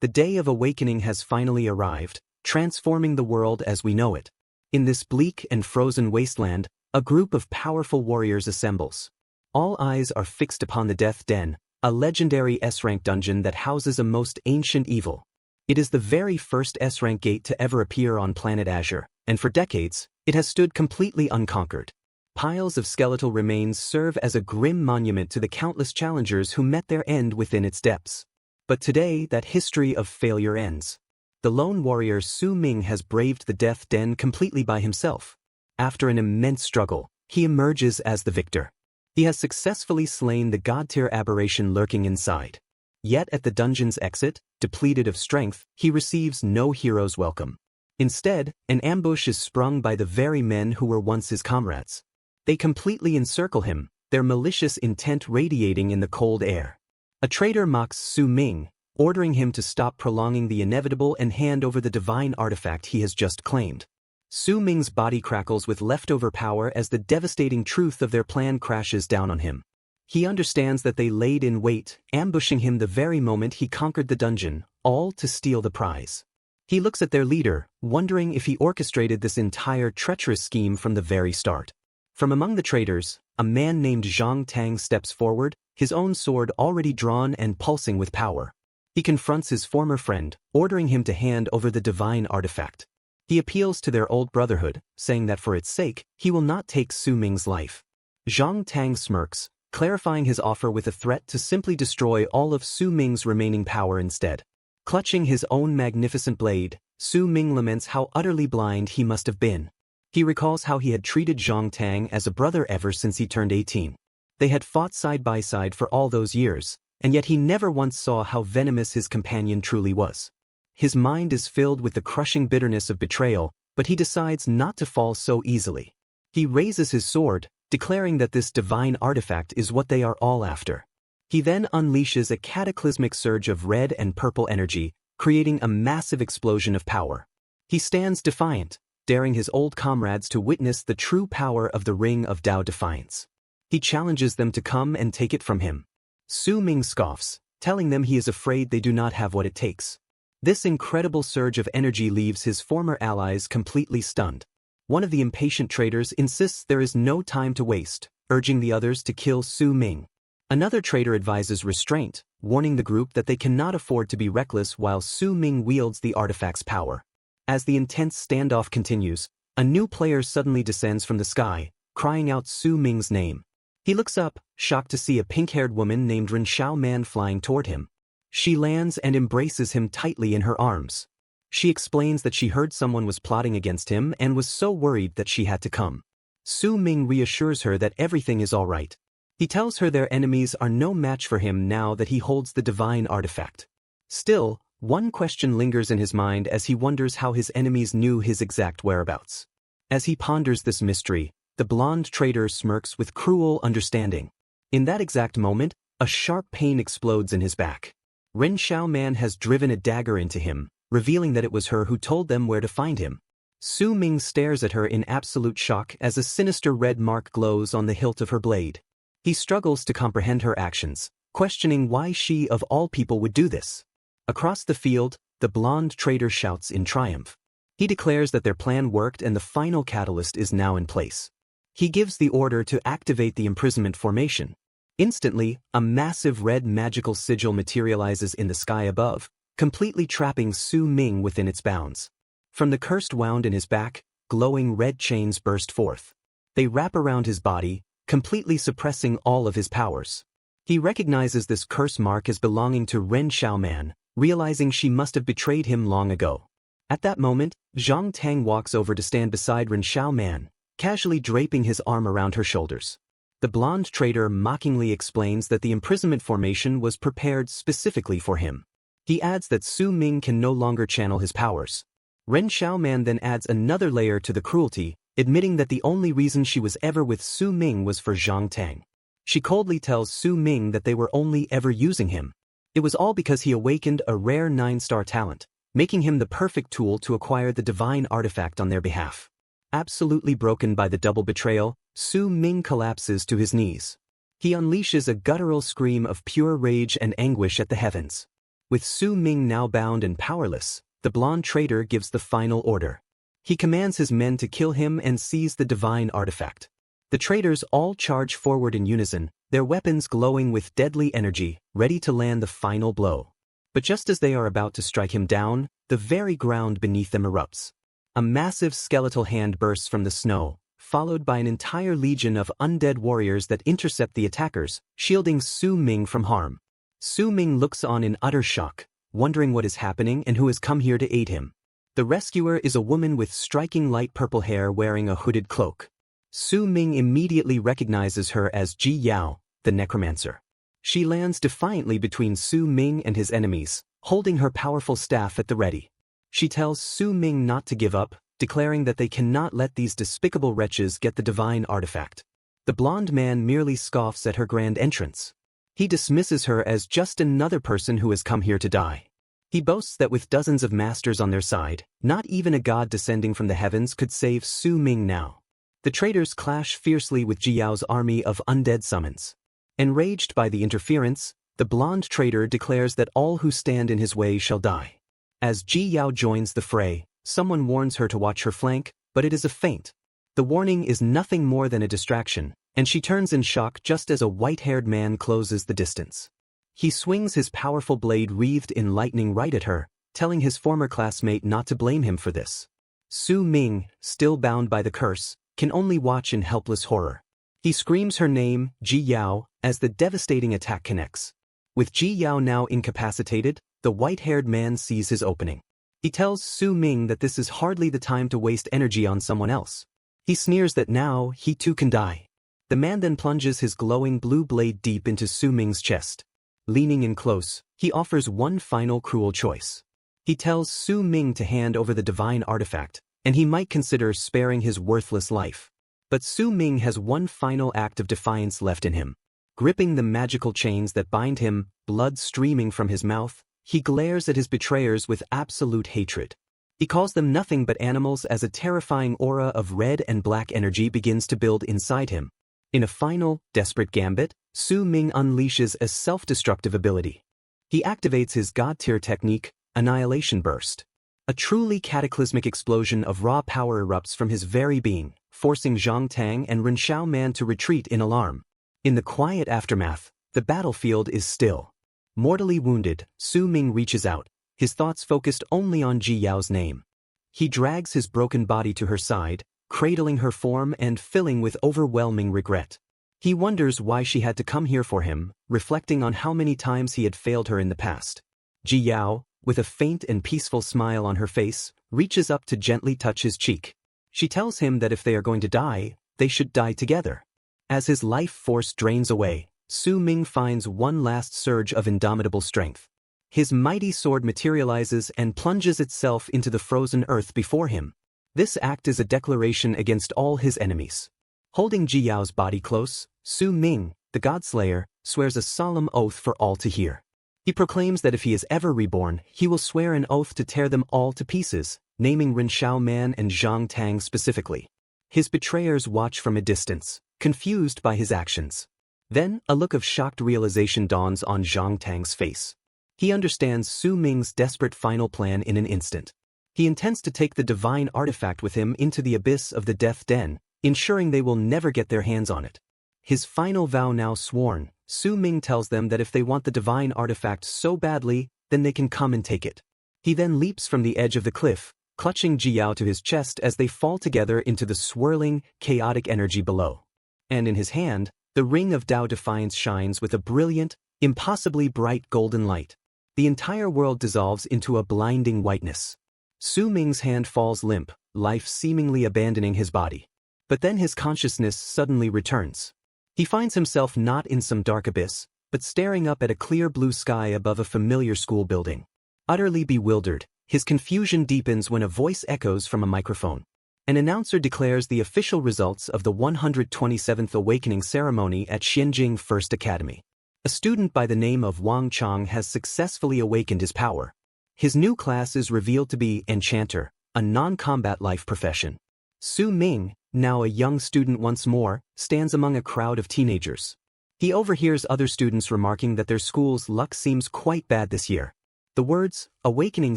the day of awakening has finally arrived, transforming the world as we know it. In this bleak and frozen wasteland, a group of powerful warriors assembles. All eyes are fixed upon the Death Den, a legendary S-rank dungeon that houses a most ancient evil. It is the very first S-rank gate to ever appear on planet Azure, and for decades, it has stood completely unconquered. Piles of skeletal remains serve as a grim monument to the countless challengers who met their end within its depths. But today, that history of failure ends. The lone warrior Su Ming has braved the Death Den completely by himself. After an immense struggle, he emerges as the victor. He has successfully slain the god-tier aberration lurking inside. Yet at the dungeon's exit, depleted of strength, he receives no hero's welcome. Instead, an ambush is sprung by the very men who were once his comrades. They completely encircle him, their malicious intent radiating in the cold air. A traitor mocks Su Ming, ordering him to stop prolonging the inevitable and hand over the divine artifact he has just claimed. Su Ming's body crackles with leftover power as the devastating truth of their plan crashes down on him. He understands that they laid in wait, ambushing him the very moment he conquered the dungeon, all to steal the prize. He looks at their leader, wondering if he orchestrated this entire treacherous scheme from the very start. From among the traitors, a man named Zhang Tang steps forward, his own sword already drawn and pulsing with power. He confronts his former friend, ordering him to hand over the divine artifact. He appeals to their old brotherhood, saying that for its sake, he will not take Su Ming's life. Zhang Tang smirks, clarifying his offer with a threat to simply destroy all of Su Ming's remaining power instead. Clutching his own magnificent blade, Su Ming laments how utterly blind he must have been. He recalls how he had treated Zhang Tang as a brother ever since he turned 18. They had fought side by side for all those years, and yet he never once saw how venomous his companion truly was. His mind is filled with the crushing bitterness of betrayal, but he decides not to fall so easily. He raises his sword, declaring that this divine artifact is what they are all after. He then unleashes a cataclysmic surge of red and purple energy, creating a massive explosion of power. He stands defiant, daring his old comrades to witness the true power of the Ring of Tao Defiance. He challenges them to come and take it from him. Su Ming scoffs, telling them he is afraid they do not have what it takes. This incredible surge of energy leaves his former allies completely stunned. One of the impatient traitors insists there is no time to waste, urging the others to kill Su Ming. Another traitor advises restraint, warning the group that they cannot afford to be reckless while Su Ming wields the artifact's power. As the intense standoff continues, a new player suddenly descends from the sky, crying out Su Ming's name. He looks up, shocked to see a pink-haired woman named Ren Xiaoman flying toward him. She lands and embraces him tightly in her arms. She explains that she heard someone was plotting against him and was so worried that she had to come. Su Ming reassures her that everything is all right. He tells her their enemies are no match for him now that he holds the divine artifact. Still, one question lingers in his mind as he wonders how his enemies knew his exact whereabouts. As he ponders this mystery, the blonde traitor smirks with cruel understanding. In that exact moment, a sharp pain explodes in his back. Ren Xiaoman has driven a dagger into him, revealing that it was her who told them where to find him. Su Ming stares at her in absolute shock as a sinister red mark glows on the hilt of her blade. He struggles to comprehend her actions, questioning why she of all people would do this. Across the field, the blonde traitor shouts in triumph. He declares that their plan worked and the final catalyst is now in place. He gives the order to activate the imprisonment formation. Instantly, a massive red magical sigil materializes in the sky above, completely trapping Su Ming within its bounds. From the cursed wound in his back, glowing red chains burst forth. They wrap around his body, completely suppressing all of his powers. He recognizes this curse mark as belonging to Ren Xiaoman, realizing she must have betrayed him long ago. At that moment, Zhang Tang walks over to stand beside Ren Xiaoman, casually draping his arm around her shoulders. The blonde traitor mockingly explains that the imprisonment formation was prepared specifically for him. He adds that Su Ming can no longer channel his powers. Ren Xiaoman then adds another layer to the cruelty, admitting that the only reason she was ever with Su Ming was for Zhang Tang. She coldly tells Su Ming that they were only ever using him. It was all because he awakened a rare 9-star talent, making him the perfect tool to acquire the divine artifact on their behalf. Absolutely broken by the double betrayal, Su Ming collapses to his knees. He unleashes a guttural scream of pure rage and anguish at the heavens. With Su Ming now bound and powerless, the blonde traitor gives the final order. He commands his men to kill him and seize the divine artifact. The traitors all charge forward in unison, their weapons glowing with deadly energy, ready to land the final blow. But just as they are about to strike him down, the very ground beneath them erupts. A massive skeletal hand bursts from the snow, followed by an entire legion of undead warriors that intercept the attackers, shielding Su Ming from harm. Su Ming looks on in utter shock, wondering what is happening and who has come here to aid him. The rescuer is a woman with striking light purple hair wearing a hooded cloak. Su Ming immediately recognizes her as Ji Yao, the necromancer. She lands defiantly between Su Ming and his enemies, holding her powerful staff at the ready. She tells Su Ming not to give up, declaring that they cannot let these despicable wretches get the divine artifact. The blonde man merely scoffs at her grand entrance. He dismisses her as just another person who has come here to die. He boasts that with dozens of masters on their side, not even a god descending from the heavens could save Su Ming now. The traitors clash fiercely with Ji Yao's army of undead summons. Enraged by the interference, the blonde traitor declares that all who stand in his way shall die. As Ji Yao joins the fray, someone warns her to watch her flank, but it is a feint. The warning is nothing more than a distraction, and she turns in shock just as a white-haired man closes the distance. He swings his powerful blade wreathed in lightning right at her, telling his former classmate not to blame him for this. Su Ming, still bound by the curse, can only watch in helpless horror. He screams her name, Ji Yao, as the devastating attack connects. With Ji Yao now incapacitated, the white-haired man sees his opening. He tells Su Ming that this is hardly the time to waste energy on someone else. He sneers that now he too can die. The man then plunges his glowing blue blade deep into Su Ming's chest. Leaning in close, he offers one final cruel choice. He tells Su Ming to hand over the divine artifact, and he might consider sparing his worthless life. But Su Ming has one final act of defiance left in him. Gripping the magical chains that bind him, blood streaming from his mouth, he glares at his betrayers with absolute hatred. He calls them nothing but animals as a terrifying aura of red and black energy begins to build inside him. In a final, desperate gambit, Su Ming unleashes a self-destructive ability. He activates his god-tier technique, Annihilation Burst. A truly cataclysmic explosion of raw power erupts from his very being, forcing Zhang Tang and Ren Xiao Man to retreat in alarm. In the quiet aftermath, the battlefield is still. Mortally wounded, Su Ming reaches out, his thoughts focused only on Ji Yao's name. He drags his broken body to her side, cradling her form and filling with overwhelming regret. He wonders why she had to come here for him, reflecting on how many times he had failed her in the past. Ji Yao, with a faint and peaceful smile on her face, reaches up to gently touch his cheek. She tells him that if they are going to die, they should die together. As his life force drains away, Su Ming finds one last surge of indomitable strength. His mighty sword materializes and plunges itself into the frozen earth before him. This act is a declaration against all his enemies. Holding Ji Yao's body close, Su Ming, the Godslayer, swears a solemn oath for all to hear. He proclaims that if he is ever reborn, he will swear an oath to tear them all to pieces, naming Ren Xiao Man and Zhang Tang specifically. His betrayers watch from a distance, confused by his actions. Then, a look of shocked realization dawns on Zhang Tang's face. He understands Su Ming's desperate final plan in an instant. He intends to take the divine artifact with him into the abyss of the Death Den, ensuring they will never get their hands on it. His final vow now sworn, Su Ming tells them that if they want the divine artifact so badly, then they can come and take it. He then leaps from the edge of the cliff, clutching Ji Yao to his chest as they fall together into the swirling, chaotic energy below. And in his hand, the ring of Tao Defiance shines with a brilliant, impossibly bright golden light. The entire world dissolves into a blinding whiteness. Su Ming's hand falls limp, life seemingly abandoning his body. But then his consciousness suddenly returns. He finds himself not in some dark abyss, but staring up at a clear blue sky above a familiar school building. Utterly bewildered, his confusion deepens when a voice echoes from a microphone. An announcer declares the official results of the 127th Awakening Ceremony at Xianjing First Academy. A student by the name of Wang Chang has successfully awakened his power. His new class is revealed to be Enchanter, a non-combat life profession. Su Ming, now a young student once more, stands among a crowd of teenagers. He overhears other students remarking that their school's luck seems quite bad this year. The words, "awakening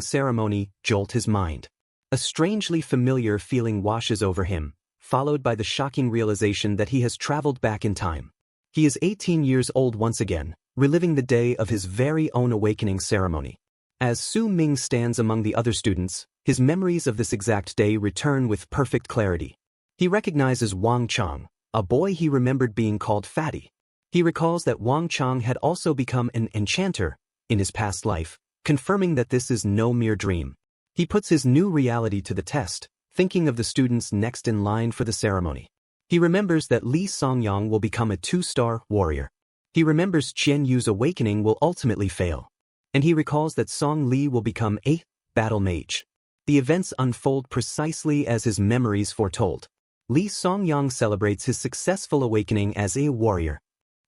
ceremony," jolt his mind. A strangely familiar feeling washes over him, followed by the shocking realization that he has traveled back in time. He is 18 years old once again, reliving the day of his very own awakening ceremony. As Su Ming stands among the other students, his memories of this exact day return with perfect clarity. He recognizes Wang Chang, a boy he remembered being called Fatty. He recalls that Wang Chang had also become an enchanter in his past life, confirming that this is no mere dream. He puts his new reality to the test, thinking of the students next in line for the ceremony. He remembers that Li Songyang will become a 2-star warrior. He remembers Qian Yu's awakening will ultimately fail. And he recalls that Song Li will become a battle mage. The events unfold precisely as his memories foretold. Li Songyang celebrates his successful awakening as a warrior.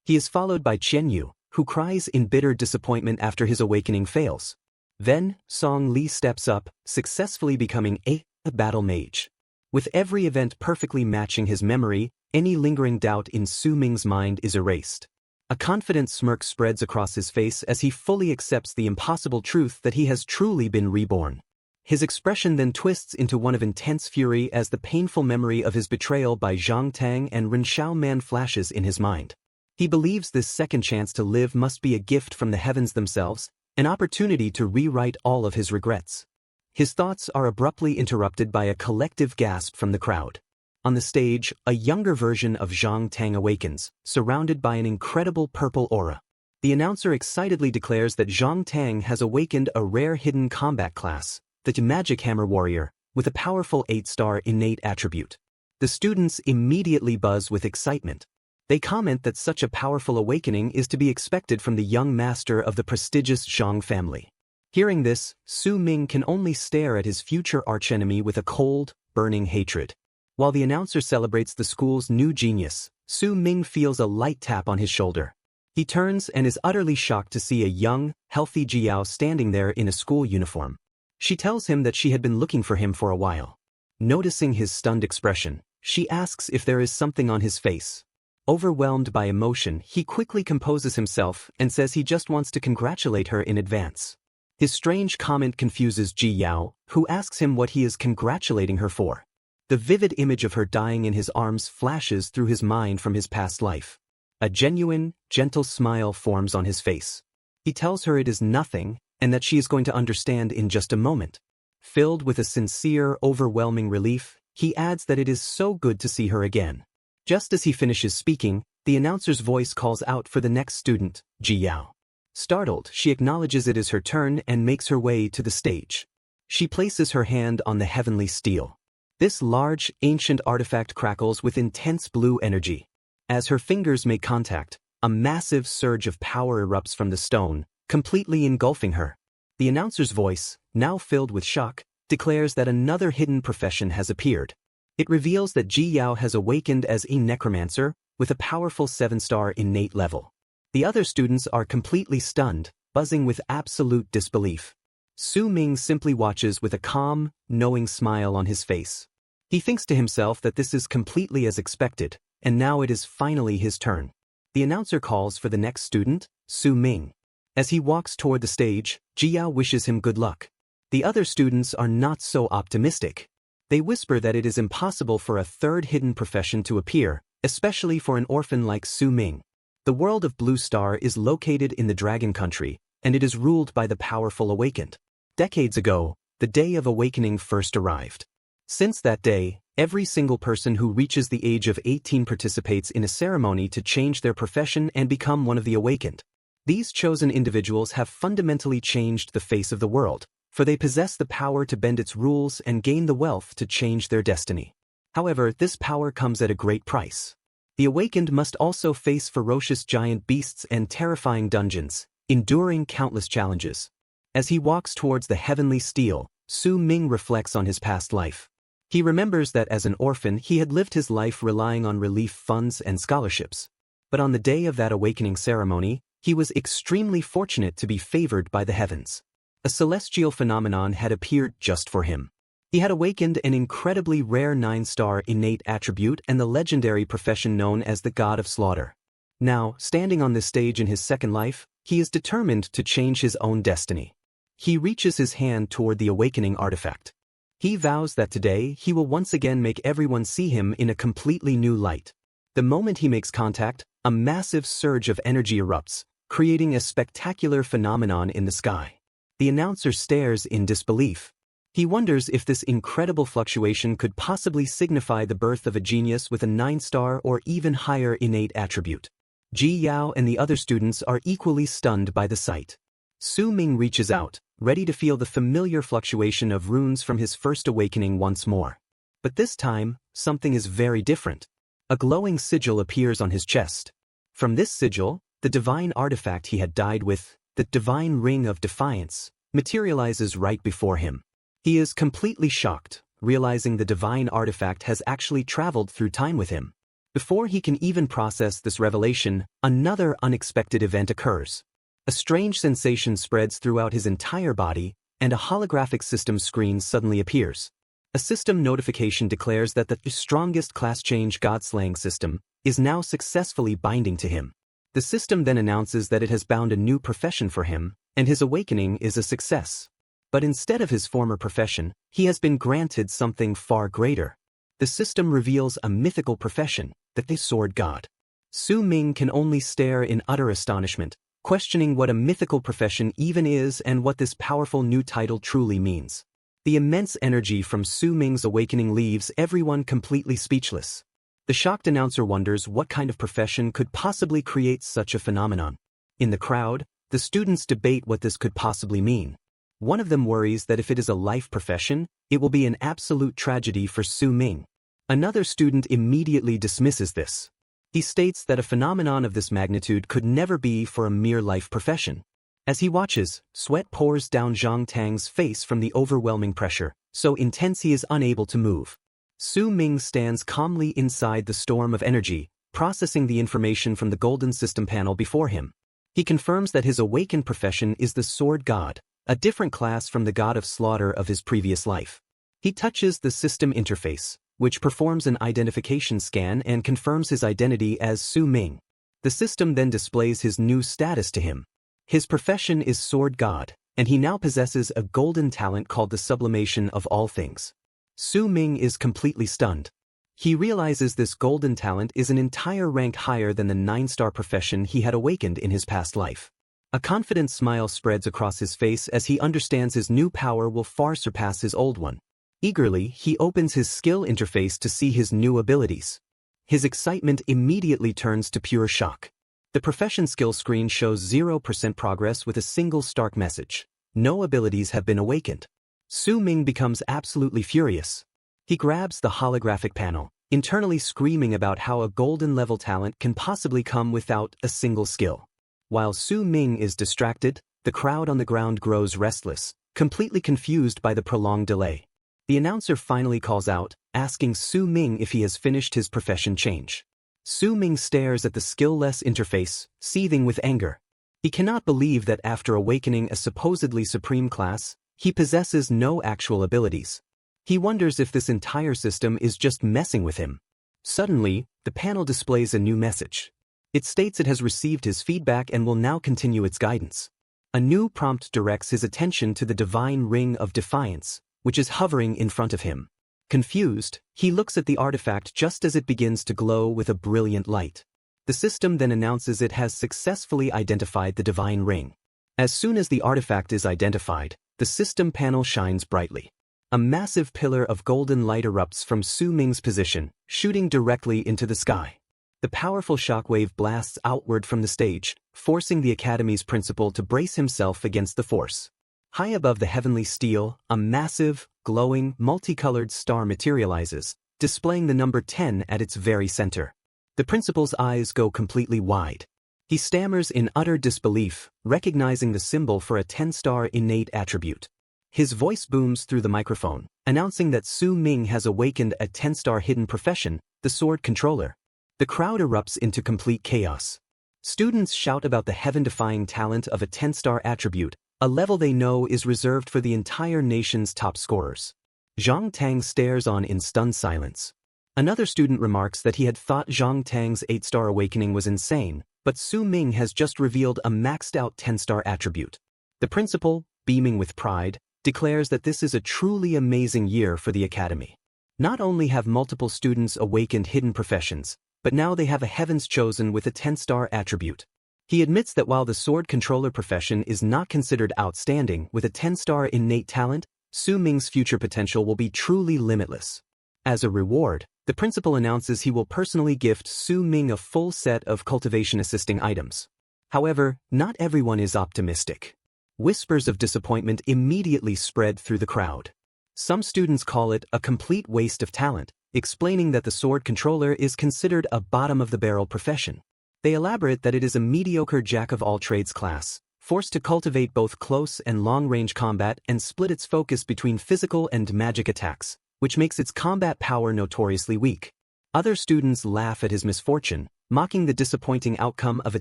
He is followed by Qian Yu, who cries in bitter disappointment after his awakening fails. Then, Song Li steps up, successfully becoming a battle mage. With every event perfectly matching his memory, any lingering doubt in Su Ming's mind is erased. A confident smirk spreads across his face as he fully accepts the impossible truth that he has truly been reborn. His expression then twists into one of intense fury as the painful memory of his betrayal by Zhang Tang and Ren Xiaoman flashes in his mind. He believes this second chance to live must be a gift from the heavens themselves, an opportunity to rewrite all of his regrets. His thoughts are abruptly interrupted by a collective gasp from the crowd. On the stage, a younger version of Zhang Tang awakens, surrounded by an incredible purple aura. The announcer excitedly declares that Zhang Tang has awakened a rare hidden combat class, the Magic Hammer Warrior, with a powerful 8-star innate attribute. The students immediately buzz with excitement. They comment that such a powerful awakening is to be expected from the young master of the prestigious Zhang family. Hearing this, Su Ming can only stare at his future archenemy with a cold, burning hatred. While the announcer celebrates the school's new genius, Su Ming feels a light tap on his shoulder. He turns and is utterly shocked to see a young, healthy Jiao standing there in a school uniform. She tells him that she had been looking for him for a while. Noticing his stunned expression, she asks if there is something on his face. Overwhelmed by emotion, he quickly composes himself and says he just wants to congratulate her in advance. His strange comment confuses Ji Yao, who asks him what he is congratulating her for. The vivid image of her dying in his arms flashes through his mind from his past life. A genuine, gentle smile forms on his face. He tells her it is nothing, and that she is going to understand in just a moment. Filled with a sincere, overwhelming relief, he adds that it is so good to see her again. Just as he finishes speaking, the announcer's voice calls out for the next student, Ji Yao. Startled, she acknowledges it is her turn and makes her way to the stage. She places her hand on the heavenly steel. This large, ancient artifact crackles with intense blue energy. As her fingers make contact, a massive surge of power erupts from the stone, completely engulfing her. The announcer's voice, now filled with shock, declares that another hidden profession has appeared. It reveals that Ji Yao has awakened as a necromancer, with a powerful 7-star innate level. The other students are completely stunned, buzzing with absolute disbelief. Su Ming simply watches with a calm, knowing smile on his face. He thinks to himself that this is completely as expected, and now it is finally his turn. The announcer calls for the next student, Su Ming. As he walks toward the stage, Ji Yao wishes him good luck. The other students are not so optimistic. They whisper that it is impossible for a third hidden profession to appear, especially for an orphan like Su Ming. The world of Blue Star is located in the Dragon Country, and it is ruled by the powerful awakened. Decades ago, the day of awakening first arrived. Since that day, every single person who reaches the age of 18 participates in a ceremony to change their profession and become one of the awakened. These chosen individuals have fundamentally changed the face of the world, for they possess the power to bend its rules and gain the wealth to change their destiny. However, this power comes at a great price. The awakened must also face ferocious giant beasts and terrifying dungeons, enduring countless challenges. As he walks towards the heavenly steel, Su Ming reflects on his past life. He remembers that as an orphan he had lived his life relying on relief funds and scholarships. But on the day of that awakening ceremony, he was extremely fortunate to be favored by the heavens. A celestial phenomenon had appeared just for him. He had awakened an incredibly rare 9-star innate attribute and the legendary profession known as the God of Slaughter. Now, standing on this stage in his second life, he is determined to change his own destiny. He reaches his hand toward the awakening artifact. He vows that today he will once again make everyone see him in a completely new light. The moment he makes contact, a massive surge of energy erupts, creating a spectacular phenomenon in the sky. The announcer stares in disbelief. He wonders if this incredible fluctuation could possibly signify the birth of a genius with a 9-star or even higher innate attribute. Ji Yao and the other students are equally stunned by the sight. Su Ming reaches out, ready to feel the familiar fluctuation of runes from his first awakening once more. But this time, something is very different. A glowing sigil appears on his chest. From this sigil, the divine artifact he had died with, the divine ring of defiance, materializes right before him. He is completely shocked, realizing the divine artifact has actually traveled through time with him. Before he can even process this revelation, another unexpected event occurs. A strange sensation spreads throughout his entire body, and a holographic system screen suddenly appears. A system notification declares that the strongest class change godslaying system is now successfully binding to him. The system then announces that it has bound a new profession for him, and his awakening is a success. But instead of his former profession, he has been granted something far greater. The system reveals a mythical profession, the Sword God. Su Ming can only stare in utter astonishment, questioning what a mythical profession even is and what this powerful new title truly means. The immense energy from Su Ming's awakening leaves everyone completely speechless. The shocked announcer wonders what kind of profession could possibly create such a phenomenon. In the crowd, the students debate what this could possibly mean. One of them worries that if it is a life profession, it will be an absolute tragedy for Su Ming. Another student immediately dismisses this. He states that a phenomenon of this magnitude could never be for a mere life profession. As he watches, sweat pours down Zhang Tang's face from the overwhelming pressure, so intense he is unable to move. Su Ming stands calmly inside the storm of energy, processing the information from the golden system panel before him. He confirms that his awakened profession is the Sword God, a different class from the God of Slaughter of his previous life. He touches the system interface, which performs an identification scan and confirms his identity as Su Ming. The system then displays his new status to him. His profession is Sword God, and he now possesses a golden talent called the sublimation of all things. Su Ming is completely stunned. He realizes this golden talent is an entire rank higher than the 9-star profession he had awakened in his past life. A confident smile spreads across his face as he understands his new power will far surpass his old one. Eagerly, he opens his skill interface to see his new abilities. His excitement immediately turns to pure shock. The profession skill screen shows 0% progress with a single stark message. No abilities have been awakened. Su Ming becomes absolutely furious. He grabs the holographic panel, internally screaming about how a golden level talent can possibly come without a single skill. While Su Ming is distracted, the crowd on the ground grows restless, completely confused by the prolonged delay. The announcer finally calls out, asking Su Ming if he has finished his profession change. Su Ming stares at the skill-less interface, seething with anger. He cannot believe that after awakening a supposedly supreme class, he possesses no actual abilities. He wonders if this entire system is just messing with him. Suddenly, the panel displays a new message. It states it has received his feedback and will now continue its guidance. A new prompt directs his attention to the divine ring of defiance, which is hovering in front of him. Confused, he looks at the artifact just as it begins to glow with a brilliant light. The system then announces it has successfully identified the divine ring. As soon as the artifact is identified, the system panel shines brightly. A massive pillar of golden light erupts from Su Ming's position, shooting directly into the sky. The powerful shockwave blasts outward from the stage, forcing the Academy's principal to brace himself against the force. High above the heavenly steel, a massive, glowing, multicolored star materializes, displaying the number 10 at its very center. The principal's eyes go completely wide. He stammers in utter disbelief, recognizing the symbol for a 10-star innate attribute. His voice booms through the microphone, announcing that Su Ming has awakened a 10-star hidden profession, the Sword Controller. The crowd erupts into complete chaos. Students shout about the heaven-defying talent of a 10-star attribute, a level they know is reserved for the entire nation's top scorers. Zhang Tang stares on in stunned silence. Another student remarks that he had thought Zhang Tang's 8-star awakening was insane, but Su Ming has just revealed a maxed-out 10-star attribute. The principal, beaming with pride, declares that this is a truly amazing year for the Academy. Not only have multiple students awakened hidden professions, but now they have a heavens chosen with a 10-star attribute. He admits that while the sword controller profession is not considered outstanding, with a 10-star innate talent, Su Ming's future potential will be truly limitless. As a reward, the principal announces he will personally gift Su Ming a full set of cultivation assisting items. However, not everyone is optimistic. Whispers of disappointment immediately spread through the crowd. Some students call it a complete waste of talent, explaining that the sword controller is considered a bottom-of-the-barrel profession. They elaborate that it is a mediocre jack-of-all-trades class, forced to cultivate both close and long-range combat and split its focus between physical and magic attacks, which makes its combat power notoriously weak. Other students laugh at his misfortune, mocking the disappointing outcome of a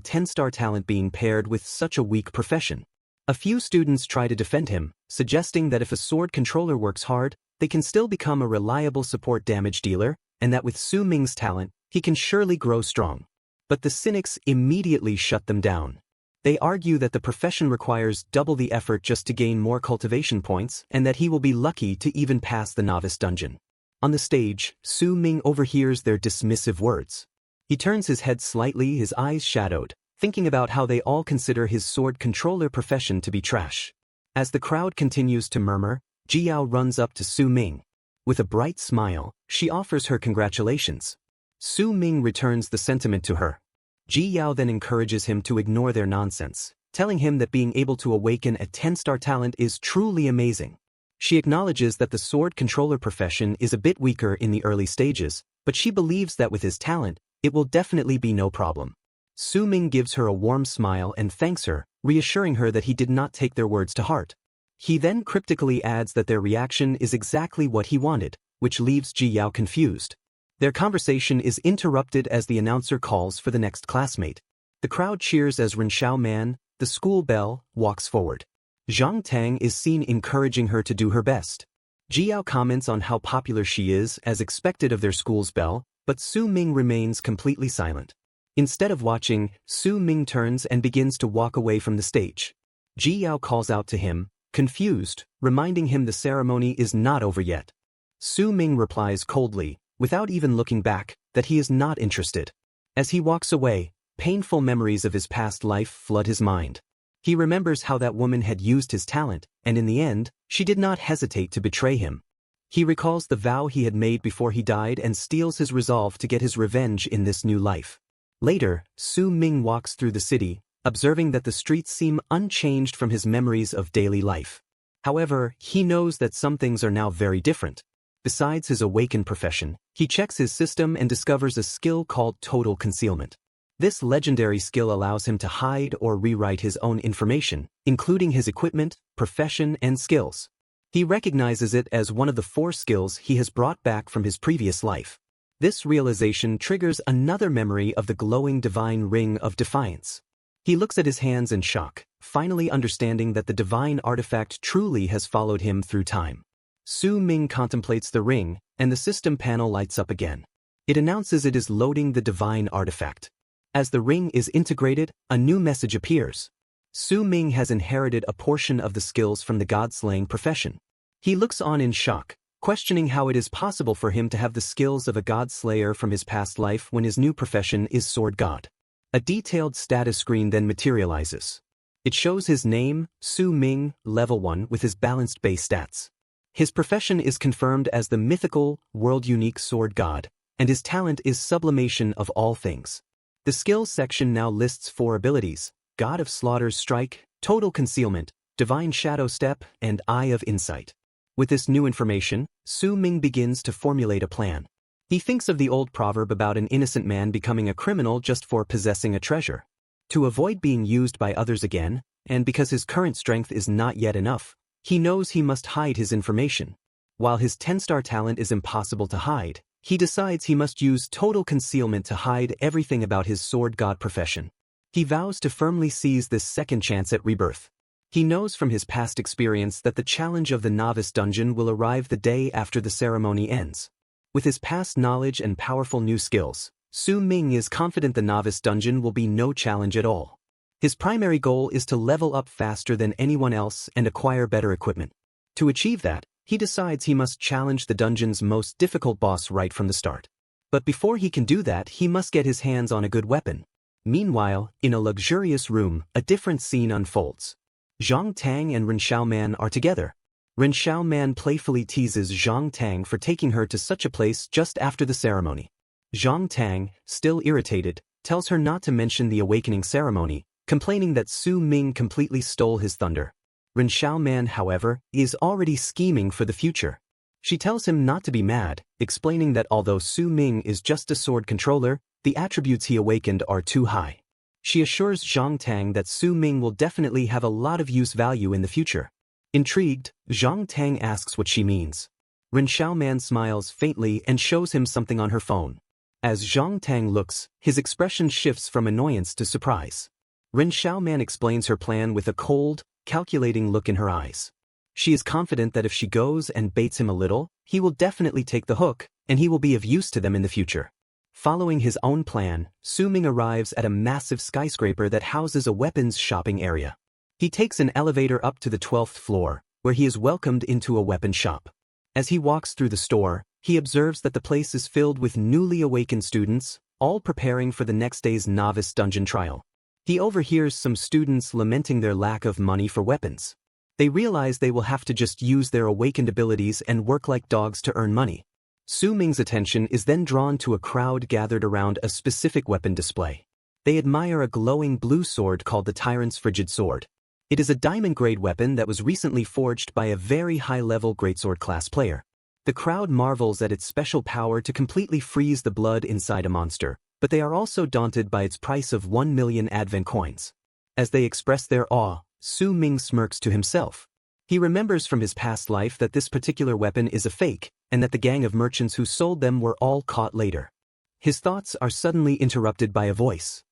10-star talent being paired with such a weak profession. A few students try to defend him, suggesting that if a sword controller works hard, they can still become a reliable support damage dealer, and that with Su Ming's talent, he can surely grow strong. But the cynics immediately shut them down. They argue that the profession requires double the effort just to gain more cultivation points, and that he will be lucky to even pass the novice dungeon. On the stage, Su Ming overhears their dismissive words. He turns his head slightly, his eyes shadowed, thinking about how they all consider his sword controller profession to be trash. As the crowd continues to murmur, Jiao runs up to Su Ming. With a bright smile, she offers her congratulations. Su Ming returns the sentiment to her. Jiao then encourages him to ignore their nonsense, telling him that being able to awaken a 10-star talent is truly amazing. She acknowledges that the sword controller profession is a bit weaker in the early stages, but she believes that with his talent, it will definitely be no problem. Su Ming gives her a warm smile and thanks her, reassuring her that he did not take their words to heart. He then cryptically adds that their reaction is exactly what he wanted, which leaves Jiao confused. Their conversation is interrupted as the announcer calls for the next classmate. The crowd cheers as Ren Xiaoman, the school belle, walks forward. Zhang Tang is seen encouraging her to do her best. Jiao comments on how popular she is as expected of their school's belle, but Su Ming remains completely silent. Instead of watching, Su Ming turns and begins to walk away from the stage. Jiao calls out to him, confused, reminding him the ceremony is not over yet. Su Ming replies coldly, without even looking back, that he is not interested. As he walks away, painful memories of his past life flood his mind. He remembers how that woman had used his talent, and in the end, she did not hesitate to betray him. He recalls the vow he had made before he died and steels his resolve to get his revenge in this new life. Later, Su Ming walks through the city, observing that the streets seem unchanged from his memories of daily life. However, he knows that some things are now very different. Besides his awakened profession, he checks his system and discovers a skill called total concealment. This legendary skill allows him to hide or rewrite his own information, including his equipment, profession, and skills. He recognizes it as one of the 4 skills he has brought back from his previous life. This realization triggers another memory of the glowing divine ring of defiance. He looks at his hands in shock, finally understanding that the divine artifact truly has followed him through time. Su Ming contemplates the ring, and the system panel lights up again. It announces it is loading the divine artifact. As the ring is integrated, a new message appears. Su Ming has inherited a portion of the skills from the god-slaying profession. He looks on in shock, questioning how it is possible for him to have the skills of a god-slayer from his past life when his new profession is sword god. A detailed status screen then materializes. It shows his name, Su Ming, level 1 with his balanced base stats. His profession is confirmed as the mythical, world-unique sword god, and his talent is sublimation of all things. The skills section now lists 4 abilities: God of Slaughter's Strike, Total Concealment, Divine Shadow Step, and Eye of Insight. With this new information, Su Ming begins to formulate a plan. He thinks of the old proverb about an innocent man becoming a criminal just for possessing a treasure. To avoid being used by others again, and because his current strength is not yet enough, he knows he must hide his information. While his 10-star talent is impossible to hide, he decides he must use total concealment to hide everything about his sword god profession. He vows to firmly seize this second chance at rebirth. He knows from his past experience that the challenge of the novice dungeon will arrive the day after the ceremony ends. With his past knowledge and powerful new skills, Su Ming is confident the novice dungeon will be no challenge at all. His primary goal is to level up faster than anyone else and acquire better equipment. To achieve that, he decides he must challenge the dungeon's most difficult boss right from the start. But before he can do that, he must get his hands on a good weapon. Meanwhile, in a luxurious room, a different scene unfolds. Zhang Tang and Ren Xiaoman are together. Ren Xiaoman playfully teases Zhang Tang for taking her to such a place just after the ceremony. Zhang Tang, still irritated, tells her not to mention the awakening ceremony, complaining that Su Ming completely stole his thunder. Ren Xiaoman, however, is already scheming for the future. She tells him not to be mad, explaining that although Su Ming is just a sword controller, the attributes he awakened are too high. She assures Zhang Tang that Su Ming will definitely have a lot of use value in the future. Intrigued, Zhang Tang asks what she means. Ren Xiaoman smiles faintly and shows him something on her phone. As Zhang Tang looks, his expression shifts from annoyance to surprise. Ren Xiaoman explains her plan with a cold, calculating look in her eyes. She is confident that if she goes and baits him a little, he will definitely take the hook, and he will be of use to them in the future. Following his own plan, Su Ming arrives at a massive skyscraper that houses a weapons shopping area. He takes an elevator up to the 12th floor, where he is welcomed into a weapon shop. As he walks through the store, he observes that the place is filled with newly awakened students, all preparing for the next day's novice dungeon trial. He overhears some students lamenting their lack of money for weapons. They realize they will have to just use their awakened abilities and work like dogs to earn money. Su Ming's attention is then drawn to a crowd gathered around a specific weapon display. They admire a glowing blue sword called the Tyrant's Frigid Sword. It is a diamond-grade weapon that was recently forged by a very high-level greatsword class player. The crowd marvels at its special power to completely freeze the blood inside a monster, but they are also daunted by its price of 1 million advent coins. As they express their awe, Su Ming smirks to himself. He remembers from his past life that this particular weapon is a fake, and that the gang of merchants who sold them were all caught later. His thoughts are suddenly interrupted by a voice.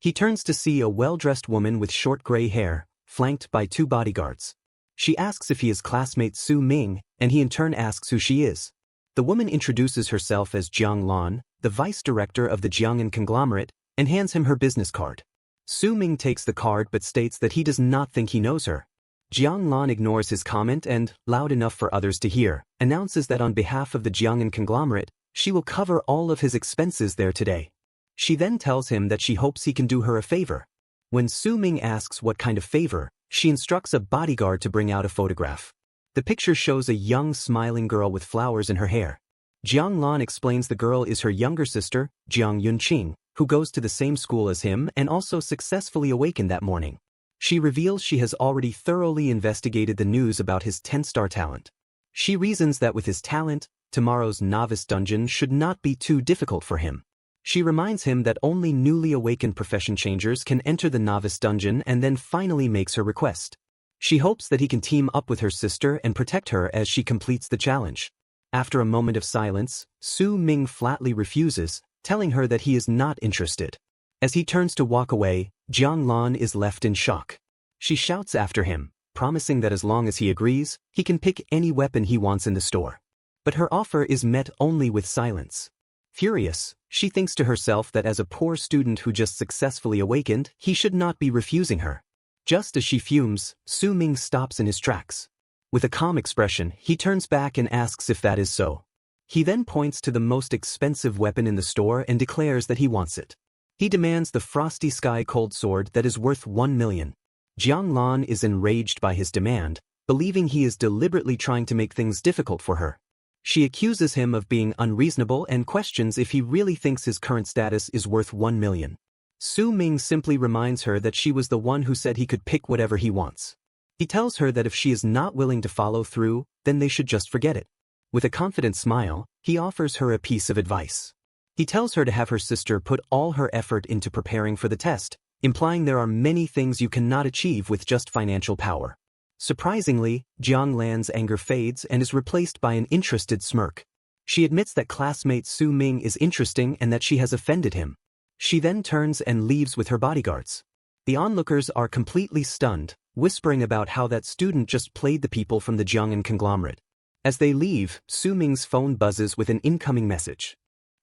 He turns to see a well-dressed woman with short gray hair, flanked by 2 bodyguards. She asks if he is classmate Su Ming, and he in turn asks who she is. The woman introduces herself as Jiang Lan, the vice director of the Jiang'an conglomerate, and hands him her business card. Su Ming takes the card but states that he does not think he knows her. Jiang Lan ignores his comment and, loud enough for others to hear, announces that on behalf of the Jiang'an conglomerate, she will cover all of his expenses there today. She then tells him that she hopes he can do her a favor. When Su Ming asks what kind of favor, she instructs a bodyguard to bring out a photograph. The picture shows a young smiling girl with flowers in her hair. Jiang Lan explains the girl is her younger sister, Jiang Yunqing, who goes to the same school as him and also successfully awakened that morning. She reveals she has already thoroughly investigated the news about his 10-star talent. She reasons that with his talent, tomorrow's novice dungeon should not be too difficult for him. She reminds him that only newly awakened profession changers can enter the novice dungeon and then finally makes her request. She hopes that he can team up with her sister and protect her as she completes the challenge. After a moment of silence, Su Ming flatly refuses, telling her that he is not interested. As he turns to walk away, Jiang Lan is left in shock. She shouts after him, promising that as long as he agrees, he can pick any weapon he wants in the store. But her offer is met only with silence. Furious, she thinks to herself that as a poor student who just successfully awakened, he should not be refusing her. Just as she fumes, Su Ming stops in his tracks. With a calm expression, he turns back and asks if that is so. He then points to the most expensive weapon in the store and declares that he wants it. He demands the Frosty Sky Cold Sword that is worth 1 million. Jiang Lan is enraged by his demand, believing he is deliberately trying to make things difficult for her. She accuses him of being unreasonable and questions if he really thinks his current status is worth 1 million. Su Ming simply reminds her that she was the one who said he could pick whatever he wants. He tells her that if she is not willing to follow through, then they should just forget it. With a confident smile, he offers her a piece of advice. He tells her to have her sister put all her effort into preparing for the test, implying there are many things you cannot achieve with just financial power. Surprisingly, Jiang Lan's anger fades and is replaced by an interested smirk. She admits that classmate Su Ming is interesting and that she has offended him. She then turns and leaves with her bodyguards. The onlookers are completely stunned, whispering about how that student just played the people from the Jiang'an conglomerate. As they leave, Su Ming's phone buzzes with an incoming message.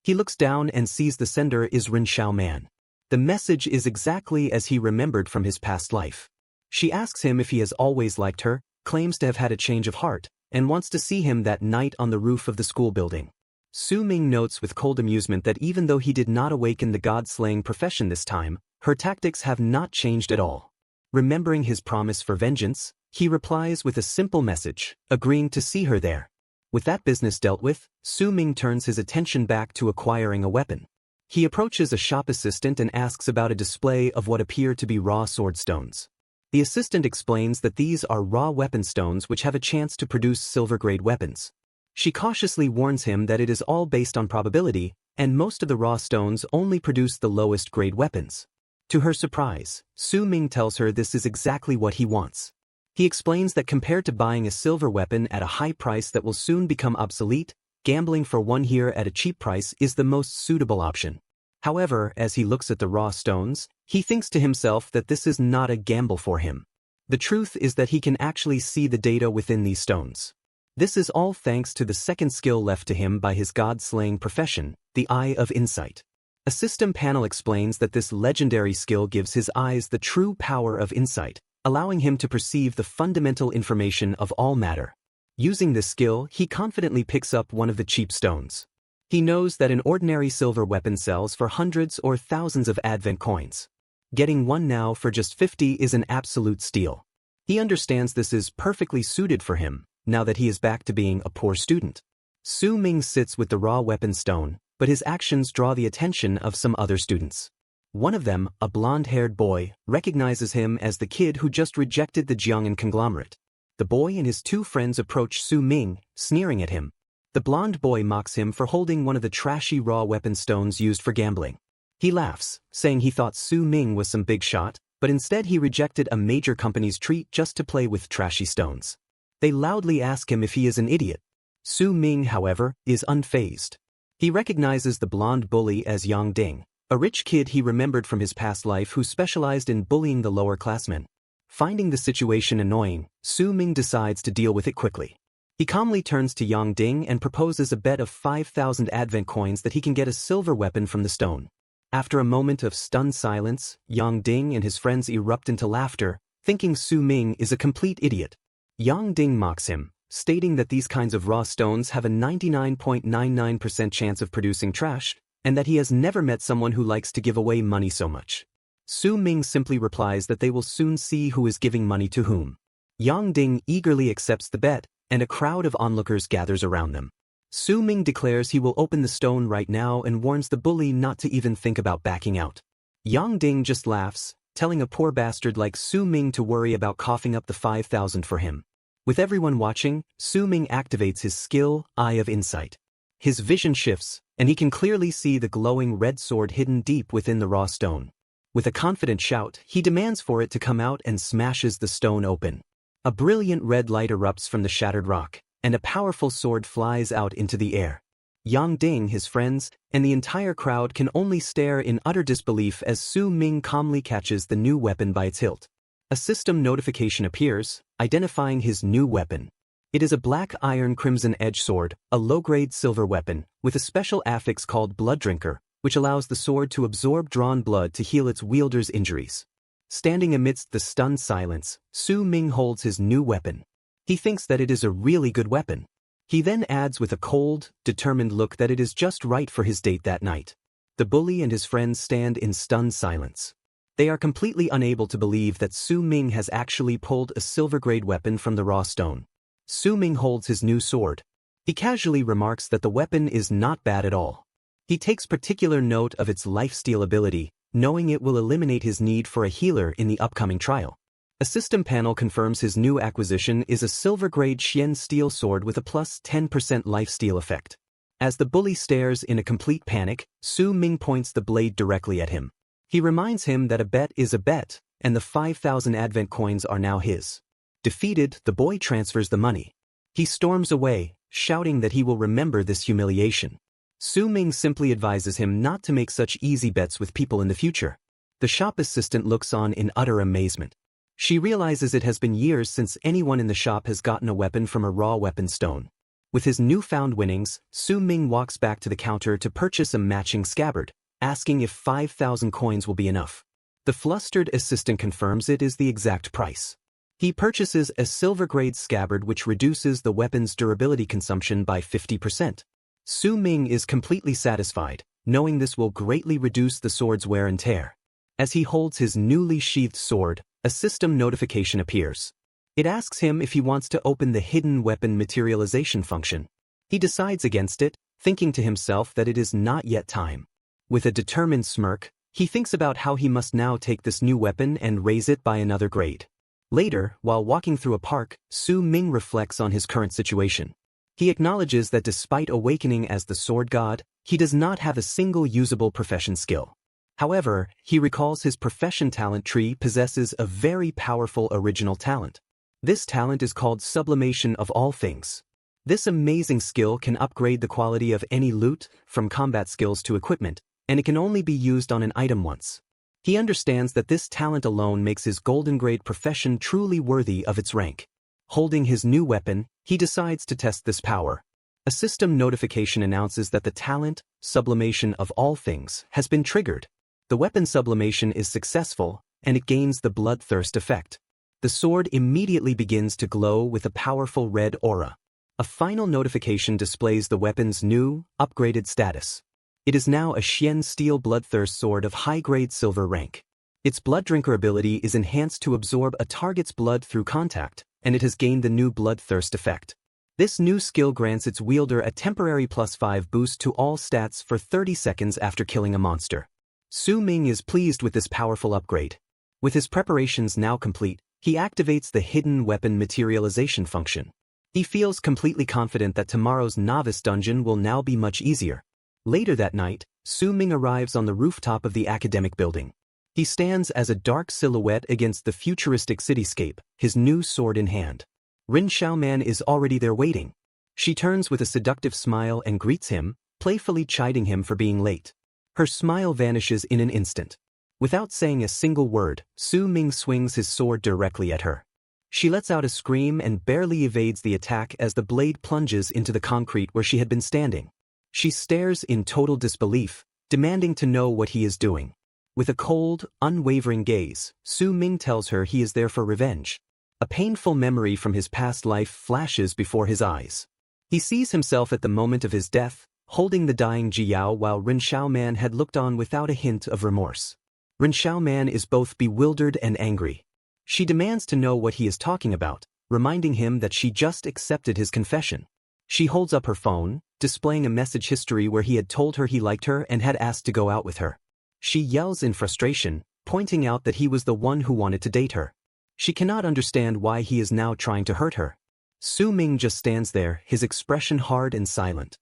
He looks down and sees the sender is Ren Xiaoman. The message is exactly as he remembered from his past life. She asks him if he has always liked her, claims to have had a change of heart, and wants to see him that night on the roof of the school building. Su-ming notes with cold amusement that even though he did not awaken the god-slaying profession this time, her tactics have not changed at all. Remembering his promise for vengeance, he replies with a simple message, agreeing to see her there. With that business dealt with, Su-ming turns his attention back to acquiring a weapon. He approaches a shop assistant and asks about a display of what appear to be raw sword stones. The assistant explains that these are raw weapon stones which have a chance to produce silver-grade weapons. She cautiously warns him that it is all based on probability, and most of the raw stones only produce the lowest grade weapons. To her surprise, Su-ming tells her this is exactly what he wants. He explains that compared to buying a silver weapon at a high price that will soon become obsolete, gambling for one here at a cheap price is the most suitable option. However, as he looks at the raw stones, he thinks to himself that this is not a gamble for him. The truth is that he can actually see the data within these stones. This is all thanks to the second skill left to him by his god-slaying profession, the Eye of Insight. A system panel explains that this legendary skill gives his eyes the true power of insight, allowing him to perceive the fundamental information of all matter. Using this skill, he confidently picks up one of the cheap stones. He knows that an ordinary silver weapon sells for hundreds or thousands of advent coins. Getting one now for just 50 is an absolute steal. He understands this is perfectly suited for him, now that he is back to being a poor student. Su-ming sits with the raw weapon stone, but his actions draw the attention of some other students. One of them, a blonde-haired boy, recognizes him as the kid who just rejected the Jiang'an conglomerate. The boy and his two friends approach Su-ming, sneering at him. The blonde boy mocks him for holding one of the trashy raw weapon stones used for gambling. He laughs, saying he thought Su-ming was some big shot, but instead he rejected a major company's treat just to play with trashy stones. They loudly ask him if he is an idiot. Su-ming, however, is unfazed. He recognizes the blonde bully as Yang Ding, a rich kid he remembered from his past life who specialized in bullying the lower-classmen. Finding the situation annoying, Su-ming decides to deal with it quickly. He calmly turns to Yang Ding and proposes a bet of 5,000 advent coins that he can get a silver weapon from the stone. After a moment of stunned silence, Yang Ding and his friends erupt into laughter, thinking Su-ming is a complete idiot. Yang Ding mocks him, stating that these kinds of raw stones have a 99.99% chance of producing trash, and that he has never met someone who likes to give away money so much. Su-ming simply replies that they will soon see who is giving money to whom. Yang Ding eagerly accepts the bet, and a crowd of onlookers gathers around them. Su-ming declares he will open the stone right now and warns the bully not to even think about backing out. Yang Ding just laughs, telling a poor bastard like Su-ming to worry about coughing up the 5,000 for him. With everyone watching, Su-ming activates his skill, Eye of Insight. His vision shifts, and he can clearly see the glowing red sword hidden deep within the raw stone. With a confident shout, he demands for it to come out and smashes the stone open. A brilliant red light erupts from the shattered rock, and a powerful sword flies out into the air. Yang Ding, his friends, and the entire crowd can only stare in utter disbelief as Su-ming calmly catches the new weapon by its hilt. A system notification appears, identifying his new weapon. It is a black iron crimson edge sword, a low-grade silver weapon, with a special affix called Blood Drinker, which allows the sword to absorb drawn blood to heal its wielder's injuries. Standing amidst the stunned silence, Su-ming holds his new weapon. He thinks that it is a really good weapon. He then adds with a cold, determined look that it is just right for his date that night. The bully and his friends stand in stunned silence. They are completely unable to believe that Su-ming has actually pulled a silver-grade weapon from the raw stone. Su-ming holds his new sword. He casually remarks that the weapon is not bad at all. He takes particular note of its lifesteal ability, knowing it will eliminate his need for a healer in the upcoming trial. A system panel confirms his new acquisition is a silver-grade Xian steel sword with a plus 10% lifesteal effect. As the bully stares in a complete panic, Su-ming points the blade directly at him. He reminds him that a bet is a bet, and the 5,000 advent coins are now his. Defeated, the boy transfers the money. He storms away, shouting that he will remember this humiliation. Su-ming simply advises him not to make such easy bets with people in the future. The shop assistant looks on in utter amazement. She realizes it has been years since anyone in the shop has gotten a weapon from a raw weapon stone. With his newfound winnings, Su-ming walks back to the counter to purchase a matching scabbard, asking if 5,000 coins will be enough. The flustered assistant confirms it is the exact price. He purchases a silver-grade scabbard which reduces the weapon's durability consumption by 50%. Su Ming is completely satisfied, knowing this will greatly reduce the sword's wear and tear. As he holds his newly sheathed sword, a system notification appears. It asks him if he wants to open the hidden weapon materialization function. He decides against it, thinking to himself that it is not yet time. With a determined smirk, he thinks about how he must now take this new weapon and raise it by another grade. Later, while walking through a park, Su Ming reflects on his current situation. He acknowledges that despite awakening as the sword god, he does not have a single usable profession skill. However, he recalls his profession talent tree possesses a very powerful original talent. This talent is called sublimation of all things. This amazing skill can upgrade the quality of any loot, from combat skills to equipment, and it can only be used on an item once. He understands that this talent alone makes his golden grade profession truly worthy of its rank. Holding his new weapon, he decides to test this power. A system notification announces that the talent, sublimation of all things, has been triggered. The weapon sublimation is successful, and it gains the bloodthirst effect. The sword immediately begins to glow with a powerful red aura. A final notification displays the weapon's new, upgraded status. It is now a Xian steel bloodthirst sword of high-grade silver rank. Its blood drinker ability is enhanced to absorb a target's blood through contact, and it has gained the new bloodthirst effect. This new skill grants its wielder a temporary +5 boost to all stats for 30 seconds after killing a monster. Su Ming is pleased with this powerful upgrade. With his preparations now complete, he activates the hidden weapon materialization function. He feels completely confident that tomorrow's novice dungeon will now be much easier. Later that night, Su Ming arrives on the rooftop of the academic building. He stands as a dark silhouette against the futuristic cityscape, his new sword in hand. Rin Xiaoman is already there waiting. She turns with a seductive smile and greets him, playfully chiding him for being late. Her smile vanishes in an instant. Without saying a single word, Su Ming swings his sword directly at her. She lets out a scream and barely evades the attack as the blade plunges into the concrete where she had been standing. She stares in total disbelief, demanding to know what he is doing. With a cold, unwavering gaze, Su Ming tells her he is there for revenge. A painful memory from his past life flashes before his eyes. He sees himself at the moment of his death, holding the dying Jiao while Rin Xiaoman had looked on without a hint of remorse. Rin Xiaoman is both bewildered and angry. She demands to know what he is talking about, reminding him that she just accepted his confession. She holds up her phone, displaying a message history where he had told her he liked her and had asked to go out with her. She yells in frustration, pointing out that he was the one who wanted to date her. She cannot understand why he is now trying to hurt her. Su Ming just stands there, his expression hard and silent.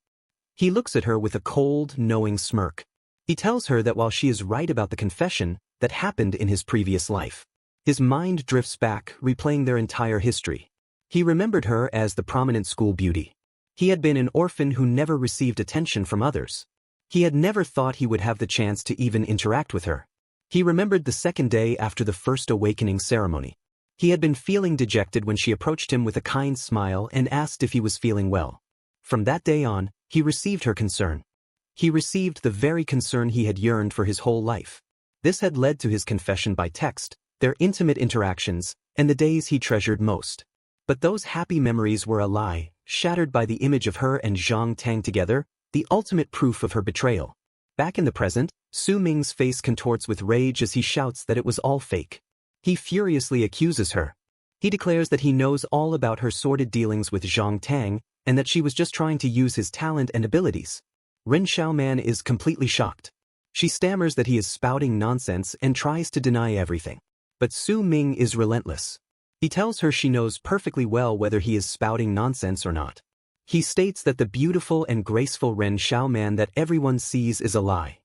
He looks at her with a cold, knowing smirk. He tells her that while she is right about the confession that happened in his previous life, his mind drifts back, replaying their entire history. He remembered her as the prominent school beauty. He had been an orphan who never received attention from others. He had never thought he would have the chance to even interact with her. He remembered the second day after the first awakening ceremony. He had been feeling dejected when she approached him with a kind smile and asked if he was feeling well. From that day on, he received her concern. He received the very concern he had yearned for his whole life. This had led to his confession by text, their intimate interactions, and the days he treasured most. But those happy memories were a lie, shattered by the image of her and Zhang Tang together, the ultimate proof of her betrayal. Back in the present, Su Ming's face contorts with rage as he shouts that it was all fake. He furiously accuses her. He declares that he knows all about her sordid dealings with Zhang Tang, and that she was just trying to use his talent and abilities. Rin Xiaoman is completely shocked. She stammers that he is spouting nonsense and tries to deny everything. But Su Ming is relentless. He tells her she knows perfectly well whether he is spouting nonsense or not. He states that the beautiful and graceful Ren Xiaoman that everyone sees is a lie.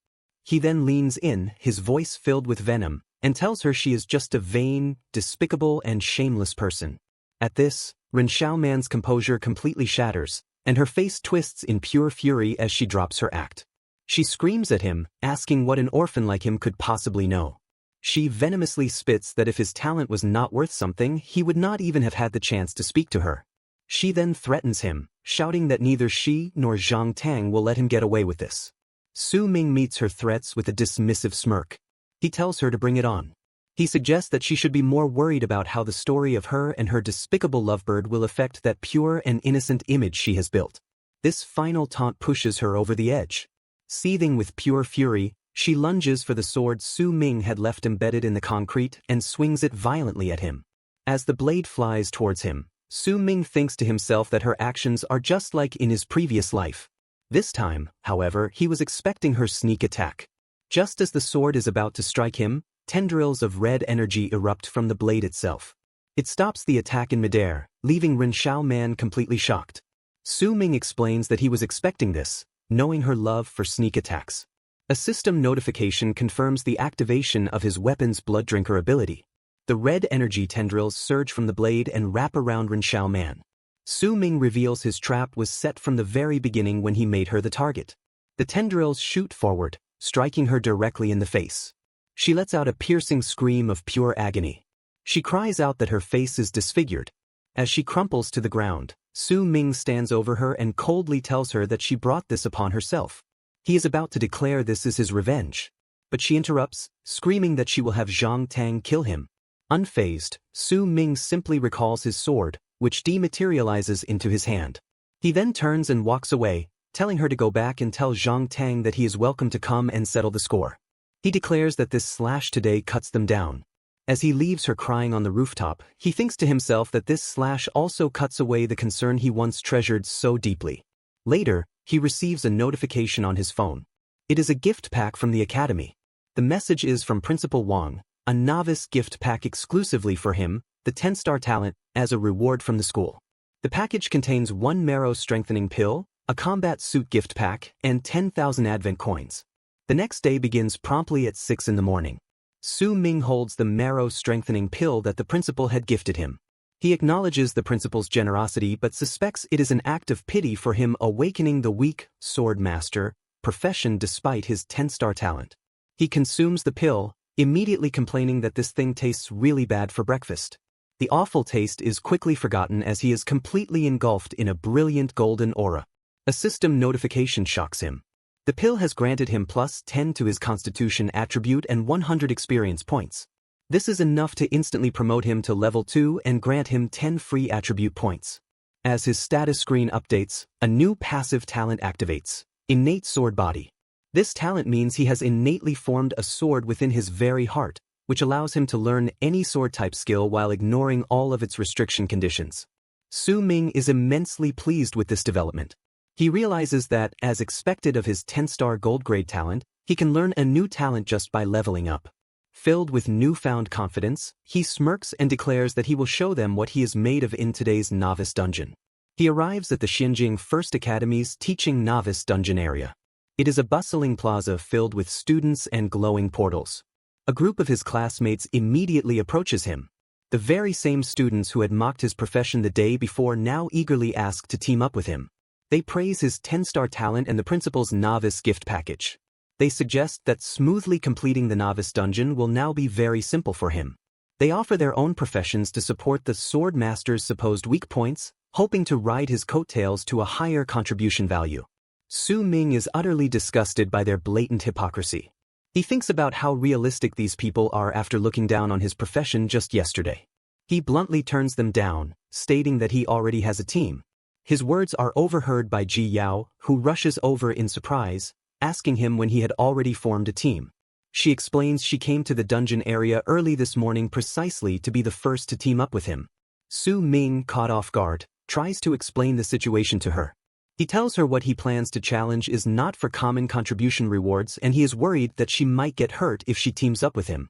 He then leans in, his voice filled with venom, and tells her she is just a vain, despicable and shameless person. At this, Ren Xiaoman's composure completely shatters, and her face twists in pure fury as she drops her act. She screams at him, asking what an orphan like him could possibly know. She venomously spits that if his talent was not worth something, he would not even have had the chance to speak to her. She then threatens him, shouting that neither she nor Zhang Tang will let him get away with this. Su Ming meets her threats with a dismissive smirk. He tells her to bring it on. He suggests that she should be more worried about how the story of her and her despicable lovebird will affect that pure and innocent image she has built. This final taunt pushes her over the edge. Seething with pure fury, she lunges for the sword Su Ming had left embedded in the concrete and swings it violently at him. As the blade flies towards him, Su Ming thinks to himself that her actions are just like in his previous life. This time, however, he was expecting her sneak attack. Just as the sword is about to strike him, tendrils of red energy erupt from the blade itself. It stops the attack in midair, leaving Ren Xiao Man completely shocked. Su Ming explains that he was expecting this, knowing her love for sneak attacks. A system notification confirms the activation of his weapon's blood drinker ability. The red energy tendrils surge from the blade and wrap around Ren Xiao Man. Su Ming reveals his trap was set from the very beginning when he made her the target. The tendrils shoot forward, striking her directly in the face. She lets out a piercing scream of pure agony. She cries out that her face is disfigured. As she crumples to the ground, Su Ming stands over her and coldly tells her that she brought this upon herself. He is about to declare this is his revenge. But she interrupts, screaming that she will have Zhang Tang kill him. Unfazed, Su Ming simply recalls his sword, which dematerializes into his hand. He then turns and walks away, telling her to go back and tell Zhang Tang that he is welcome to come and settle the score. He declares that this slash today cuts them down. As he leaves her crying on the rooftop, he thinks to himself that this slash also cuts away the concern he once treasured so deeply. Later, he receives a notification on his phone. It is a gift pack from the academy. The message is from Principal Wang, a novice gift pack exclusively for him, the 10-star talent, as a reward from the school. The package contains 1 marrow strengthening pill, a combat suit gift pack, and 10,000 advent coins. The next day begins promptly at 6 in the morning. Su Ming holds the marrow strengthening pill that the principal had gifted him. He acknowledges the principal's generosity but suspects it is an act of pity for him awakening the weak sword master profession despite his 10-star talent. He consumes the pill, immediately complaining that this thing tastes really bad for breakfast. The awful taste is quickly forgotten as he is completely engulfed in a brilliant golden aura. A system notification shocks him. The pill has granted him plus 10 to his constitution attribute and 100 experience points. This is enough to instantly promote him to level 2 and grant him 10 free attribute points. As his status screen updates, a new passive talent activates, Innate Sword Body. This talent means he has innately formed a sword within his very heart, which allows him to learn any sword type skill while ignoring all of its restriction conditions. Su Ming is immensely pleased with this development. He realizes that, as expected of his 10-star gold grade talent, he can learn a new talent just by leveling up. Filled with newfound confidence, he smirks and declares that he will show them what he is made of in today's novice dungeon. He arrives at the Xinjing First Academy's teaching novice dungeon area. It is a bustling plaza filled with students and glowing portals. A group of his classmates immediately approaches him. The very same students who had mocked his profession the day before now eagerly ask to team up with him. They praise his 10-star talent and the principal's novice gift package. They suggest that smoothly completing the novice dungeon will now be very simple for him. They offer their own professions to support the sword master's supposed weak points, hoping to ride his coattails to a higher contribution value. Su Ming is utterly disgusted by their blatant hypocrisy. He thinks about how realistic these people are after looking down on his profession just yesterday. He bluntly turns them down, stating that he already has a team. His words are overheard by Ji Yao, who rushes over in surprise, asking him when he had already formed a team. She explains she came to the dungeon area early this morning precisely to be the first to team up with him. Su Ming, caught off guard, tries to explain the situation to her. He tells her what he plans to challenge is not for common contribution rewards and he is worried that she might get hurt if she teams up with him.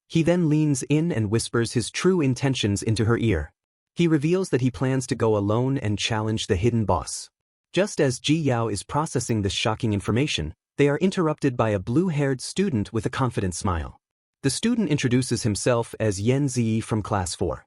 He then leans in and whispers his true intentions into her ear. He reveals that he plans to go alone and challenge the hidden boss. Just as Ji Yao is processing this shocking information, they are interrupted by a blue-haired student with a confident smile. The student introduces himself as Yen Zi from Class 4.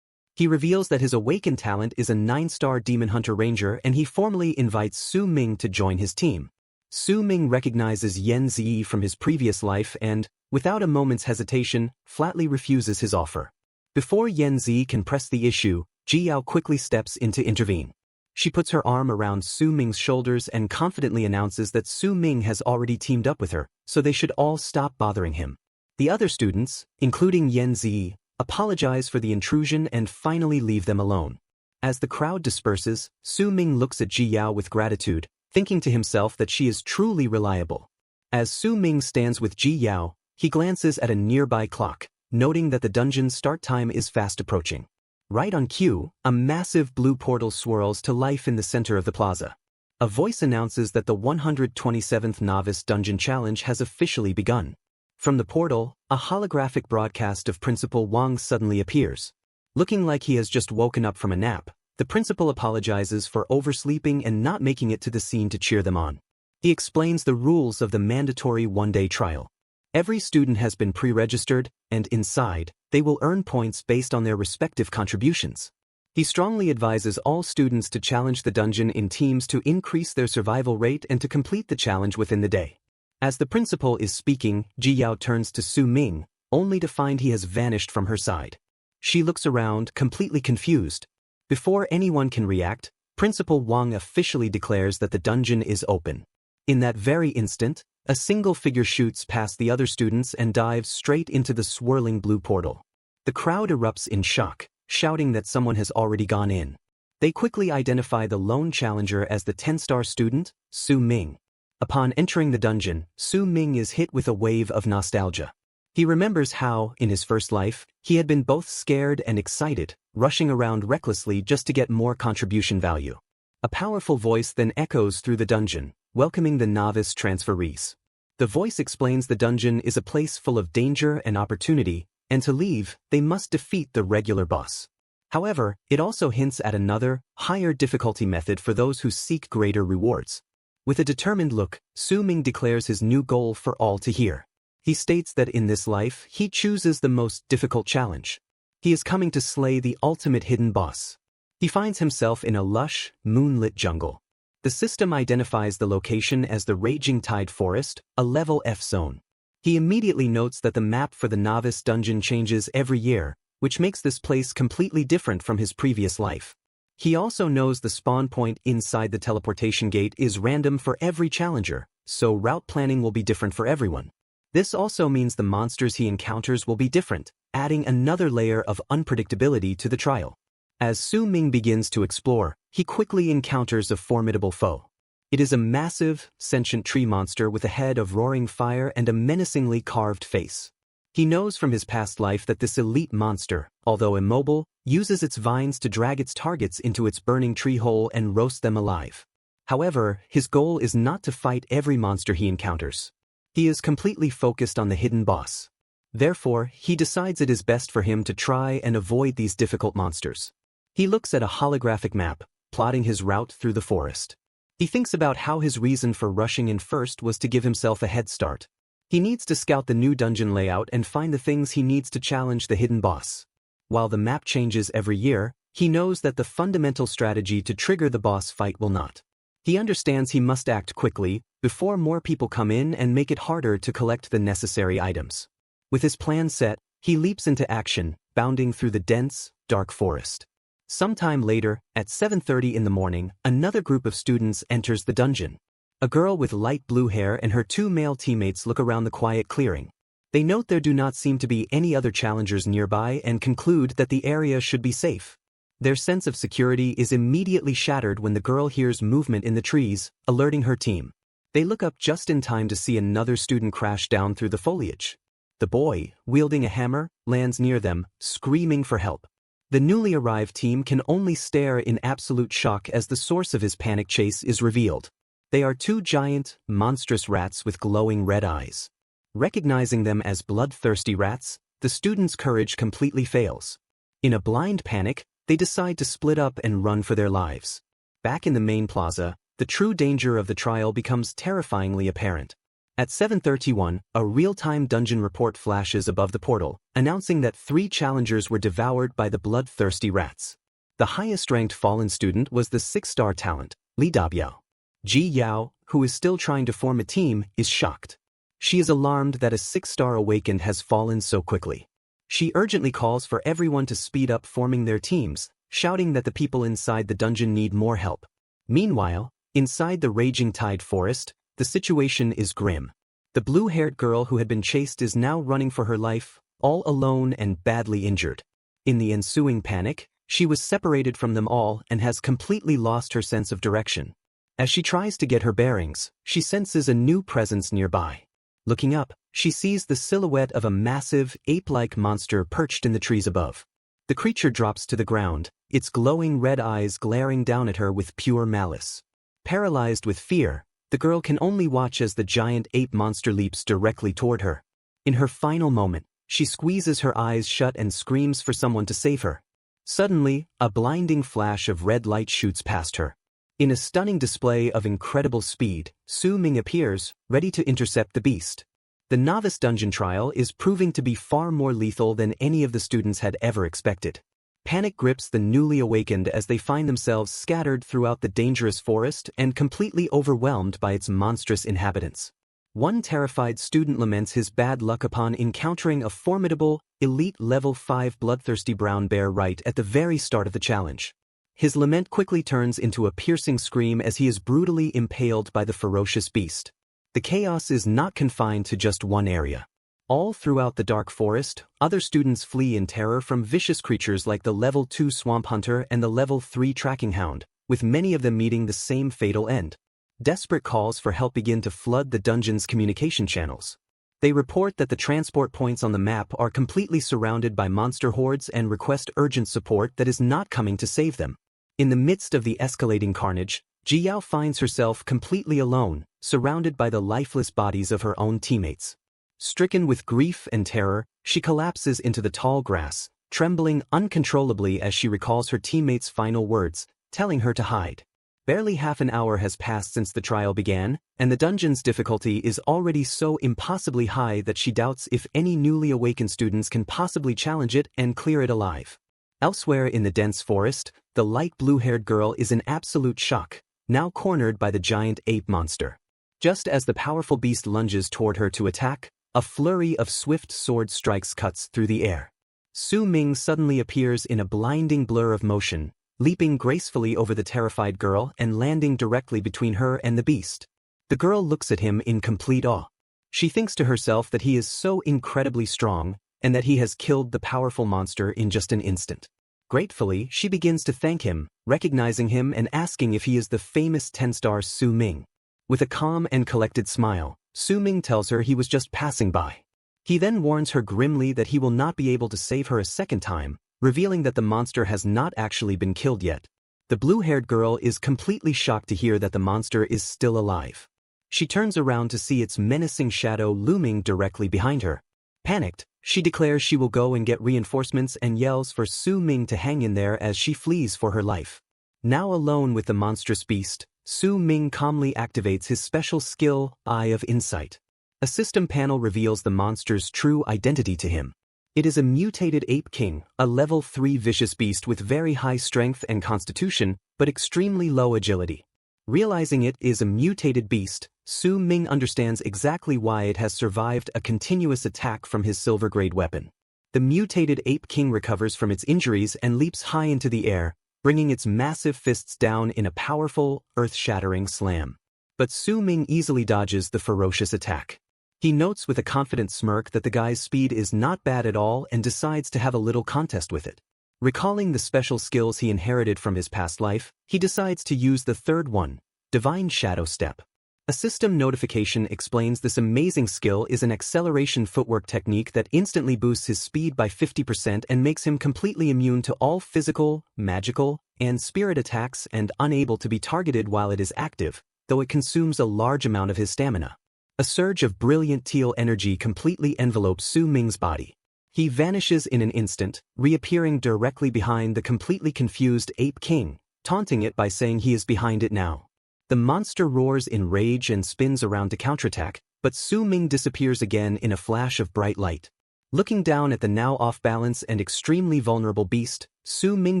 He reveals that his awakened talent is a 9-star Demon Hunter Ranger and he formally invites Su Ming to join his team. Su Ming recognizes Yen Zi from his previous life and, without a moment's hesitation, flatly refuses his offer. Before Yen Zi can press the issue, Ji Yao quickly steps in to intervene. She puts her arm around Su Ming's shoulders and confidently announces that Su Ming has already teamed up with her, so they should all stop bothering him. The other students, including Yan Zi, apologize for the intrusion and finally leave them alone. As the crowd disperses, Su Ming looks at Ji Yao with gratitude, thinking to himself that she is truly reliable. As Su Ming stands with Ji Yao, he glances at a nearby clock, noting that the dungeon's start time is fast approaching. Right on cue, a massive blue portal swirls to life in the center of the plaza. A voice announces that the 127th Novice Dungeon Challenge has officially begun. From the portal, a holographic broadcast of Principal Wang suddenly appears. Looking like he has just woken up from a nap, the principal apologizes for oversleeping and not making it to the scene to cheer them on. He explains the rules of the mandatory one-day trial. Every student has been pre-registered, and inside, they will earn points based on their respective contributions. He strongly advises all students to challenge the dungeon in teams to increase their survival rate and to complete the challenge within the day. As the principal is speaking, Ji Yao turns to Su Ming, only to find he has vanished from her side. She looks around, completely confused. Before anyone can react, Principal Wang officially declares that the dungeon is open. In that very instant, a single figure shoots past the other students and dives straight into the swirling blue portal. The crowd erupts in shock, shouting that someone has already gone in. They quickly identify the lone challenger as the 10-star student, Su Ming. Upon entering the dungeon, Su Ming is hit with a wave of nostalgia. He remembers how, in his first life, he had been both scared and excited, rushing around recklessly just to get more contribution value. A powerful voice then echoes through the dungeon, welcoming the novice transferees. The voice explains the dungeon is a place full of danger and opportunity, and to leave, they must defeat the regular boss. However, it also hints at another, higher difficulty method for those who seek greater rewards. With a determined look, Su Ming declares his new goal for all to hear. He states that in this life, he chooses the most difficult challenge. He is coming to slay the ultimate hidden boss. He finds himself in a lush, moonlit jungle. The system identifies the location as the Raging Tide Forest, a level F zone. He immediately notes that the map for the novice dungeon changes every year, which makes this place completely different from his previous life. He also knows the spawn point inside the teleportation gate is random for every challenger, so route planning will be different for everyone. This also means the monsters he encounters will be different, adding another layer of unpredictability to the trial. As Su Ming begins to explore, he quickly encounters a formidable foe. It is a massive, sentient tree monster with a head of roaring fire and a menacingly carved face. He knows from his past life that this elite monster, although immobile, uses its vines to drag its targets into its burning tree hole and roast them alive. However, his goal is not to fight every monster he encounters. He is completely focused on the hidden boss. Therefore, he decides it is best for him to try and avoid these difficult monsters. He looks at a holographic map, plotting his route through the forest. He thinks about how his reason for rushing in first was to give himself a head start. He needs to scout the new dungeon layout and find the things he needs to challenge the hidden boss. While the map changes every year, he knows that the fundamental strategy to trigger the boss fight will not. He understands he must act quickly, before more people come in and make it harder to collect the necessary items. With his plan set, he leaps into action, bounding through the dense, dark forest. Sometime later, at 7:30 in the morning, another group of students enters the dungeon. A girl with light blue hair and her two male teammates look around the quiet clearing. They note there do not seem to be any other challengers nearby and conclude that the area should be safe. Their sense of security is immediately shattered when the girl hears movement in the trees, alerting her team. They look up just in time to see another student crash down through the foliage. The boy, wielding a hammer, lands near them, screaming for help. The newly arrived team can only stare in absolute shock as the source of his panic chase is revealed. They are two giant, monstrous rats with glowing red eyes. Recognizing them as bloodthirsty rats, the students' courage completely fails. In a blind panic, they decide to split up and run for their lives. Back in the main plaza, the true danger of the trial becomes terrifyingly apparent. At 7:31, a real-time dungeon report flashes above the portal, announcing that 3 challengers were devoured by the bloodthirsty rats. The highest-ranked fallen student was the 6-star talent, Li Dabiao. Ji Yao, who is still trying to form a team, is shocked. She is alarmed that a 6-star awakened has fallen so quickly. She urgently calls for everyone to speed up forming their teams, shouting that the people inside the dungeon need more help. Meanwhile, inside the raging tide forest, the situation is grim. The blue-haired girl who had been chased is now running for her life, all alone and badly injured. In the ensuing panic, she was separated from them all and has completely lost her sense of direction. As she tries to get her bearings, she senses a new presence nearby. Looking up, she sees the silhouette of a massive, ape-like monster perched in the trees above. The creature drops to the ground, its glowing red eyes glaring down at her with pure malice. Paralyzed with fear, the girl can only watch as the giant ape monster leaps directly toward her. In her final moment, she squeezes her eyes shut and screams for someone to save her. Suddenly, a blinding flash of red light shoots past her. In a stunning display of incredible speed, Su Ming appears, ready to intercept the beast. The novice dungeon trial is proving to be far more lethal than any of the students had ever expected. Panic grips the newly awakened as they find themselves scattered throughout the dangerous forest and completely overwhelmed by its monstrous inhabitants. One terrified student laments his bad luck upon encountering a formidable, elite level 5 bloodthirsty brown bear right at the very start of the challenge. His lament quickly turns into a piercing scream as he is brutally impaled by the ferocious beast. The chaos is not confined to just one area. All throughout the dark forest, other students flee in terror from vicious creatures like the level 2 swamp hunter and the level 3 tracking hound, with many of them meeting the same fatal end. Desperate calls for help begin to flood the dungeon's communication channels. They report that the transport points on the map are completely surrounded by monster hordes and request urgent support that is not coming to save them. In the midst of the escalating carnage, Ji Yao finds herself completely alone, surrounded by the lifeless bodies of her own teammates. Stricken with grief and terror, she collapses into the tall grass, trembling uncontrollably as she recalls her teammates' final words, telling her to hide. Barely half an hour has passed since the trial began, and the dungeon's difficulty is already so impossibly high that she doubts if any newly awakened students can possibly challenge it and clear it alive. Elsewhere in the dense forest, the light blue-haired girl is in absolute shock, now cornered by the giant ape monster. Just as the powerful beast lunges toward her to attack, a flurry of swift sword strikes cuts through the air. Su Ming suddenly appears in a blinding blur of motion, leaping gracefully over the terrified girl and landing directly between her and the beast. The girl looks at him in complete awe. She thinks to herself that he is so incredibly strong, and that he has killed the powerful monster in just an instant. Gratefully, she begins to thank him, recognizing him and asking if he is the famous 10-star Su Ming. With a calm and collected smile, Su Ming tells her he was just passing by. He then warns her grimly that he will not be able to save her a second time, revealing that the monster has not actually been killed yet. The blue-haired girl is completely shocked to hear that the monster is still alive. She turns around to see its menacing shadow looming directly behind her. Panicked, she declares she will go and get reinforcements and yells for Su Ming to hang in there as she flees for her life. Now alone with the monstrous beast, Su Ming calmly activates his special skill, Eye of Insight. A system panel reveals the monster's true identity to him. It is a mutated ape king, a level 3 vicious beast with very high strength and constitution, but extremely low agility. Realizing it is a mutated beast, Su Ming understands exactly why it has survived a continuous attack from his silver-grade weapon. The mutated ape king recovers from its injuries and leaps high into the air, bringing its massive fists down in a powerful, earth-shattering slam. But Su Ming easily dodges the ferocious attack. He notes with a confident smirk that the guy's speed is not bad at all and decides to have a little contest with it. Recalling the special skills he inherited from his past life, he decides to use the third one, Divine Shadow Step. A system notification explains this amazing skill is an acceleration footwork technique that instantly boosts his speed by 50% and makes him completely immune to all physical, magical, and spirit attacks and unable to be targeted while it is active, though it consumes a large amount of his stamina. A surge of brilliant teal energy completely envelopes Su Ming's body. He vanishes in an instant, reappearing directly behind the completely confused Ape King, taunting it by saying he is behind it now. The monster roars in rage and spins around to counterattack, but Su Ming disappears again in a flash of bright light. Looking down at the now off-balance and extremely vulnerable beast, Su Ming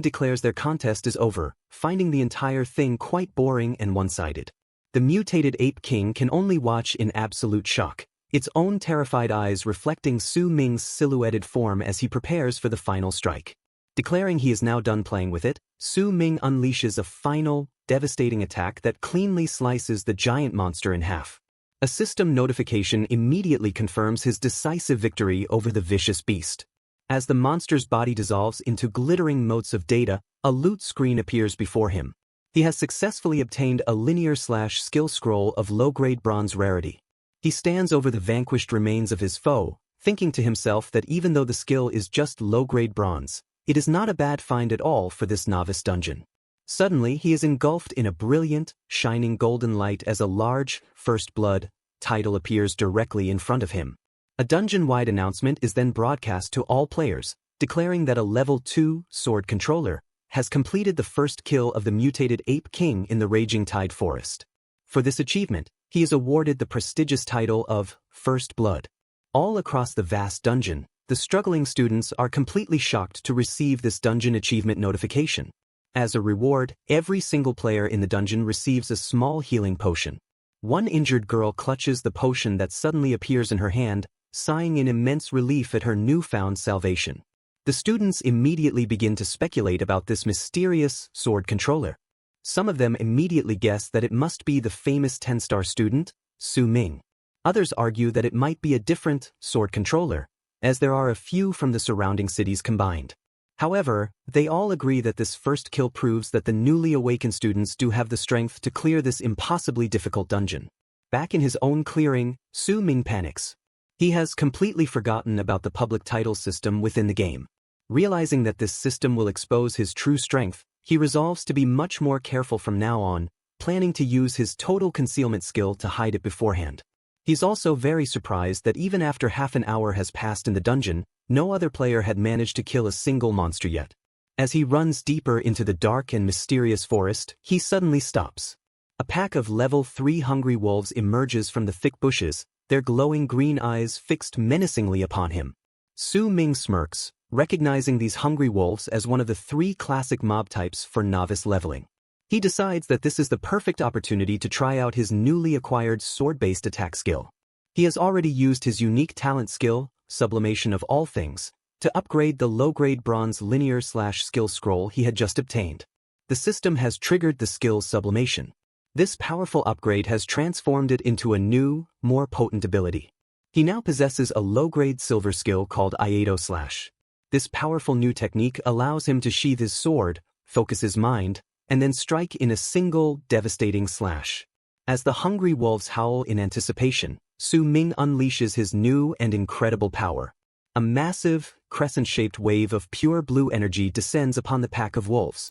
declares their contest is over, finding the entire thing quite boring and one-sided. The mutated Ape King can only watch in absolute shock, its own terrified eyes reflecting Su Ming's silhouetted form as he prepares for the final strike. Declaring he is now done playing with it, Su Ming unleashes a final, devastating attack that cleanly slices the giant monster in half. A system notification immediately confirms his decisive victory over the vicious beast. As the monster's body dissolves into glittering motes of data, a loot screen appears before him. He has successfully obtained a linear/skill scroll of low-grade bronze rarity. He stands over the vanquished remains of his foe, thinking to himself that even though the skill is just low-grade bronze, it is not a bad find at all for this novice dungeon. Suddenly, he is engulfed in a brilliant, shining golden light as a large, First Blood title appears directly in front of him. A dungeon-wide announcement is then broadcast to all players, declaring that a level 2 sword controller has completed the first kill of the mutated Ape King in the Raging Tide Forest. For this achievement, he is awarded the prestigious title of First Blood. All across the vast dungeon, the struggling students are completely shocked to receive this dungeon achievement notification. As a reward, every single player in the dungeon receives a small healing potion. One injured girl clutches the potion that suddenly appears in her hand, sighing in immense relief at her newfound salvation. The students immediately begin to speculate about this mysterious sword controller. Some of them immediately guess that it must be the famous 10-star student, Su Ming. Others argue that it might be a different sword controller, as there are a few from the surrounding cities combined. However, they all agree that this first kill proves that the newly awakened students do have the strength to clear this impossibly difficult dungeon. Back in his own clearing, Su Ming panics. He has completely forgotten about the public title system within the game. Realizing that this system will expose his true strength, he resolves to be much more careful from now on, planning to use his total concealment skill to hide it beforehand. He's also very surprised that even after half an hour has passed in the dungeon, no other player had managed to kill a single monster yet. As he runs deeper into the dark and mysterious forest, he suddenly stops. A pack of level 3 hungry wolves emerges from the thick bushes, their glowing green eyes fixed menacingly upon him. Su Ming smirks, recognizing these hungry wolves as one of the 3 classic mob types for novice leveling. He decides that this is the perfect opportunity to try out his newly acquired sword-based attack skill. He has already used his unique talent skill, Sublimation of All Things, to upgrade the low-grade bronze linear/skill scroll he had just obtained. The system has triggered the skill Sublimation. This powerful upgrade has transformed it into a new, more potent ability. He now possesses a low-grade silver skill called Iato Slash. This powerful new technique allows him to sheath his sword, focus his mind, and then strike in a single, devastating slash. As the hungry wolves howl in anticipation, Su Ming unleashes his new and incredible power. A massive, crescent-shaped wave of pure blue energy descends upon the pack of wolves.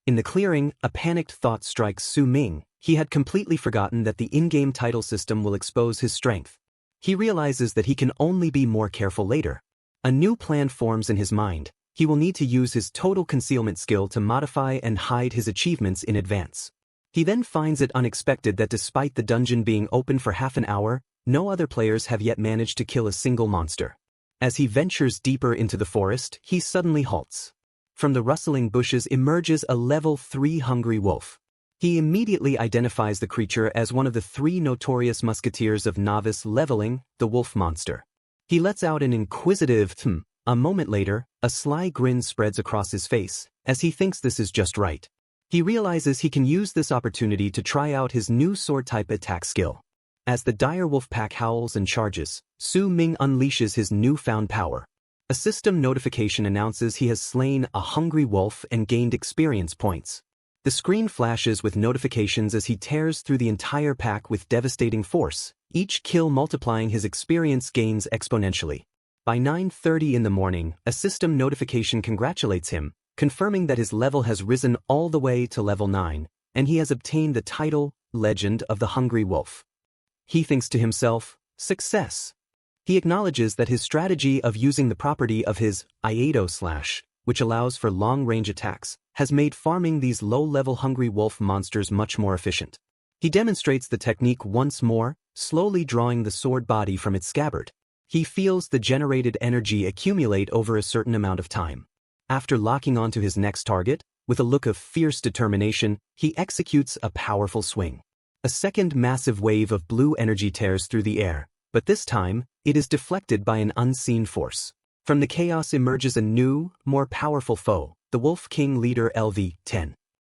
In the clearing, a panicked thought strikes Su Ming. He had completely forgotten that the in-game title system will expose his strength. He realizes that he can only be more careful later. A new plan forms in his mind. He will need to use his total concealment skill to modify and hide his achievements in advance. He then finds it unexpected that despite the dungeon being open for half an hour, no other players have yet managed to kill a single monster. As he ventures deeper into the forest, he suddenly halts. From the rustling bushes emerges a level 3 hungry wolf. He immediately identifies the creature as one of the 3 notorious musketeers of novice leveling, the wolf monster. He lets out an inquisitive A moment later, a sly grin spreads across his face, as he thinks this is just right. He realizes he can use this opportunity to try out his new sword-type attack skill. As the dire wolf pack howls and charges, Su Ming unleashes his newfound power. A system notification announces he has slain a hungry wolf and gained experience points. The screen flashes with notifications as he tears through the entire pack with devastating force, each kill multiplying his experience gains exponentially. By 9:30 in the morning, a system notification congratulates him, confirming that his level has risen all the way to level 9, and he has obtained the title, Legend of the Hungry Wolf. He thinks to himself, success. He acknowledges that his strategy of using the property of his Iato Slash, which allows for long-range attacks, has made farming these low-level hungry wolf monsters much more efficient. He demonstrates the technique once more, slowly drawing the sword body from its scabbard. He feels the generated energy accumulate over a certain amount of time. After locking onto his next target, with a look of fierce determination, he executes a powerful swing. A second massive wave of blue energy tears through the air, but this time, it is deflected by an unseen force. From the chaos emerges a new, more powerful foe, the Wolf King leader LV-10.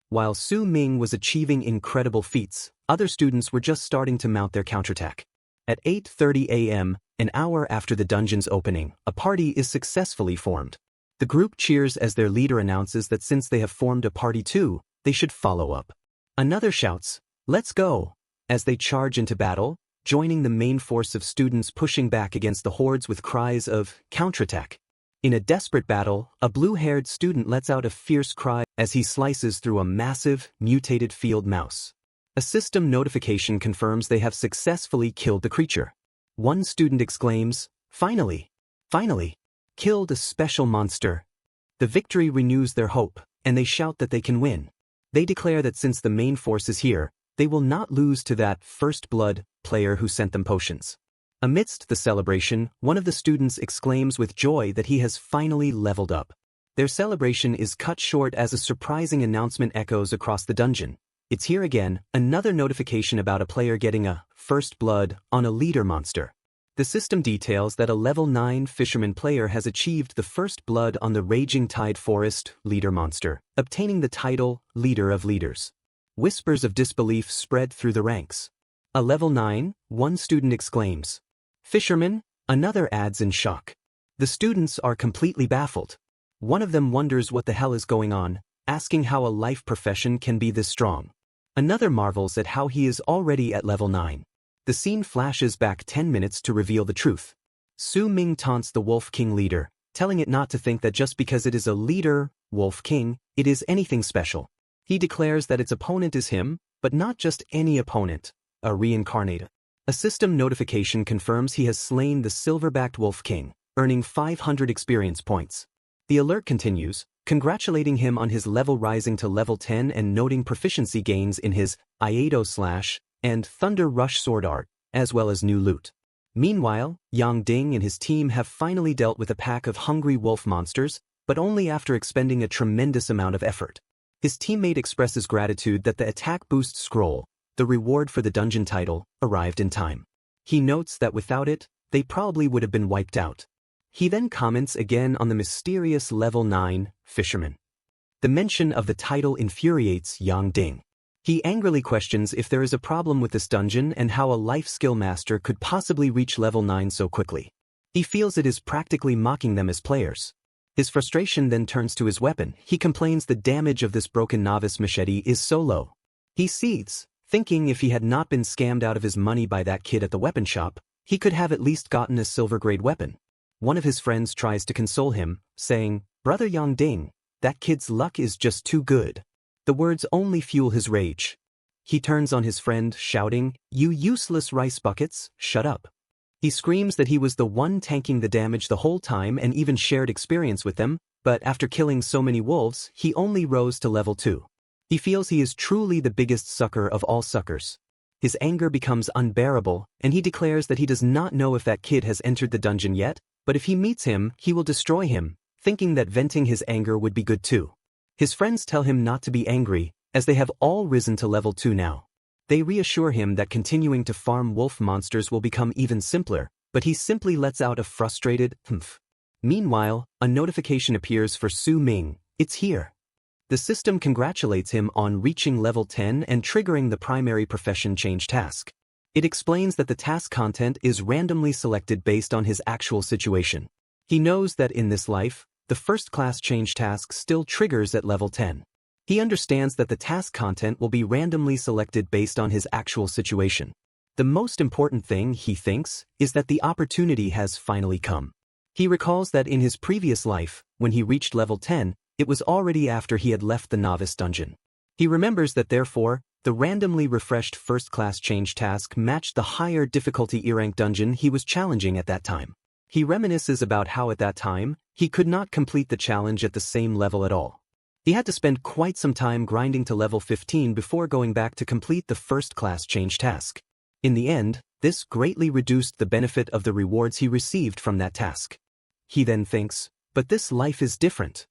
While Su Ming was achieving incredible feats, other students were just starting to mount their counterattack. At 8:30 a.m., an hour after the dungeon's opening, a party is successfully formed. The group cheers as their leader announces that since they have formed a party too, they should follow up. Another shouts, "Let's go!" as they charge into battle, joining the main force of students pushing back against the hordes with cries of counterattack. In a desperate battle, a blue-haired student lets out a fierce cry as he slices through a massive, mutated field mouse. A system notification confirms they have successfully killed the creature. One student exclaims, "Finally! Finally! Killed a special monster!" The victory renews their hope, and they shout that they can win. They declare that since the main force is here, they will not lose to that first blood player who sent them potions. Amidst the celebration, one of the students exclaims with joy that he has finally leveled up. Their celebration is cut short as a surprising announcement echoes across the dungeon. It's here again, another notification about a player getting a first blood on a leader monster. The system details that a level 9 fisherman player has achieved the first blood on the Raging Tide Forest leader monster, obtaining the title Leader of Leaders. Whispers of disbelief spread through the ranks. A level 9, one student exclaims. "Fisherman," another adds in shock. The students are completely baffled. One of them wonders what the hell is going on, asking how a life profession can be this strong. Another marvels at how he is already at level 9. The scene flashes back 10 minutes to reveal the truth. Su Ming taunts the Wolf King leader, telling it not to think that just because it is a leader, Wolf King, it is anything special. He declares that its opponent is him, but not just any opponent, a reincarnated. A system notification confirms he has slain the silver-backed Wolf King, earning 500 experience points. The alert continues, congratulating him on his level rising to level 10 and noting proficiency gains in his Iato Slash and Thunder Rush sword art, as well as new loot. Meanwhile, Yang Ding and his team have finally dealt with a pack of hungry wolf monsters, but only after expending a tremendous amount of effort. His teammate expresses gratitude that the attack boost scroll, the reward for the dungeon title, arrived in time. He notes that without it, they probably would have been wiped out. He then comments again on the mysterious level 9 fisherman. The mention of the title infuriates Yang Ding. He angrily questions if there is a problem with this dungeon and how a life skill master could possibly reach level 9 so quickly. He feels it is practically mocking them as players. His frustration then turns to his weapon. He complains the damage of this broken novice machete is so low. He seethes, thinking if he had not been scammed out of his money by that kid at the weapon shop, he could have at least gotten a silver-grade weapon. One of his friends tries to console him, saying, "Brother Yang Ding, that kid's luck is just too good." The words only fuel his rage. He turns on his friend, shouting, "You useless rice buckets, shut up." He screams that he was the one tanking the damage the whole time and even shared experience with them, but after killing so many wolves, he only rose to level 2. He feels he is truly the biggest sucker of all suckers. His anger becomes unbearable, and he declares that he does not know if that kid has entered the dungeon yet, but if he meets him, he will destroy him, thinking that venting his anger would be good too. His friends tell him not to be angry, as they have all risen to level 2 now. They reassure him that continuing to farm wolf monsters will become even simpler, but he simply lets out a frustrated humph. Meanwhile, a notification appears for Su Ming. It's here. The system congratulates him on reaching level 10 and triggering the primary profession change task. It explains that the task content is randomly selected based on his actual situation. He knows that in this life, the first class change task still triggers at level 10. He understands that the task content will be randomly selected based on his actual situation. The most important thing, he thinks, is that the opportunity has finally come. He recalls that in his previous life, when he reached level 10, it was already after he had left the novice dungeon. He remembers that therefore, the randomly refreshed first-class change task matched the higher difficulty E-rank dungeon he was challenging at that time. He reminisces about how at that time, he could not complete the challenge at the same level at all. He had to spend quite some time grinding to level 15 before going back to complete the first-class change task. In the end, this greatly reduced the benefit of the rewards he received from that task. He then thinks, but this life is different.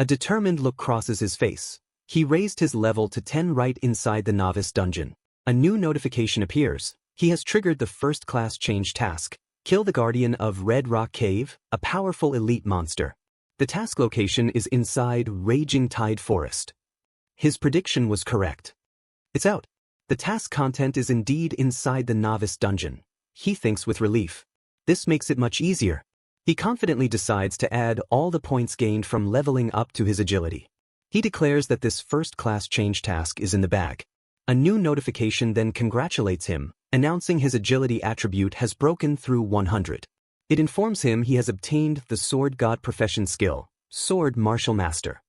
A determined look crosses his face. He raised his level to 10 right inside the novice dungeon. A new notification appears. He has triggered the first-class change task, Kill the guardian of Red Rock Cave, a powerful elite monster. The task location is inside Raging Tide Forest. His prediction was correct. It's out. The task content is indeed inside the novice dungeon. He thinks with relief. This makes it much easier. He confidently decides to add all the points gained from leveling up to his agility. He declares that this first-class change task is in the bag. A new notification then congratulates him, announcing his agility attribute has broken through 100. It informs him he has obtained the Sword God Profession skill, Sword Martial Master.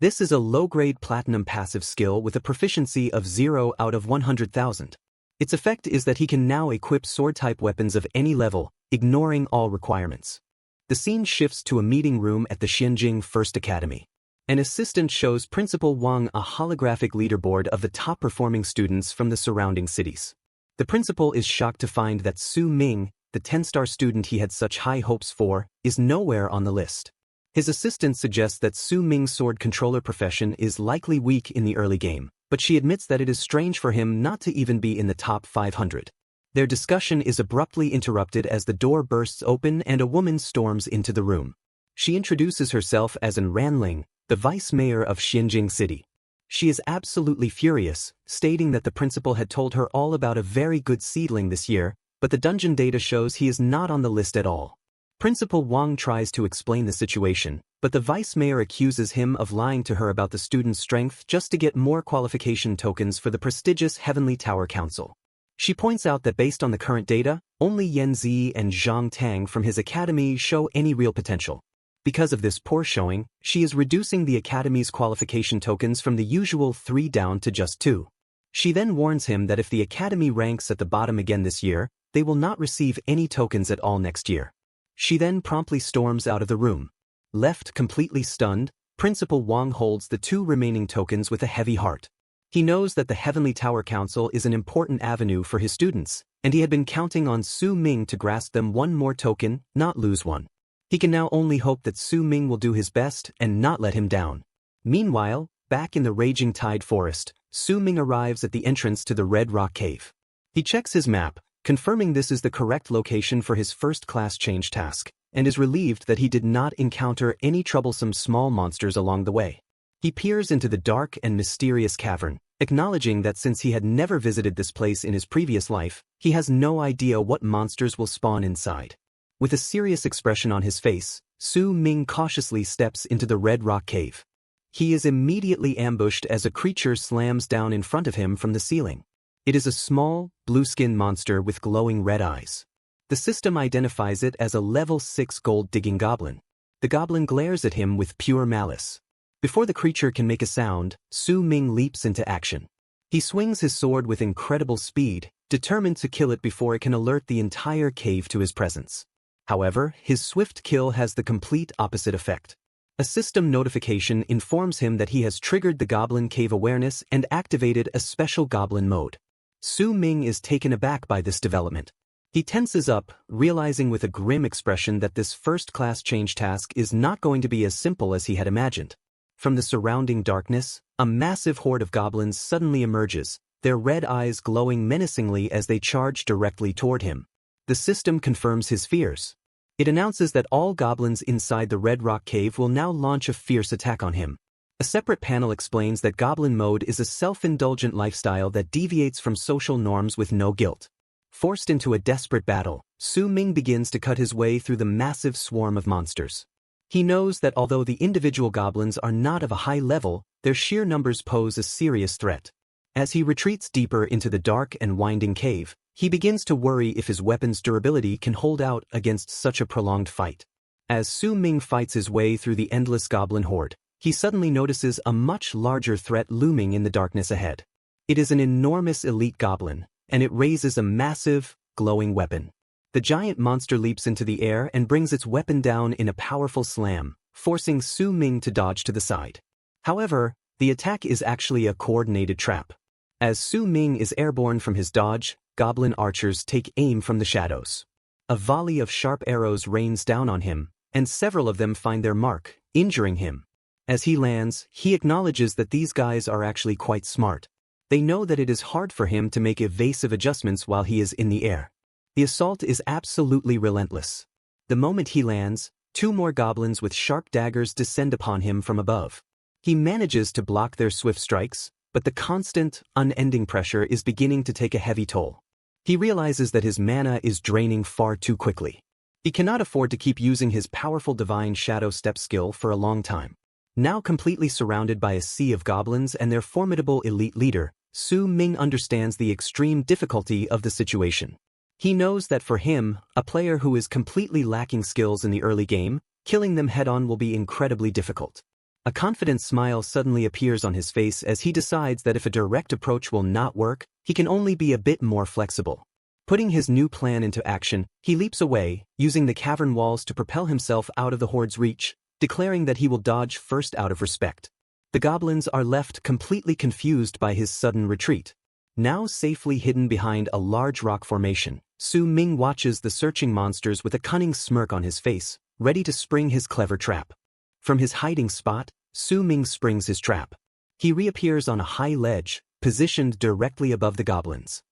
This is a low-grade platinum passive skill with a proficiency of 0 out of 100,000. Its effect is that he can now equip sword-type weapons of any level, ignoring all requirements. The scene shifts to a meeting room at the Xianjing First Academy. An assistant shows Principal Wang a holographic leaderboard of the top-performing students from the surrounding cities. The principal is shocked to find that Su Ming, the 10-star student he had such high hopes for, is nowhere on the list. His assistant suggests that Su Ming's sword controller profession is likely weak in the early game, but she admits that it is strange for him not to even be in the top 500. Their discussion is abruptly interrupted as the door bursts open and a woman storms into the room. She introduces herself as An Ranling, the vice mayor of Xinjing City. She is absolutely furious, stating that the principal had told her all about a very good seedling this year, but the dungeon data shows he is not on the list at all. Principal Wang tries to explain the situation, but the vice mayor accuses him of lying to her about the student's strength just to get more qualification tokens for the prestigious Heavenly Tower Council. She points out that based on the current data, only Yan Zi and Zhang Tang from his academy show any real potential. Because of this poor showing, she is reducing the academy's qualification tokens from the usual 3 down to just 2. She then warns him that if the academy ranks at the bottom again this year, they will not receive any tokens at all next year. She then promptly storms out of the room. Left completely stunned, Principal Wang holds the 2 remaining tokens with a heavy heart. He knows that the Heavenly Tower Council is an important avenue for his students, and he had been counting on Su Ming to grasp them 1 more token, not lose one. He can now only hope that Su Ming will do his best and not let him down. Meanwhile, back in the Raging Tide Forest, Su Ming arrives at the entrance to the Red Rock Cave. He checks his map, confirming this is the correct location for his first-class change task, and is relieved that he did not encounter any troublesome small monsters along the way. He peers into the dark and mysterious cavern, acknowledging that since he had never visited this place in his previous life, he has no idea what monsters will spawn inside. With a serious expression on his face, Su Ming cautiously steps into the Red Rock Cave. He is immediately ambushed as a creature slams down in front of him from the ceiling. It is a small, blue-skinned monster with glowing red eyes. The system identifies it as a level 6 gold-digging goblin. The goblin glares at him with pure malice. Before the creature can make a sound, Su Ming leaps into action. He swings his sword with incredible speed, determined to kill it before it can alert the entire cave to his presence. However, his swift kill has the complete opposite effect. A system notification informs him that he has triggered the Goblin Cave awareness and activated a special goblin mode. Su Ming is taken aback by this development. He tenses up, realizing with a grim expression that this first-class change task is not going to be as simple as he had imagined. From the surrounding darkness, a massive horde of goblins suddenly emerges, their red eyes glowing menacingly as they charge directly toward him. The system confirms his fears. It announces that all goblins inside the Red Rock Cave will now launch a fierce attack on him. A separate panel explains that goblin mode is a self-indulgent lifestyle that deviates from social norms with no guilt. Forced into a desperate battle, Su Ming begins to cut his way through the massive swarm of monsters. He knows that although the individual goblins are not of a high level, their sheer numbers pose a serious threat. As he retreats deeper into the dark and winding cave, he begins to worry if his weapon's durability can hold out against such a prolonged fight. As Su Ming fights his way through the endless goblin horde, he suddenly notices a much larger threat looming in the darkness ahead. It is an enormous elite goblin, and it raises a massive, glowing weapon. The giant monster leaps into the air and brings its weapon down in a powerful slam, forcing Su Ming to dodge to the side. However, the attack is actually a coordinated trap. As Su Ming is airborne from his dodge, goblin archers take aim from the shadows. A volley of sharp arrows rains down on him, and several of them find their mark, injuring him. As he lands, he acknowledges that these guys are actually quite smart. They know that it is hard for him to make evasive adjustments while he is in the air. The assault is absolutely relentless. The moment he lands, two more goblins with sharp daggers descend upon him from above. He manages to block their swift strikes, but the constant, unending pressure is beginning to take a heavy toll. He realizes that his mana is draining far too quickly. He cannot afford to keep using his powerful Divine Shadow Step skill for a long time. Now completely surrounded by a sea of goblins and their formidable elite leader, Su Ming understands the extreme difficulty of the situation. He knows that for him, a player who is completely lacking skills in the early game, killing them head-on will be incredibly difficult. A confident smile suddenly appears on his face as he decides that if a direct approach will not work, he can only be a bit more flexible. Putting his new plan into action, he leaps away, using the cavern walls to propel himself out of the horde's reach, declaring that he will dodge first out of respect. The goblins are left completely confused by his sudden retreat. Now safely hidden behind a large rock formation, Su Ming watches the searching monsters with a cunning smirk on his face, ready to spring his clever trap. From his hiding spot, Su Ming springs his trap. He reappears on a high ledge, positioned directly above the goblins.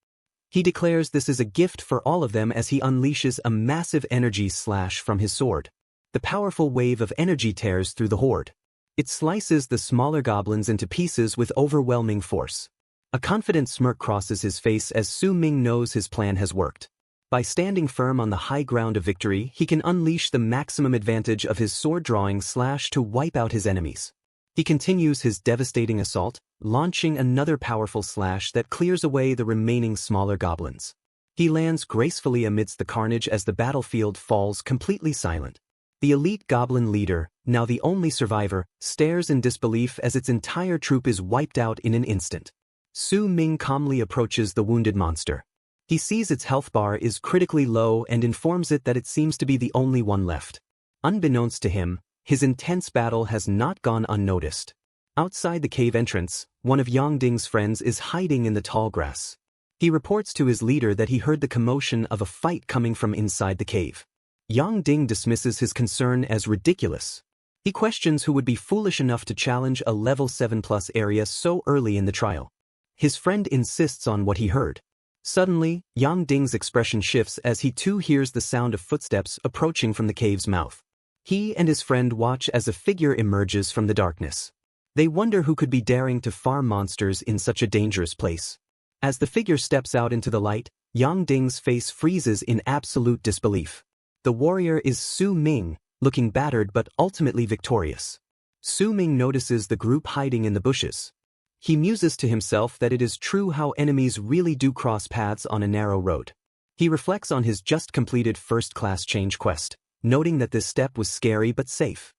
He declares this is a gift for all of them as he unleashes a massive energy slash from his sword. The powerful wave of energy tears through the horde. It slices the smaller goblins into pieces with overwhelming force. A confident smirk crosses his face as Su Ming knows his plan has worked. By standing firm on the high ground of victory, he can unleash the maximum advantage of his sword-drawing slash to wipe out his enemies. He continues his devastating assault, launching another powerful slash that clears away the remaining smaller goblins. He lands gracefully amidst the carnage as the battlefield falls completely silent. The elite goblin leader, now the only survivor, stares in disbelief as its entire troop is wiped out in an instant. Su Ming calmly approaches the wounded monster. He sees its health bar is critically low and informs it that it seems to be the only one left. Unbeknownst to him, his intense battle has not gone unnoticed. Outside the cave entrance, one of Yang Ding's friends is hiding in the tall grass. He reports to his leader that he heard the commotion of a fight coming from inside the cave. Yang Ding dismisses his concern as ridiculous. He questions who would be foolish enough to challenge a level 7+ area so early in the trial. His friend insists on what he heard. Suddenly, Yang Ding's expression shifts as he too hears the sound of footsteps approaching from the cave's mouth. He and his friend watch as a figure emerges from the darkness. They wonder who could be daring to farm monsters in such a dangerous place. As the figure steps out into the light, Yang Ding's face freezes in absolute disbelief. The warrior is Su Ming, looking battered but ultimately victorious. Su Ming notices the group hiding in the bushes. He muses to himself that it is true how enemies really do cross paths on a narrow road. He reflects on his just completed first-class change quest, noting that this step was scary but safe.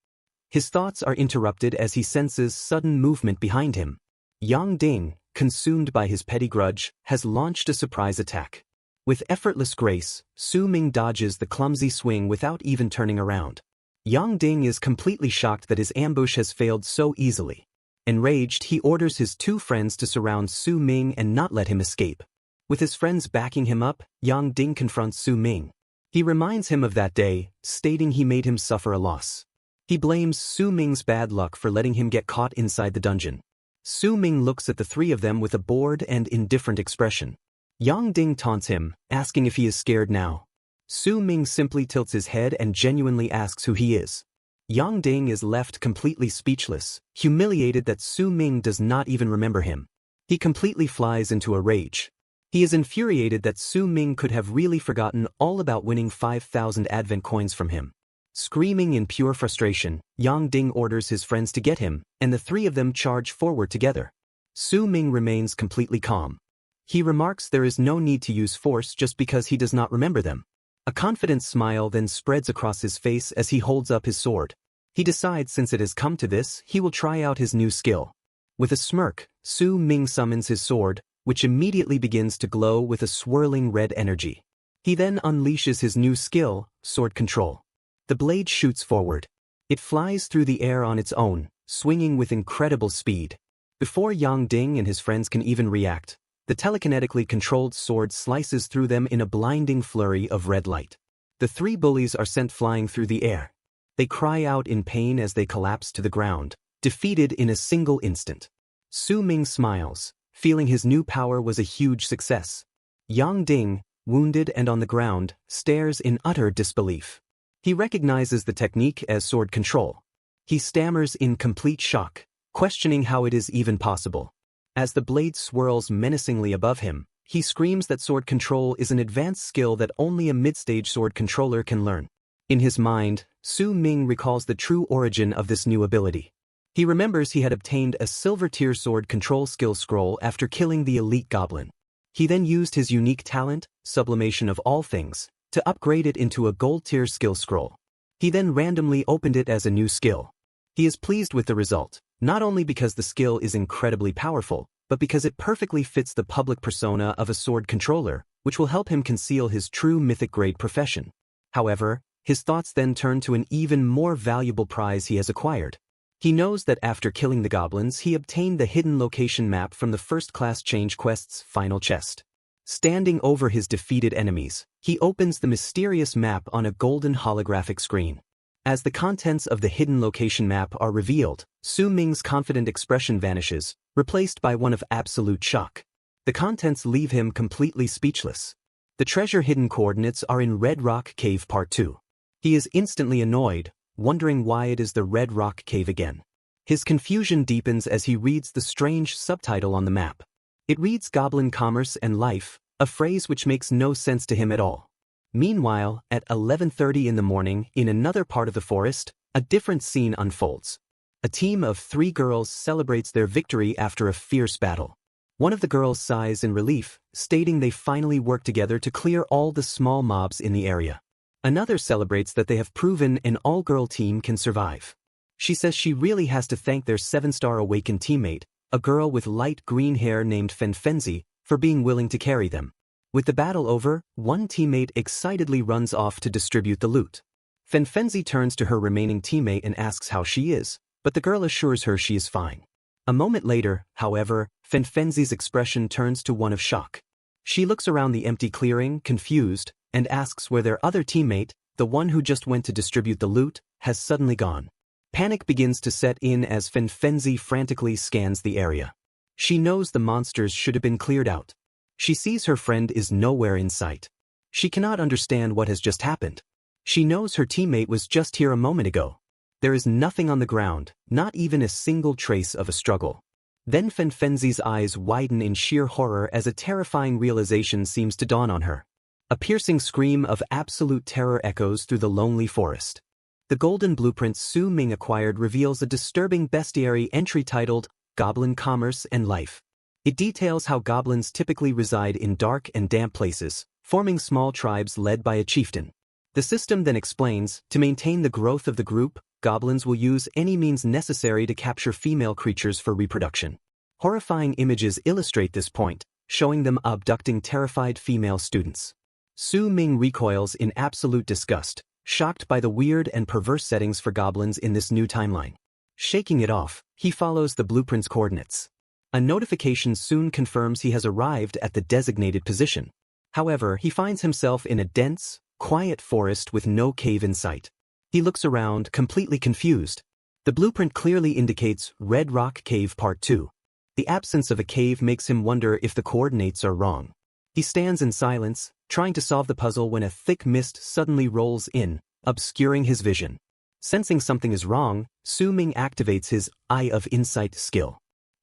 His thoughts are interrupted as he senses sudden movement behind him. Yang Ding, consumed by his petty grudge, has launched a surprise attack. With effortless grace, Su Ming dodges the clumsy swing without even turning around. Yang Ding is completely shocked that his ambush has failed so easily. Enraged, he orders his two friends to surround Su Ming and not let him escape. With his friends backing him up, Yang Ding confronts Su Ming. He reminds him of that day, stating he made him suffer a loss. He blames Su Ming's bad luck for letting him get caught inside the dungeon. Su Ming looks at the three of them with a bored and indifferent expression. Yang Ding taunts him, asking if he is scared now. Su Ming simply tilts his head and genuinely asks who he is. Yang Ding is left completely speechless, humiliated that Su Ming does not even remember him. He completely flies into a rage. He is infuriated that Su Ming could have really forgotten all about winning 5,000 advent coins from him. Screaming in pure frustration, Yang Ding orders his friends to get him, and the three of them charge forward together. Su Ming remains completely calm. He remarks there is no need to use force just because he does not remember them. A confident smile then spreads across his face as he holds up his sword. He decides since it has come to this, he will try out his new skill. With a smirk, Su Ming summons his sword, which immediately begins to glow with a swirling red energy. He then unleashes his new skill, Sword Control. The blade shoots forward. It flies through the air on its own, swinging with incredible speed. Before Yang Ding and his friends can even react, the telekinetically controlled sword slices through them in a blinding flurry of red light. The three bullies are sent flying through the air. They cry out in pain as they collapse to the ground, defeated in a single instant. Su Ming smiles, feeling his new power was a huge success. Yang Ding, wounded and on the ground, stares in utter disbelief. He recognizes the technique as sword control. He stammers in complete shock, questioning how it is even possible. As the blade swirls menacingly above him, he screams that sword control is an advanced skill that only a mid-stage sword controller can learn. In his mind, Su Ming recalls the true origin of this new ability. He remembers he had obtained a silver-tier sword control skill scroll after killing the elite goblin. He then used his unique talent, Sublimation of All Things, to upgrade it into a gold-tier skill scroll. He then randomly opened it as a new skill. He is pleased with the result, not only because the skill is incredibly powerful, but because it perfectly fits the public persona of a sword controller, which will help him conceal his true mythic-grade profession. However, his thoughts then turn to an even more valuable prize he has acquired. He knows that after killing the goblins, he obtained the hidden location map from the first-class change quest's final chest. Standing over his defeated enemies, he opens the mysterious map on a golden holographic screen. As the contents of the hidden location map are revealed, Su Ming's confident expression vanishes, replaced by one of absolute shock. The contents leave him completely speechless. The treasure-hidden coordinates are in Red Rock Cave Part 2. He is instantly annoyed, wondering why it is the Red Rock Cave again. His confusion deepens as he reads the strange subtitle on the map. It reads Goblin Commerce and Life, a phrase which makes no sense to him at all. Meanwhile, at 11:30 in the morning, in another part of the forest, a different scene unfolds. A team of 3 girls celebrates their victory after a fierce battle. One of the girls sighs in relief, stating they finally worked together to clear all the small mobs in the area. Another celebrates that they have proven an all-girl team can survive. She says she really has to thank their 7-star awakened teammate, a girl with light green hair named Fenfenzi, for being willing to carry them. With the battle over, one teammate excitedly runs off to distribute the loot. Fenfenzi turns to her remaining teammate and asks how she is, but the girl assures her she is fine. A moment later, however, Fenfenzi's expression turns to one of shock. She looks around the empty clearing, confused, and asks where their other teammate, the one who just went to distribute the loot, has suddenly gone. Panic begins to set in as Fenfenzi frantically scans the area. She knows the monsters should have been cleared out. She sees her friend is nowhere in sight. She cannot understand what has just happened. She knows her teammate was just here a moment ago. There is nothing on the ground, not even a single trace of a struggle. Then Fenfenzi's eyes widen in sheer horror as a terrifying realization seems to dawn on her. A piercing scream of absolute terror echoes through the lonely forest. The golden blueprint Su Ming acquired reveals a disturbing bestiary entry titled Goblin Commerce and Life. It details how goblins typically reside in dark and damp places, forming small tribes led by a chieftain. The system then explains, to maintain the growth of the group, goblins will use any means necessary to capture female creatures for reproduction. Horrifying images illustrate this point, showing them abducting terrified female students. Su Ming recoils in absolute disgust, shocked by the weird and perverse settings for goblins in this new timeline. Shaking it off, he follows the blueprint's coordinates. A notification soon confirms he has arrived at the designated position. However, he finds himself in a dense, quiet forest with no cave in sight. He looks around, completely confused. The blueprint clearly indicates Red Rock Cave Part 2. The absence of a cave makes him wonder if the coordinates are wrong. He stands in silence, trying to solve the puzzle when a thick mist suddenly rolls in, obscuring his vision. Sensing something is wrong, Su Ming activates his Eye of Insight skill.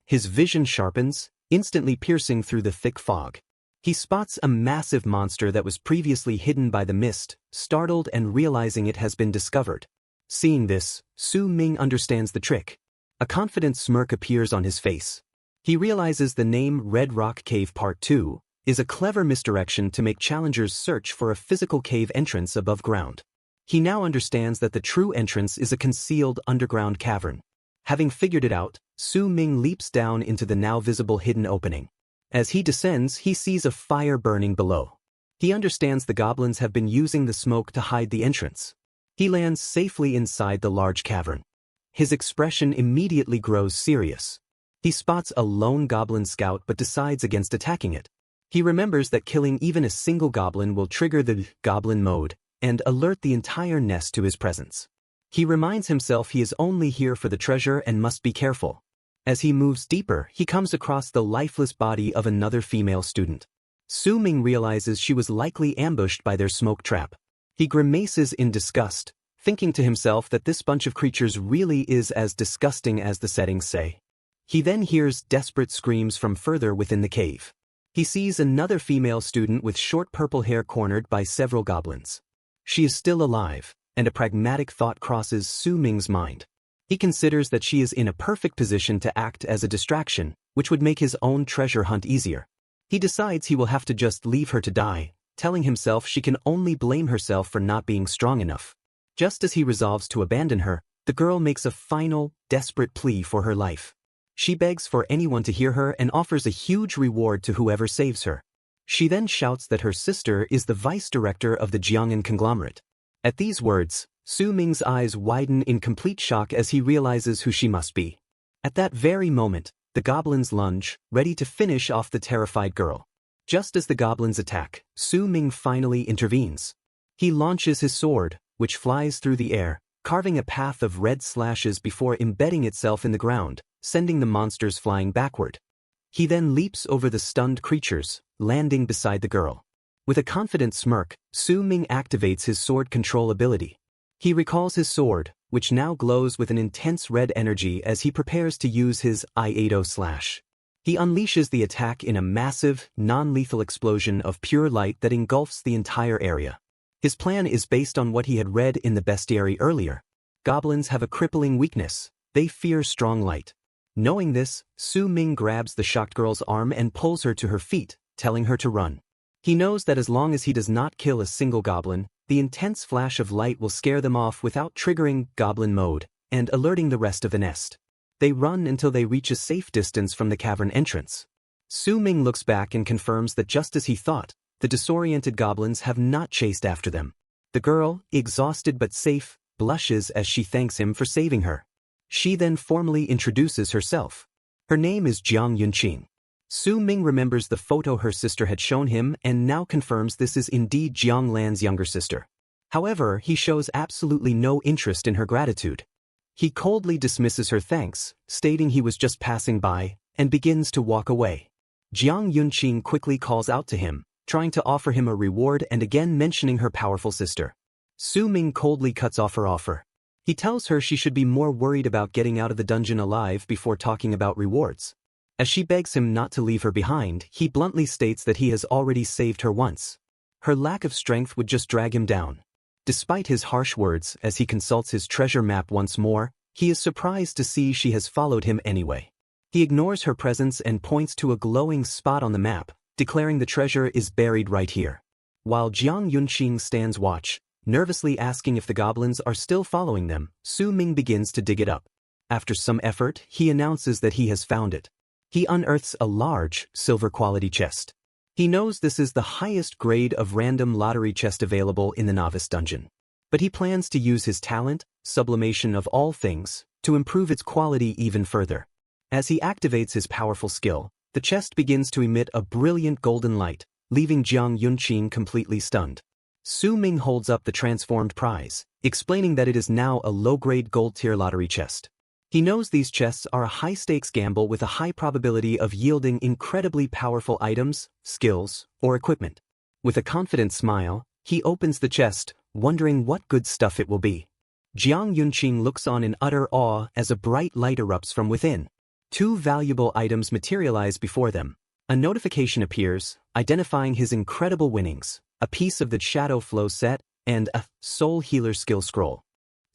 His vision sharpens, instantly piercing through the thick fog. He spots a massive monster that was previously hidden by the mist, startled and realizing it has been discovered. Seeing this, Su Ming understands the trick. A confident smirk appears on his face. He realizes the name Red Rock Cave Part 2 is a clever misdirection to make challengers search for a physical cave entrance above ground. He now understands that the true entrance is a concealed underground cavern. Having figured it out, Su Ming leaps down into the now visible hidden opening. As he descends, he sees a fire burning below. He understands the goblins have been using the smoke to hide the entrance. He lands safely inside the large cavern. His expression immediately grows serious. He spots a lone goblin scout but decides against attacking it. He remembers that killing even a single goblin will trigger the goblin mode and alert the entire nest to his presence. He reminds himself he is only here for the treasure and must be careful. As he moves deeper, he comes across the lifeless body of another female student. Su Ming realizes she was likely ambushed by their smoke trap. He grimaces in disgust, thinking to himself that this bunch of creatures really is as disgusting as the settings say. He then hears desperate screams from further within the cave. He sees another female student with short purple hair cornered by several goblins. She is still alive, and a pragmatic thought crosses Su Ming's mind. He considers that she is in a perfect position to act as a distraction, which would make his own treasure hunt easier. He decides he will have to just leave her to die, telling himself she can only blame herself for not being strong enough. Just as he resolves to abandon her, the girl makes a final, desperate plea for her life. She begs for anyone to hear her and offers a huge reward to whoever saves her. She then shouts that her sister is the vice director of the Jiang'an conglomerate. At these words, Su Ming's eyes widen in complete shock as he realizes who she must be. At that very moment, the goblins lunge, ready to finish off the terrified girl. Just as the goblins attack, Su Ming finally intervenes. He launches his sword, which flies through the air, carving a path of red slashes before embedding itself in the ground, sending the monsters flying backward. He then leaps over the stunned creatures, landing beside the girl. With a confident smirk, Su Ming activates his sword control ability. He recalls his sword, which now glows with an intense red energy as he prepares to use his Iato slash. He unleashes the attack in a massive, non-lethal explosion of pure light that engulfs the entire area. His plan is based on what he had read in the bestiary earlier. Goblins have a crippling weakness: they fear strong light. Knowing this, Su Ming grabs the shocked girl's arm and pulls her to her feet, telling her to run. He knows that as long as he does not kill a single goblin, the intense flash of light will scare them off without triggering goblin mode and alerting the rest of the nest. They run until they reach a safe distance from the cavern entrance. Su Ming looks back and confirms that just as he thought, the disoriented goblins have not chased after them. The girl, exhausted but safe, blushes as she thanks him for saving her. She then formally introduces herself. Her name is Jiang Yunqing. Su Ming remembers the photo her sister had shown him and now confirms this is indeed Jiang Lan's younger sister. However, he shows absolutely no interest in her gratitude. He coldly dismisses her thanks, stating he was just passing by, and begins to walk away. Jiang Yunqing quickly calls out to him, trying to offer him a reward and again mentioning her powerful sister. Su Ming coldly cuts off her offer. He tells her she should be more worried about getting out of the dungeon alive before talking about rewards. As she begs him not to leave her behind, he bluntly states that he has already saved her once. Her lack of strength would just drag him down. Despite his harsh words, as he consults his treasure map once more, he is surprised to see she has followed him anyway. He ignores her presence and points to a glowing spot on the map, declaring the treasure is buried right here. While Jiang Yunqing stands watch, nervously asking if the goblins are still following them, Su Ming begins to dig it up. After some effort, he announces that he has found it. He unearths a large, silver-quality chest. He knows this is the highest grade of random lottery chest available in the novice dungeon. But he plans to use his talent, sublimation of all things, to improve its quality even further. As he activates his powerful skill, the chest begins to emit a brilliant golden light, leaving Jiang Yunqing completely stunned. Su Ming holds up the transformed prize, explaining that it is now a low-grade gold-tier lottery chest. He knows these chests are a high-stakes gamble with a high probability of yielding incredibly powerful items, skills, or equipment. With a confident smile, he opens the chest, wondering what good stuff it will be. Jiang Yunqing looks on in utter awe as a bright light erupts from within. 2 valuable items materialize before them. A notification appears, identifying his incredible winnings, a piece of the Shadow Flow set, and a Soul Healer skill scroll.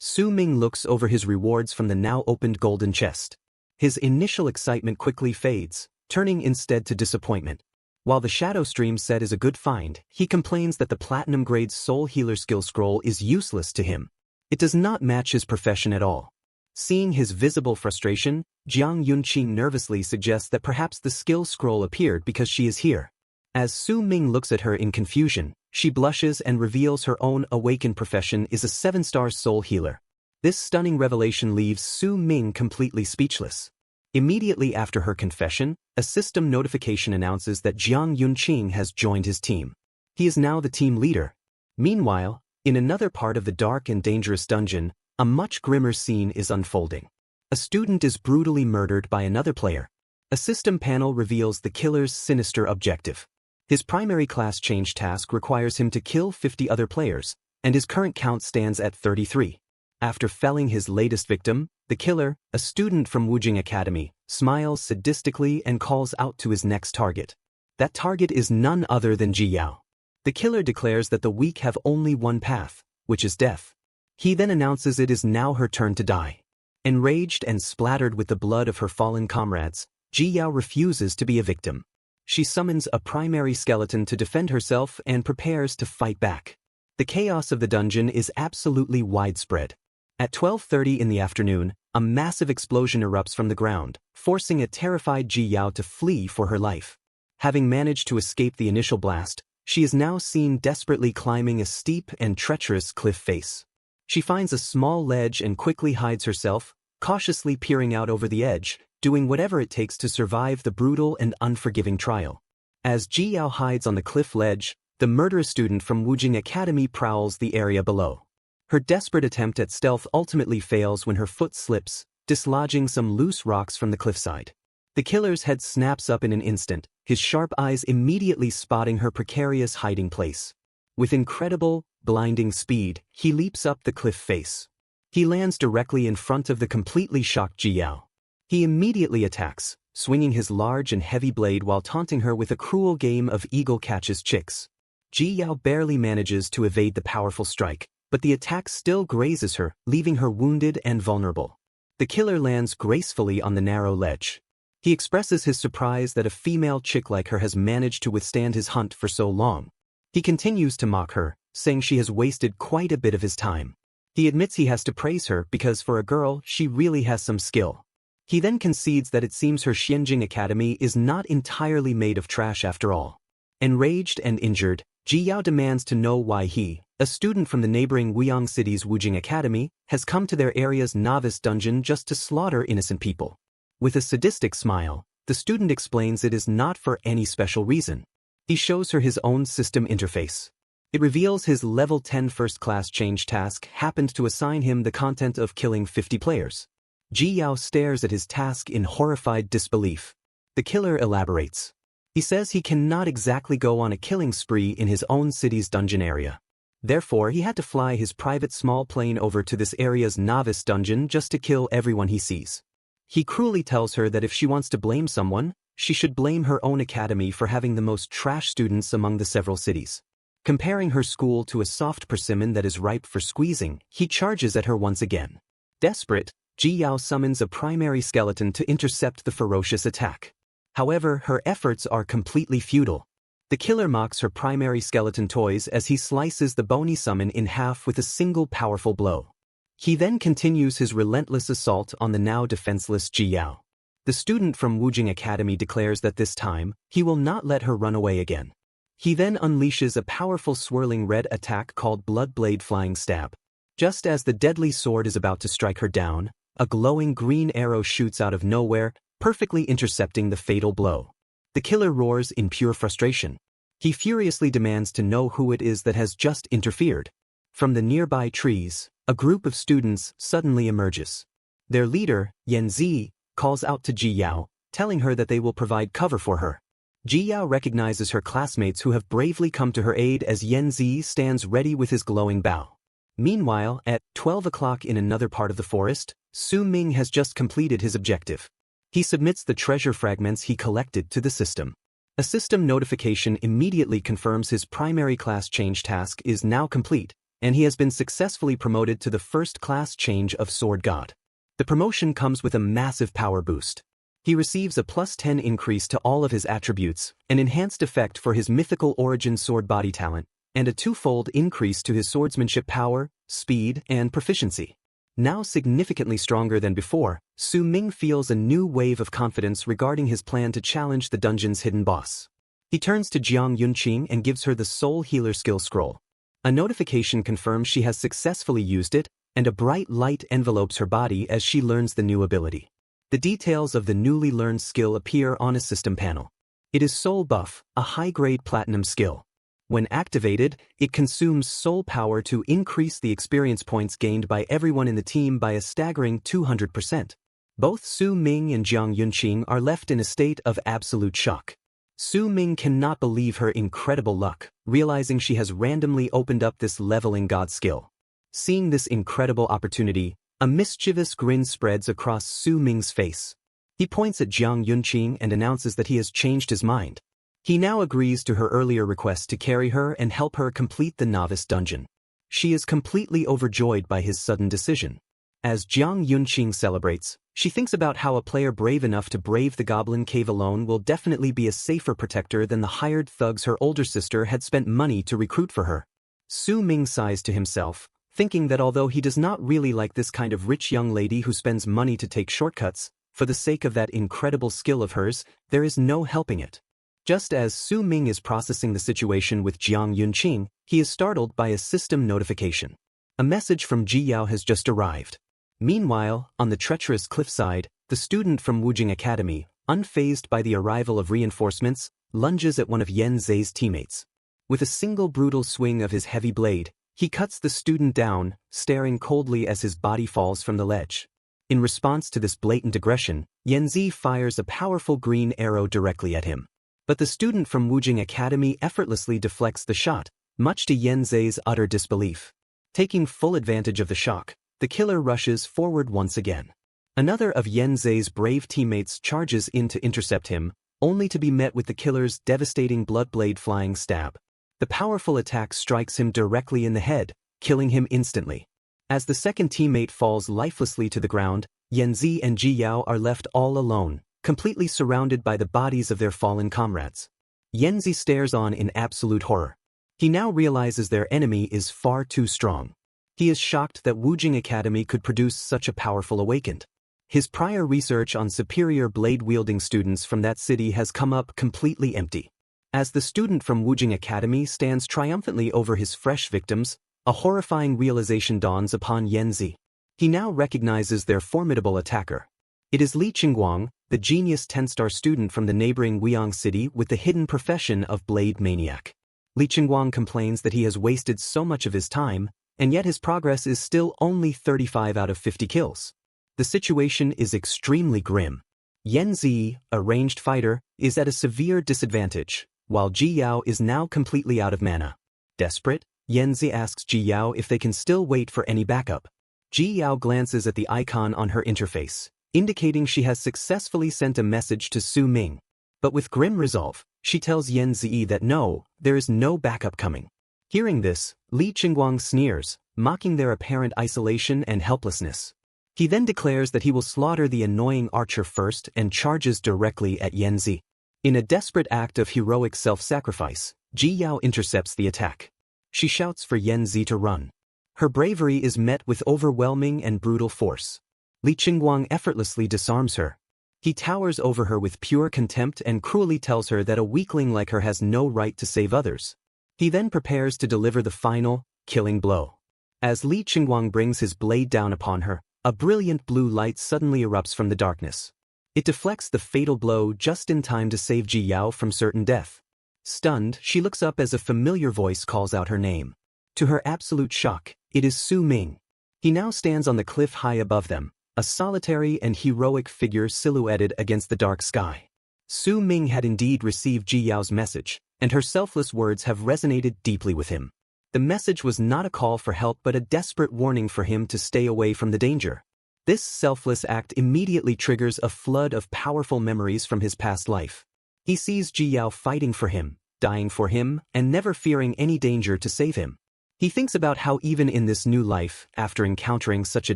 Su Ming looks over his rewards from the now opened golden chest. His initial excitement quickly fades, turning instead to disappointment. While the Shadow Stream set is a good find, he complains that the platinum-grade Soul Healer skill scroll is useless to him. It does not match his profession at all. Seeing his visible frustration, Jiang Yunqing nervously suggests that perhaps the skill scroll appeared because she is here. As Su Ming looks at her in confusion, she blushes and reveals her own awakened profession is a 7-star soul healer. This stunning revelation leaves Su Ming completely speechless. Immediately after her confession, a system notification announces that Jiang Yunqing has joined his team. He is now the team leader. Meanwhile, in another part of the dark and dangerous dungeon, a much grimmer scene is unfolding. A student is brutally murdered by another player. A system panel reveals the killer's sinister objective. His primary class change task requires him to kill 50 other players, and his current count stands at 33. After felling his latest victim, the killer, a student from Wujing Academy, smiles sadistically and calls out to his next target. That target is none other than Ji Yao. The killer declares that the weak have only one path, which is death. He then announces it is now her turn to die. Enraged and splattered with the blood of her fallen comrades, Ji Yao refuses to be a victim. She summons a primary skeleton to defend herself and prepares to fight back. The chaos of the dungeon is absolutely widespread. At 12:30 in the afternoon, a massive explosion erupts from the ground, forcing a terrified Ji Yao to flee for her life. Having managed to escape the initial blast, she is now seen desperately climbing a steep and treacherous cliff face. She finds a small ledge and quickly hides herself, cautiously peering out over the edge, doing whatever it takes to survive the brutal and unforgiving trial. As Ji Yao hides on the cliff ledge, the murderous student from Wujing Academy prowls the area below. Her desperate attempt at stealth ultimately fails when her foot slips, dislodging some loose rocks from the cliffside. The killer's head snaps up in an instant, his sharp eyes immediately spotting her precarious hiding place. With incredible, blinding speed, he leaps up the cliff face. He lands directly in front of the completely shocked Ji Yao. He immediately attacks, swinging his large and heavy blade while taunting her with a cruel game of eagle catches chicks. Ji Yao barely manages to evade the powerful strike, but the attack still grazes her, leaving her wounded and vulnerable. The killer lands gracefully on the narrow ledge. He expresses his surprise that a female chick like her has managed to withstand his hunt for so long. He continues to mock her, saying she has wasted quite a bit of his time. He admits he has to praise her because for a girl, she really has some skill. He then concedes that it seems her Xianjing Academy is not entirely made of trash after all. Enraged and injured, Ji Yao demands to know why he, a student from the neighboring Wuyang City's Wujing Academy, has come to their area's novice dungeon just to slaughter innocent people. With a sadistic smile, the student explains it is not for any special reason. He shows her his own system interface. It reveals his level 10 first-class change task happened to assign him the content of killing 50 players. Ji Yao stares at his task in horrified disbelief. The killer elaborates. He says he cannot exactly go on a killing spree in his own city's dungeon area. Therefore, he had to fly his private small plane over to this area's novice dungeon just to kill everyone he sees. He cruelly tells her that if she wants to blame someone, she should blame her own academy for having the most trash students among the several cities. Comparing her school to a soft persimmon that is ripe for squeezing, he charges at her once again. Desperate, Ji Yao summons a primary skeleton to intercept the ferocious attack. However, her efforts are completely futile. The killer mocks her primary skeleton toys as he slices the bony summon in half with a single powerful blow. He then continues his relentless assault on the now defenseless Ji Yao. The student from Wujing Academy declares that this time, he will not let her run away again. He then unleashes a powerful swirling red attack called Blood Blade Flying Stab. Just as the deadly sword is about to strike her down, a glowing green arrow shoots out of nowhere, perfectly intercepting the fatal blow. The killer roars in pure frustration. He furiously demands to know who it is that has just interfered. From the nearby trees, a group of students suddenly emerges. Their leader, Yan Zi, calls out to Ji Yao, telling her that they will provide cover for her. Ji Yao recognizes her classmates who have bravely come to her aid as Yan Zi stands ready with his glowing bow. Meanwhile, at 12 o'clock in another part of the forest, Su Ming has just completed his objective. He submits the treasure fragments he collected to the system. A system notification immediately confirms his primary class change task is now complete, and he has been successfully promoted to the first class change of Sword God. The promotion comes with a massive power boost. He receives a +10 increase to all of his attributes, an enhanced effect for his mythical origin sword body talent, and a twofold increase to his swordsmanship power, speed, and proficiency. Now significantly stronger than before, Su Ming feels a new wave of confidence regarding his plan to challenge the dungeon's hidden boss. He turns to Jiang Yunqing and gives her the Soul Healer skill scroll. A notification confirms she has successfully used it, and a bright light envelopes her body as she learns the new ability. The details of the newly learned skill appear on a system panel. It is Soul Buff, a high-grade platinum skill. When activated, it consumes soul power to increase the experience points gained by everyone in the team by a staggering 200%. Both Su Ming and Jiang Yunqing are left in a state of absolute shock. Su Ming cannot believe her incredible luck, realizing she has randomly opened up this leveling god skill. Seeing this incredible opportunity, a mischievous grin spreads across Su Ming's face. He points at Jiang Yunqing and announces that he has changed his mind. He now agrees to her earlier request to carry her and help her complete the novice dungeon. She is completely overjoyed by his sudden decision. As Jiang Yunqing celebrates, she thinks about how a player brave enough to brave the goblin cave alone will definitely be a safer protector than the hired thugs her older sister had spent money to recruit for her. Su Ming sighs to himself, thinking that although he does not really like this kind of rich young lady who spends money to take shortcuts, for the sake of that incredible skill of hers, there is no helping it. Just as Su Ming is processing the situation with Jiang Yunqing, he is startled by a system notification. A message from Ji Yao has just arrived. Meanwhile, on the treacherous cliffside, the student from Wujing Academy, unfazed by the arrival of reinforcements, lunges at one of Yan Zhe's teammates. With a single brutal swing of his heavy blade, he cuts the student down, staring coldly as his body falls from the ledge. In response to this blatant aggression, Yan Zhe fires a powerful green arrow directly at him. But the student from Wujing Academy effortlessly deflects the shot, much to Yan Zhe's utter disbelief. Taking full advantage of the shock, the killer rushes forward once again. Another of Yan Zhe's brave teammates charges in to intercept him, only to be met with the killer's devastating blood-blade flying stab. The powerful attack strikes him directly in the head, killing him instantly. As the second teammate falls lifelessly to the ground, Yan Zhe and Ji Yao are left all alone, completely surrounded by the bodies of their fallen comrades. Yan Zhe stares on in absolute horror. He now realizes their enemy is far too strong. He is shocked that Wujing Academy could produce such a powerful awakened. His prior research on superior blade-wielding students from that city has come up completely empty. As the student from Wujing Academy stands triumphantly over his fresh victims, a horrifying realization dawns upon Yan Zhe. He now recognizes their formidable attacker. It is Li Qingguang, the genius 10-star student from the neighboring Weiyang city with the hidden profession of blade maniac. Li Qingguang complains that he has wasted so much of his time, and yet his progress is still only 35 out of 50 kills. The situation is extremely grim. Yan Zhe, a ranged fighter, is at a severe disadvantage, while Ji Yao is now completely out of mana. Desperate, Yan Zhe asks Ji Yao if they can still wait for any backup. Ji Yao glances at the icon on her interface, indicating she has successfully sent a message to Su Ming. But with grim resolve, she tells Yan Zhe that no, there is no backup coming. Hearing this, Li Qingguang sneers, mocking their apparent isolation and helplessness. He then declares that he will slaughter the annoying archer first and charges directly at Yan Zhe. In a desperate act of heroic self-sacrifice, Ji Yao intercepts the attack. She shouts for Yan Zhe to run. Her bravery is met with overwhelming and brutal force. Li Qingguang effortlessly disarms her. He towers over her with pure contempt and cruelly tells her that a weakling like her has no right to save others. He then prepares to deliver the final, killing blow. As Li Qingguang brings his blade down upon her, a brilliant blue light suddenly erupts from the darkness. It deflects the fatal blow just in time to save Ji Yao from certain death. Stunned, she looks up as a familiar voice calls out her name. To her absolute shock, it is Su Ming. He now stands on the cliff high above them, a solitary and heroic figure silhouetted against the dark sky. Su Ming had indeed received Ji Yao's message, and her selfless words have resonated deeply with him. The message was not a call for help but a desperate warning for him to stay away from the danger. This selfless act immediately triggers a flood of powerful memories from his past life. He sees Ji Yao fighting for him, dying for him, and never fearing any danger to save him. He thinks about how even in this new life, after encountering such a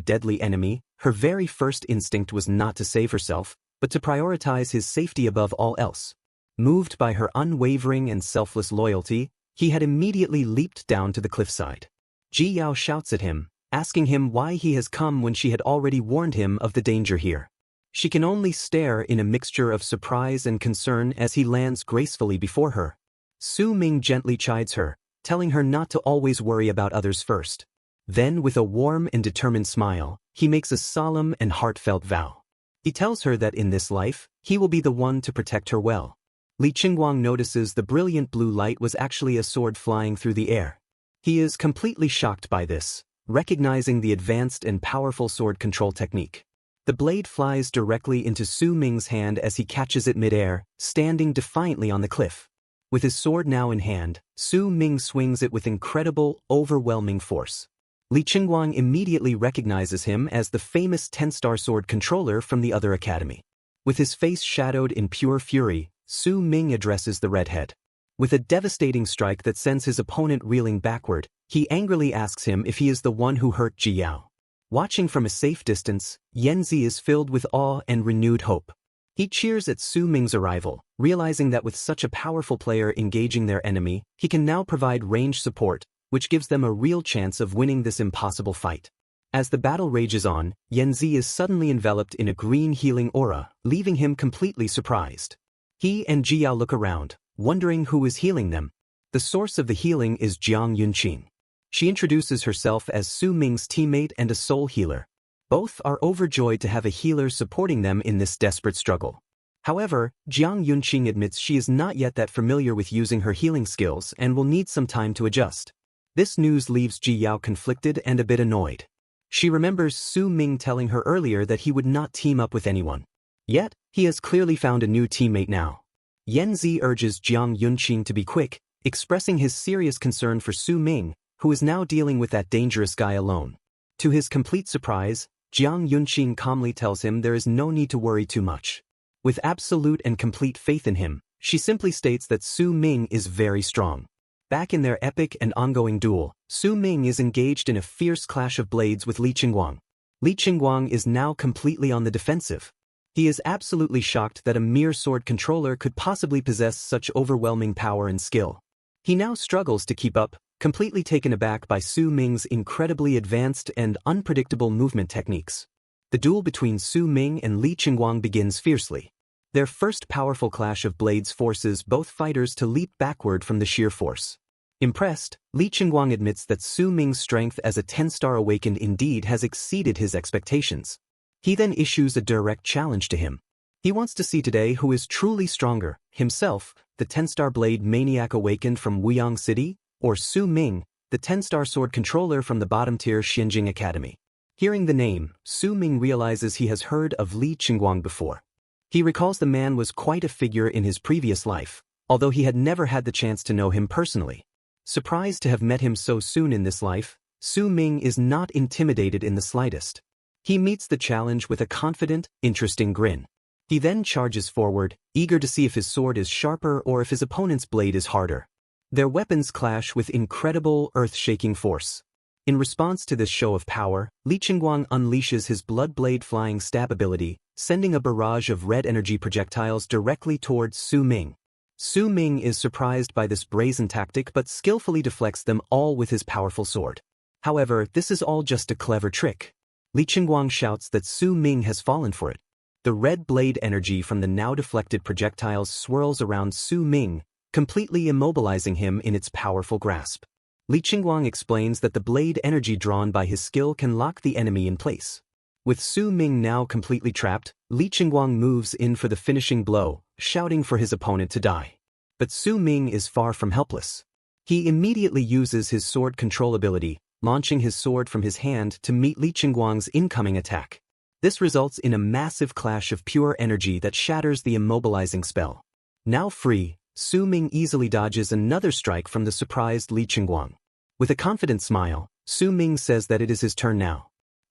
deadly enemy, her very first instinct was not to save herself, but to prioritize his safety above all else. Moved by her unwavering and selfless loyalty, he had immediately leaped down to the cliffside. Ji Yao shouts at him, asking him why he has come when she had already warned him of the danger here. She can only stare in a mixture of surprise and concern as he lands gracefully before her. Su Ming gently chides her, telling her not to always worry about others first. Then, with a warm and determined smile, he makes a solemn and heartfelt vow. He tells her that in this life, he will be the one to protect her well. Li Qingguang notices the brilliant blue light was actually a sword flying through the air. He is completely shocked by this, recognizing the advanced and powerful sword control technique. The blade flies directly into Su Ming's hand as he catches it midair, standing defiantly on the cliff. With his sword now in hand, Su Ming swings it with incredible, overwhelming force. Li Qingguang immediately recognizes him as the famous 10-star sword controller from the other academy. With his face shadowed in pure fury, Su Ming addresses the redhead. With a devastating strike that sends his opponent reeling backward, he angrily asks him if he is the one who hurt Ji Yao. Watching from a safe distance, Yanzi is filled with awe and renewed hope. He cheers at Su Ming's arrival, realizing that with such a powerful player engaging their enemy, he can now provide range support, which gives them a real chance of winning this impossible fight. As the battle rages on, Yanzi is suddenly enveloped in a green healing aura, leaving him completely surprised. He and Ji Yao look around, wondering who is healing them. The source of the healing is Jiang Yunqing. She introduces herself as Su Ming's teammate and a soul healer. Both are overjoyed to have a healer supporting them in this desperate struggle. However, Jiang Yunqing admits she is not yet that familiar with using her healing skills and will need some time to adjust. This news leaves Ji Yao conflicted and a bit annoyed. She remembers Su Ming telling her earlier that he would not team up with anyone. Yet, he has clearly found a new teammate now. Yanzi urges Jiang Yunqing to be quick, expressing his serious concern for Su Ming, who is now dealing with that dangerous guy alone. To his complete surprise, Jiang Yunqing calmly tells him there is no need to worry too much. With absolute and complete faith in him, she simply states that Su Ming is very strong. Back in their epic and ongoing duel, Su Ming is engaged in a fierce clash of blades with Li Qingguang. Li Qingguang is now completely on the defensive. He is absolutely shocked that a mere sword controller could possibly possess such overwhelming power and skill. He now struggles to keep up, completely taken aback by Su Ming's incredibly advanced and unpredictable movement techniques. The duel between Su Ming and Li Qingguang begins fiercely. Their first powerful clash of blades forces both fighters to leap backward from the sheer force. Impressed, Li Qingguang admits that Su Ming's strength as a 10-star awakened indeed has exceeded his expectations. He then issues a direct challenge to him. He wants to see today who is truly stronger, himself, the 10-star blade maniac awakened from Wuyang City, or Su Ming, the 10-star sword controller from the bottom-tier Xinjing Academy. Hearing the name, Su Ming realizes he has heard of Li Qingguang before. He recalls the man was quite a figure in his previous life, although he had never had the chance to know him personally. Surprised to have met him so soon in this life, Su Ming is not intimidated in the slightest. He meets the challenge with a confident, interesting grin. He then charges forward, eager to see if his sword is sharper or if his opponent's blade is harder. Their weapons clash with incredible, earth-shaking force. In response to this show of power, Li Qingguang unleashes his blood blade flying stab ability, sending a barrage of red energy projectiles directly towards Su Ming. Su Ming is surprised by this brazen tactic but skillfully deflects them all with his powerful sword. However, this is all just a clever trick. Li Qingguang shouts that Su Ming has fallen for it. The red blade energy from the now deflected projectiles swirls around Su Ming, completely immobilizing him in its powerful grasp. Li Qingguang explains that the blade energy drawn by his skill can lock the enemy in place. With Su Ming now completely trapped, Li Qingguang moves in for the finishing blow, shouting for his opponent to die. But Su Ming is far from helpless. He immediately uses his sword control ability, launching his sword from his hand to meet Li Qingguang's incoming attack. This results in a massive clash of pure energy that shatters the immobilizing spell. Now free, Su Ming easily dodges another strike from the surprised Li Qingguang. With a confident smile, Su Ming says that it is his turn now.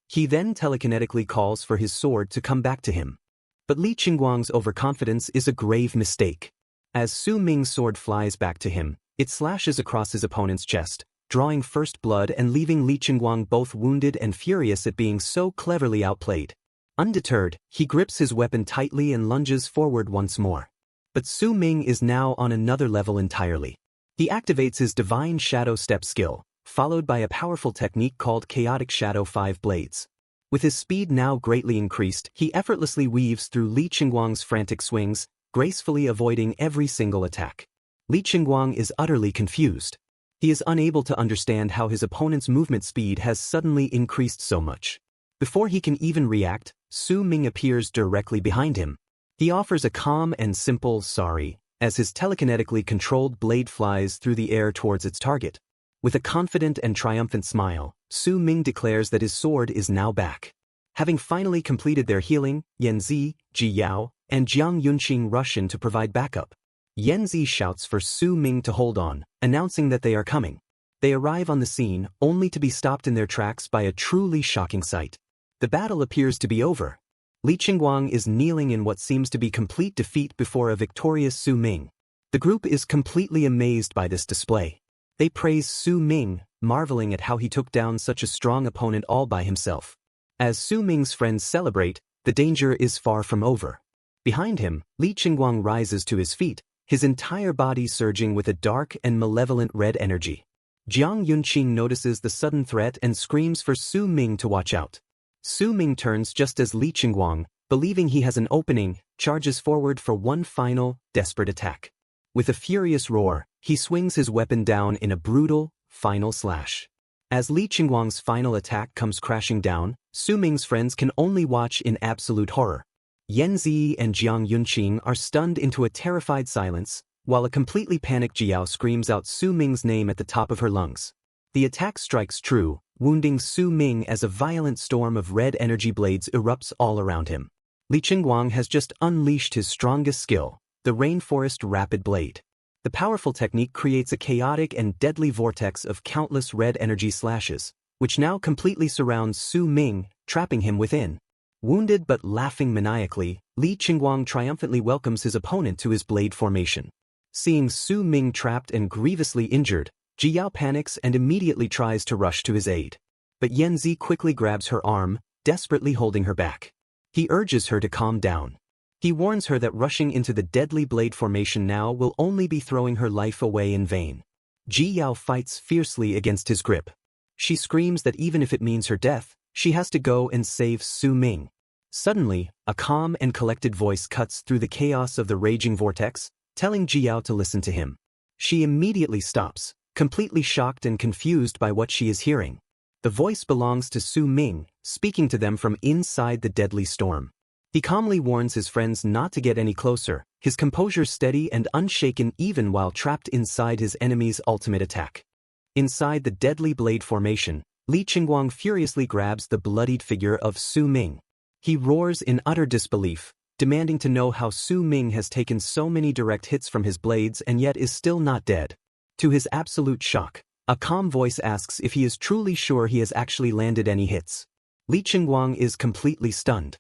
He then telekinetically calls for his sword to come back to him. But Li Qingguang's overconfidence is a grave mistake. As Su Ming's sword flies back to him, it slashes across his opponent's chest, drawing first blood and leaving Li Qingguang both wounded and furious at being so cleverly outplayed. Undeterred, he grips his weapon tightly and lunges forward once more. But Su Ming is now on another level entirely. He activates his Divine Shadow Step skill, followed by a powerful technique called Chaotic Shadow 5 Blades. With his speed now greatly increased, he effortlessly weaves through Li Qingguang's frantic swings, gracefully avoiding every single attack. Li Qingguang is utterly confused. He is unable to understand how his opponent's movement speed has suddenly increased so much. Before he can even react, Su Ming appears directly behind him. He offers a calm and simple sorry, as his telekinetically controlled blade flies through the air towards its target. With a confident and triumphant smile, Su Ming declares that his sword is now back. Having finally completed their healing, Yanzi, Ji Yao, and Jiang Yunqing rush in to provide backup. Yanzi shouts for Su Ming to hold on, announcing that they are coming. They arrive on the scene, only to be stopped in their tracks by a truly shocking sight. The battle appears to be over. Li Qingguang is kneeling in what seems to be complete defeat before a victorious Su Ming. The group is completely amazed by this display. They praise Su Ming, marveling at how he took down such a strong opponent all by himself. As Su Ming's friends celebrate, the danger is far from over. Behind him, Li Qingguang rises to his feet, his entire body surging with a dark and malevolent red energy. Jiang Yunqing notices the sudden threat and screams for Su Ming to watch out. Su Ming turns just as Li Qingguang, believing he has an opening, charges forward for one final, desperate attack. With a furious roar, he swings his weapon down in a brutal, final slash. As Li Qingguang's final attack comes crashing down, Su Ming's friends can only watch in absolute horror. Yanzi and Jiang Yunqing are stunned into a terrified silence, while a completely panicked Jiao screams out Su Ming's name at the top of her lungs. The attack strikes true, wounding Su Ming as a violent storm of red energy blades erupts all around him. Li Qingguang has just unleashed his strongest skill, the Rainforest Rapid Blade. The powerful technique creates a chaotic and deadly vortex of countless red energy slashes, which now completely surrounds Su Ming, trapping him within. Wounded but laughing maniacally, Li Qingguang triumphantly welcomes his opponent to his blade formation. Seeing Su Ming trapped and grievously injured, Ji Yao panics and immediately tries to rush to his aid. But Yanzi quickly grabs her arm, desperately holding her back. He urges her to calm down. He warns her that rushing into the deadly blade formation now will only be throwing her life away in vain. Ji Yao fights fiercely against his grip. She screams that even if it means her death, she has to go and save Su Ming. Suddenly, a calm and collected voice cuts through the chaos of the raging vortex, telling Ji Yao to listen to him. She immediately stops, completely shocked and confused by what she is hearing. The voice belongs to Su Ming, speaking to them from inside the deadly storm. He calmly warns his friends not to get any closer, his composure steady and unshaken even while trapped inside his enemy's ultimate attack. Inside the deadly blade formation, Li Qingguang furiously grabs the bloodied figure of Su Ming. He roars in utter disbelief, demanding to know how Su Ming has taken so many direct hits from his blades and yet is still not dead. To his absolute shock, a calm voice asks if he is truly sure he has actually landed any hits. Li Qingguang is completely stunned.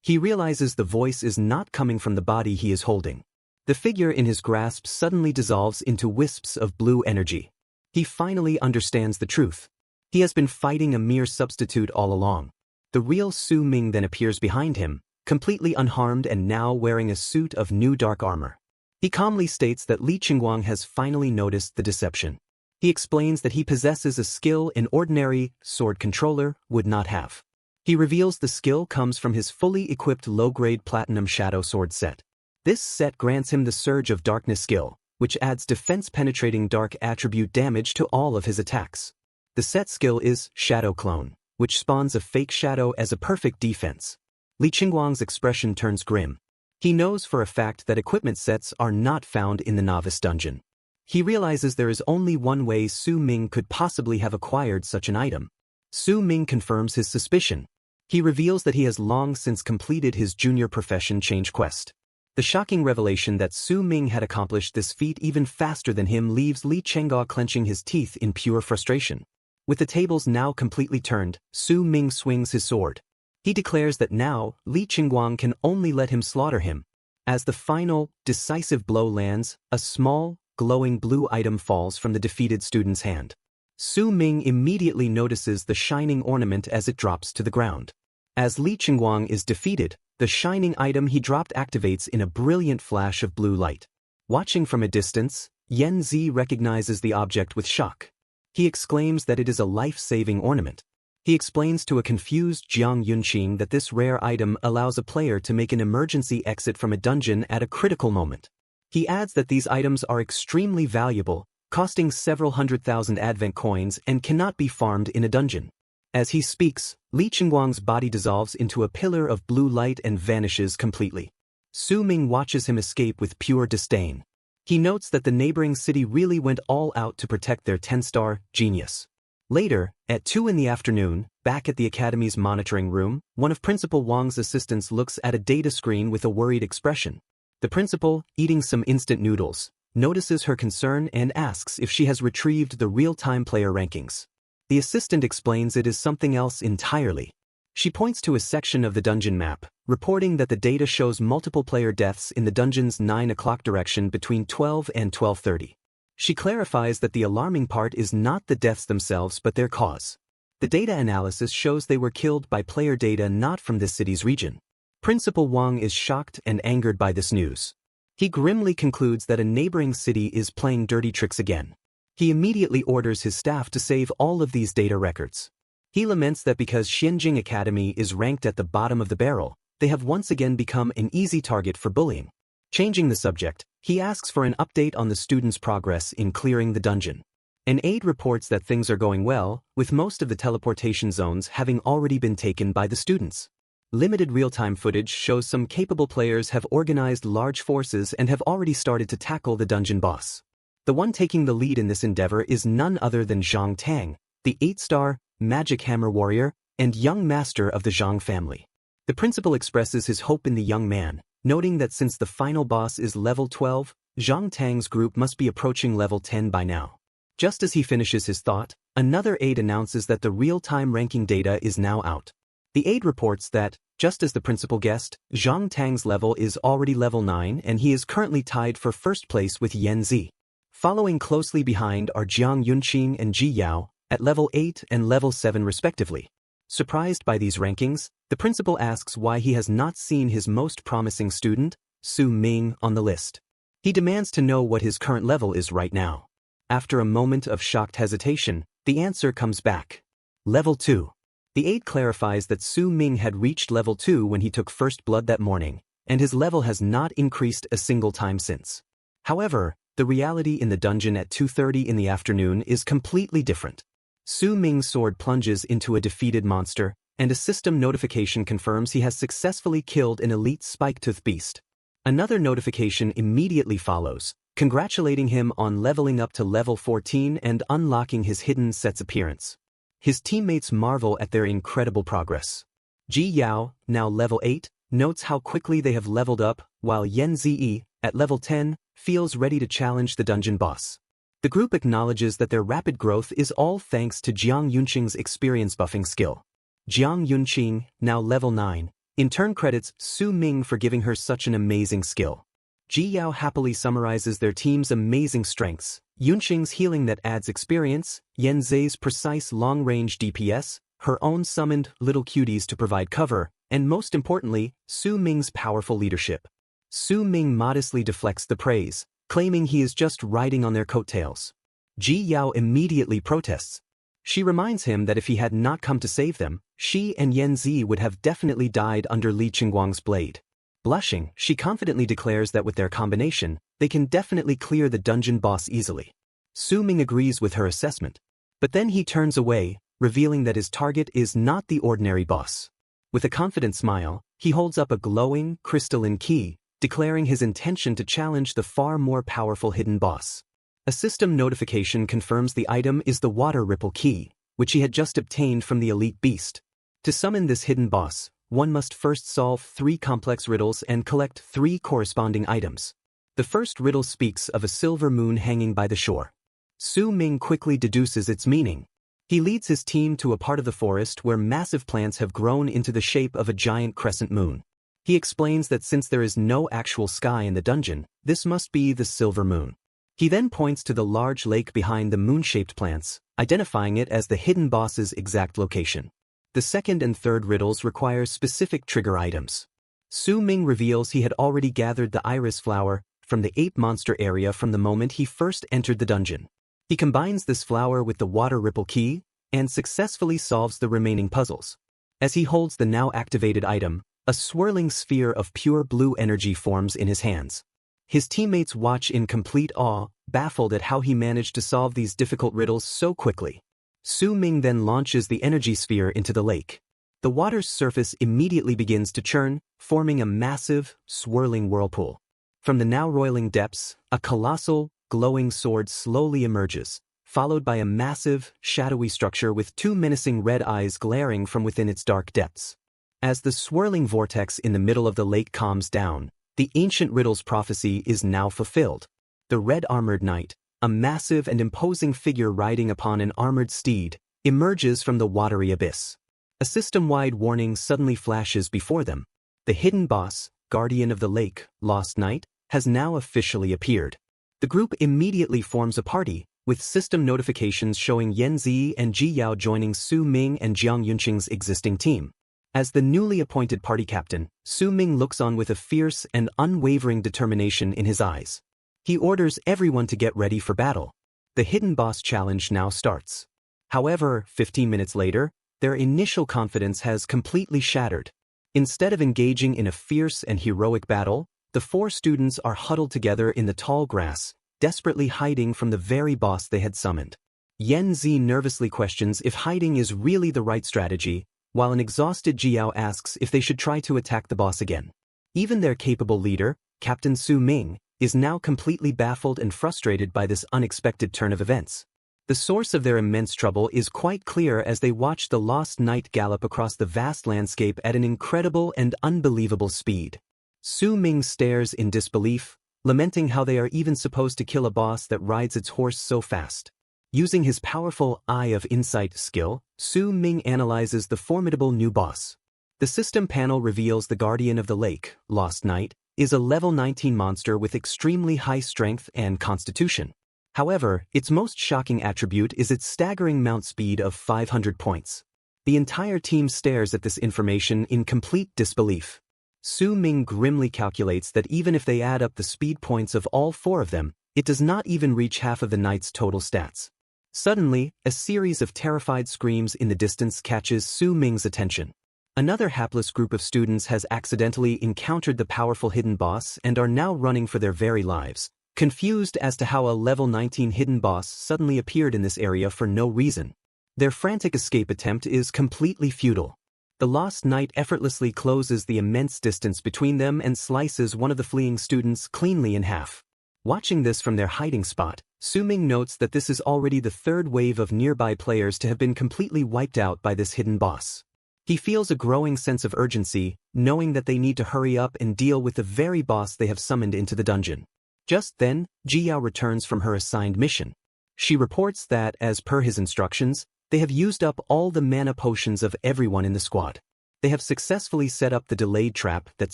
He realizes the voice is not coming from the body he is holding. The figure in his grasp suddenly dissolves into wisps of blue energy. He finally understands the truth. He has been fighting a mere substitute all along. The real Su Ming then appears behind him, completely unharmed and now wearing a suit of new dark armor. He calmly states that Li Qingguang has finally noticed the deception. He explains that he possesses a skill an ordinary sword controller would not have. He reveals the skill comes from his fully equipped low-grade Platinum Shadow Sword set. This set grants him the Surge of Darkness skill, which adds defense-penetrating dark attribute damage to all of his attacks. The set skill is Shadow Clone, which spawns a fake shadow as a perfect defense. Li Qingguang's expression turns grim. He knows for a fact that equipment sets are not found in the novice dungeon. He realizes there is only one way Su Ming could possibly have acquired such an item. Su Ming confirms his suspicion. He reveals that he has long since completed his junior profession change quest. The shocking revelation that Su Ming had accomplished this feat even faster than him leaves Li Qingguang clenching his teeth in pure frustration. With the tables now completely turned, Su Ming swings his sword. He declares that now, Li Qingguang can only let him slaughter him. As the final, decisive blow lands, a small, glowing blue item falls from the defeated student's hand. Su Ming immediately notices the shining ornament as it drops to the ground. As Li Qingguang is defeated, the shining item he dropped activates in a brilliant flash of blue light. Watching from a distance, Yanzi recognizes the object with shock. He exclaims that it is a life-saving ornament. He explains to a confused Jiang Yunqing that this rare item allows a player to make an emergency exit from a dungeon at a critical moment. He adds that these items are extremely valuable, costing several 100,000 advent coins and cannot be farmed in a dungeon. As he speaks, Li Qingguang's body dissolves into a pillar of blue light and vanishes completely. Su Ming watches him escape with pure disdain. He notes that the neighboring city really went all out to protect their 10-star genius. Later, at 2 in the afternoon, back at the academy's monitoring room, one of Principal Wang's assistants looks at a data screen with a worried expression. The principal, eating some instant noodles, notices her concern and asks if she has retrieved the real-time player rankings. The assistant explains it is something else entirely. She points to a section of the dungeon map, reporting that the data shows multiple player deaths in the dungeon's 9 o'clock direction between 12 and 12:30. She clarifies that the alarming part is not the deaths themselves but their cause. The data analysis shows they were killed by player data not from this city's region. Principal Wang is shocked and angered by this news. He grimly concludes that a neighboring city is playing dirty tricks again. He immediately orders his staff to save all of these data records. He laments that because Xianjing Academy is ranked at the bottom of the barrel, they have once again become an easy target for bullying. Changing the subject, he asks for an update on the students' progress in clearing the dungeon. An aide reports that things are going well, with most of the teleportation zones having already been taken by the students. Limited real-time footage shows some capable players have organized large forces and have already started to tackle the dungeon boss. The one taking the lead in this endeavor is none other than Zhang Tang, the 8-star, magic hammer warrior, and young master of the Zhang family. The principal expresses his hope in the young man, noting that since the final boss is level 12, Zhang Tang's group must be approaching level 10 by now. Just as he finishes his thought, another aide announces that the real-time ranking data is now out. The aide reports that, just as the principal guessed, Zhang Tang's level is already level 9 and he is currently tied for first place with Yan Zi. Following closely behind are Jiang Yunqing and Ji Yao, at level 8 and level 7 respectively. Surprised by these rankings, the principal asks why he has not seen his most promising student, Su Ming, on the list. He demands to know what his current level is right now. After a moment of shocked hesitation, the answer comes back. Level 2. The aide clarifies that Su Ming had reached level 2 when he took first blood that morning, and his level has not increased a single time since. However, the reality in the dungeon at 2:30 in the afternoon is completely different. Su Ming's sword plunges into a defeated monster, and a system notification confirms he has successfully killed an elite spike-tooth beast. Another notification immediately follows, congratulating him on leveling up to level 14 and unlocking his hidden set's appearance. His teammates marvel at their incredible progress. Ji Yao, now level 8, notes how quickly they have leveled up, while Yan Zi, at level 10, feels ready to challenge the dungeon boss. The group acknowledges that their rapid growth is all thanks to Jiang Yunqing's experience buffing skill. Jiang Yunqing, now level 9, in turn credits Su Ming for giving her such an amazing skill. Ji Yao happily summarizes their team's amazing strengths: Yunqing's healing that adds experience, Yan Zi's precise long-range DPS, her own summoned little cuties to provide cover, and most importantly, Su Ming's powerful leadership. Su Ming modestly deflects the praise, claiming he is just riding on their coattails. Ji Yao immediately protests. She reminds him that if he had not come to save them, she and Yan Zi would have definitely died under Li Qingguang's blade. Blushing, she confidently declares that with their combination, they can definitely clear the dungeon boss easily. Su Ming agrees with her assessment. But then he turns away, revealing that his target is not the ordinary boss. With a confident smile, he holds up a glowing, crystalline key, declaring his intention to challenge the far more powerful hidden boss. A system notification confirms the item is the Water Ripple Key, which he had just obtained from the elite beast. To summon this hidden boss, one must first solve 3 complex riddles and collect 3 corresponding items. The first riddle speaks of a silver moon hanging by the shore. Su Ming quickly deduces its meaning. He leads his team to a part of the forest where massive plants have grown into the shape of a giant crescent moon. He explains that since there is no actual sky in the dungeon, this must be the silver moon. He then points to the large lake behind the moon-shaped plants, identifying it as the hidden boss's exact location. The second and third riddles require specific trigger items. Su Ming reveals he had already gathered the iris flower from the ape monster area from the moment he first entered the dungeon. He combines this flower with the Water Ripple Key and successfully solves the remaining puzzles. As he holds the now activated item, a swirling sphere of pure blue energy forms in his hands. His teammates watch in complete awe, baffled at how he managed to solve these difficult riddles so quickly. Su Ming then launches the energy sphere into the lake. The water's surface immediately begins to churn, forming a massive, swirling whirlpool. From the now roiling depths, a colossal, glowing sword slowly emerges, followed by a massive, shadowy structure with two menacing red eyes glaring from within its dark depths. As the swirling vortex in the middle of the lake calms down, the ancient riddle's prophecy is now fulfilled. The red-armored knight, a massive and imposing figure riding upon an armored steed, emerges from the watery abyss. A system-wide warning suddenly flashes before them. The hidden boss, guardian of the lake, Lost Knight, has now officially appeared. The group immediately forms a party, with system notifications showing Yanzi and Ji Yao joining Su Ming and Jiang Yunqing's existing team. As the newly appointed party captain, Su Ming looks on with a fierce and unwavering determination in his eyes. He orders everyone to get ready for battle. The hidden boss challenge now starts. However, 15 minutes later, their initial confidence has completely shattered. Instead of engaging in a fierce and heroic battle, the four students are huddled together in the tall grass, desperately hiding from the very boss they had summoned. Yanzi nervously questions if hiding is really the right strategy, while an exhausted Jiao asks if they should try to attack the boss again. Even their capable leader, Captain Su Ming, is now completely baffled and frustrated by this unexpected turn of events. The source of their immense trouble is quite clear as they watch the Lost Knight gallop across the vast landscape at an incredible and unbelievable speed. Su Ming stares in disbelief, lamenting how they are even supposed to kill a boss that rides its horse so fast. Using his powerful Eye of Insight skill, Su Ming analyzes the formidable new boss. The system panel reveals the Guardian of the Lake, Lost Knight, is a level 19 monster with extremely high strength and constitution. However, its most shocking attribute is its staggering mount speed of 500 points. The entire team stares at this information in complete disbelief. Su Ming grimly calculates that even if they add up the speed points of all four of them, it does not even reach half of the knight's total stats. Suddenly, a series of terrified screams in the distance catches Su Ming's attention. Another hapless group of students has accidentally encountered the powerful hidden boss and are now running for their very lives, confused as to how a level 19 hidden boss suddenly appeared in this area for no reason. Their frantic escape attempt is completely futile. The Lost Knight effortlessly closes the immense distance between them and slices one of the fleeing students cleanly in half. Watching this from their hiding spot, Su Ming notes that this is already the third wave of nearby players to have been completely wiped out by this hidden boss. He feels a growing sense of urgency, knowing that they need to hurry up and deal with the very boss they have summoned into the dungeon. Just then, Ji Yao returns from her assigned mission. She reports that, as per his instructions, they have used up all the mana potions of everyone in the squad. They have successfully set up the delayed trap that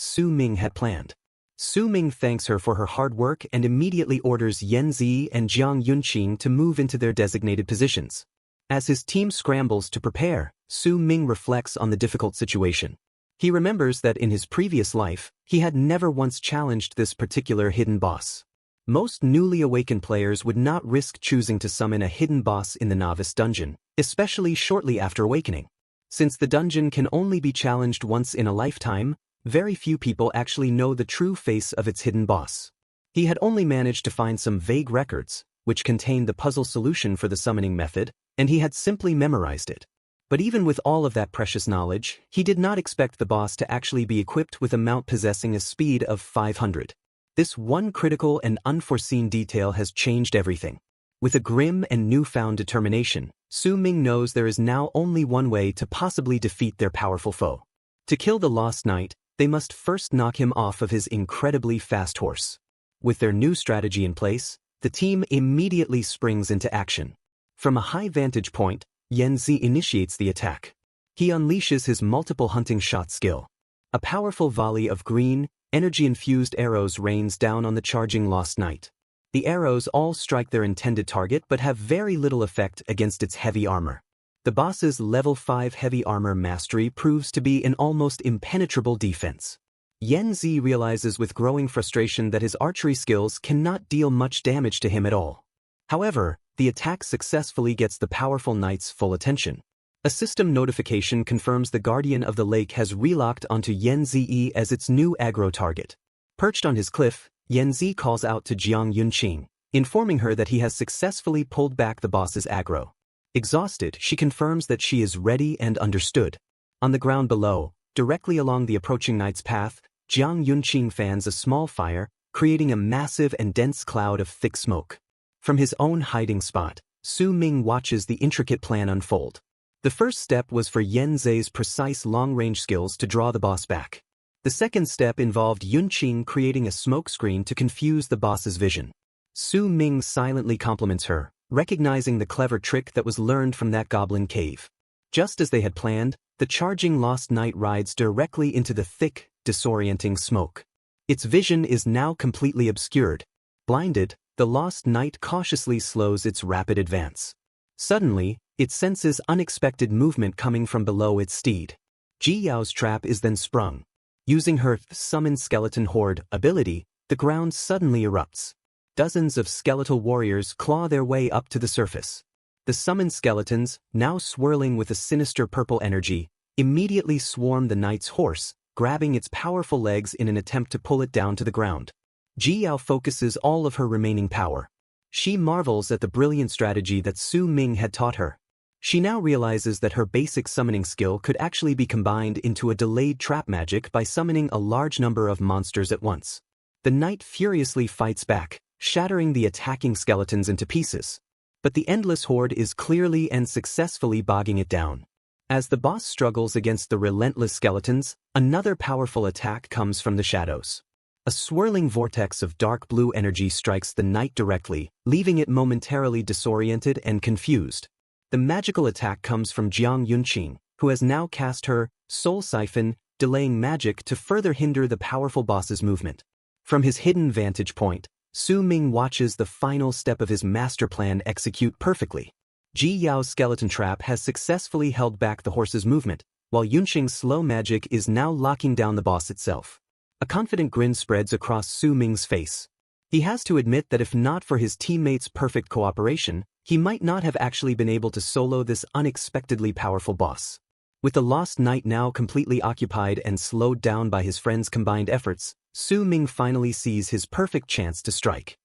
Su Ming had planned. Su Ming thanks her for her hard work and immediately orders Yanzi and Jiang Yunqing to move into their designated positions. As his team scrambles to prepare, Su Ming reflects on the difficult situation. He remembers that in his previous life, he had never once challenged this particular hidden boss. Most newly awakened players would not risk choosing to summon a hidden boss in the novice dungeon, especially shortly after awakening. Since the dungeon can only be challenged once in a lifetime, very few people actually know the true face of its hidden boss. He had only managed to find some vague records, which contained the puzzle solution for the summoning method, and he had simply memorized it. But even with all of that precious knowledge, he did not expect the boss to actually be equipped with a mount possessing a speed of 500. This one critical and unforeseen detail has changed everything. With a grim and newfound determination, Su Ming knows there is now only one way to possibly defeat their powerful foe. To kill the Lost Knight, they must first knock him off of his incredibly fast horse. With their new strategy in place, the team immediately springs into action. From a high vantage point, Yanzi initiates the attack. He unleashes his multiple hunting shot skill. A powerful volley of green, energy-infused arrows rains down on the charging Lost Knight. The arrows all strike their intended target but have very little effect against its heavy armor. The boss's level 5 heavy armor mastery proves to be an almost impenetrable defense. Yanzi realizes with growing frustration that his archery skills cannot deal much damage to him at all. However, the attack successfully gets the powerful knight's full attention. A system notification confirms the Guardian of the Lake has relocked onto Yanzi as its new aggro target. Perched on his cliff, Yanzi calls out to Jiang Yunqing, informing her that he has successfully pulled back the boss's aggro. Exhausted, she confirms that she is ready and understood. On the ground below, directly along the approaching knight's path, Jiang Yunqing fans a small fire, creating a massive and dense cloud of thick smoke. From his own hiding spot, Su Ming watches the intricate plan unfold. The first step was for Yen Zhe's precise long-range skills to draw the boss back. The second step involved Yun Qing creating a smokescreen to confuse the boss's vision. Su Ming silently compliments her, recognizing the clever trick that was learned from that goblin cave. Just as they had planned, the charging Lost Knight rides directly into the thick, disorienting smoke. Its vision is now completely obscured. Blinded, the Lost Knight cautiously slows its rapid advance. Suddenly, it senses unexpected movement coming from below its steed. Ji Yao's trap is then sprung. Using her Summon Skeleton Horde ability, the ground suddenly erupts. Dozens of skeletal warriors claw their way up to the surface. The summoned skeletons, now swirling with a sinister purple energy, immediately swarm the knight's horse, grabbing its powerful legs in an attempt to pull it down to the ground. Ji Yao focuses all of her remaining power. She marvels at the brilliant strategy that Su Ming had taught her. She now realizes that her basic summoning skill could actually be combined into a delayed trap magic by summoning a large number of monsters at once. The knight furiously fights back, shattering the attacking skeletons into pieces. But the endless horde is clearly and successfully bogging it down. As the boss struggles against the relentless skeletons, another powerful attack comes from the shadows. A swirling vortex of dark blue energy strikes the knight directly, leaving it momentarily disoriented and confused. The magical attack comes from Jiang Yunqing, who has now cast her Soul Siphon, delaying magic to further hinder the powerful boss's movement. From his hidden vantage point, Su Ming watches the final step of his master plan execute perfectly. Ji Yao's skeleton trap has successfully held back the horse's movement, while Yunqing's slow magic is now locking down the boss itself. A confident grin spreads across Su Ming's face. He has to admit that if not for his teammates' perfect cooperation, he might not have actually been able to solo this unexpectedly powerful boss. With the Lost Knight now completely occupied and slowed down by his friends' combined efforts, Su Ming finally sees his perfect chance to strike.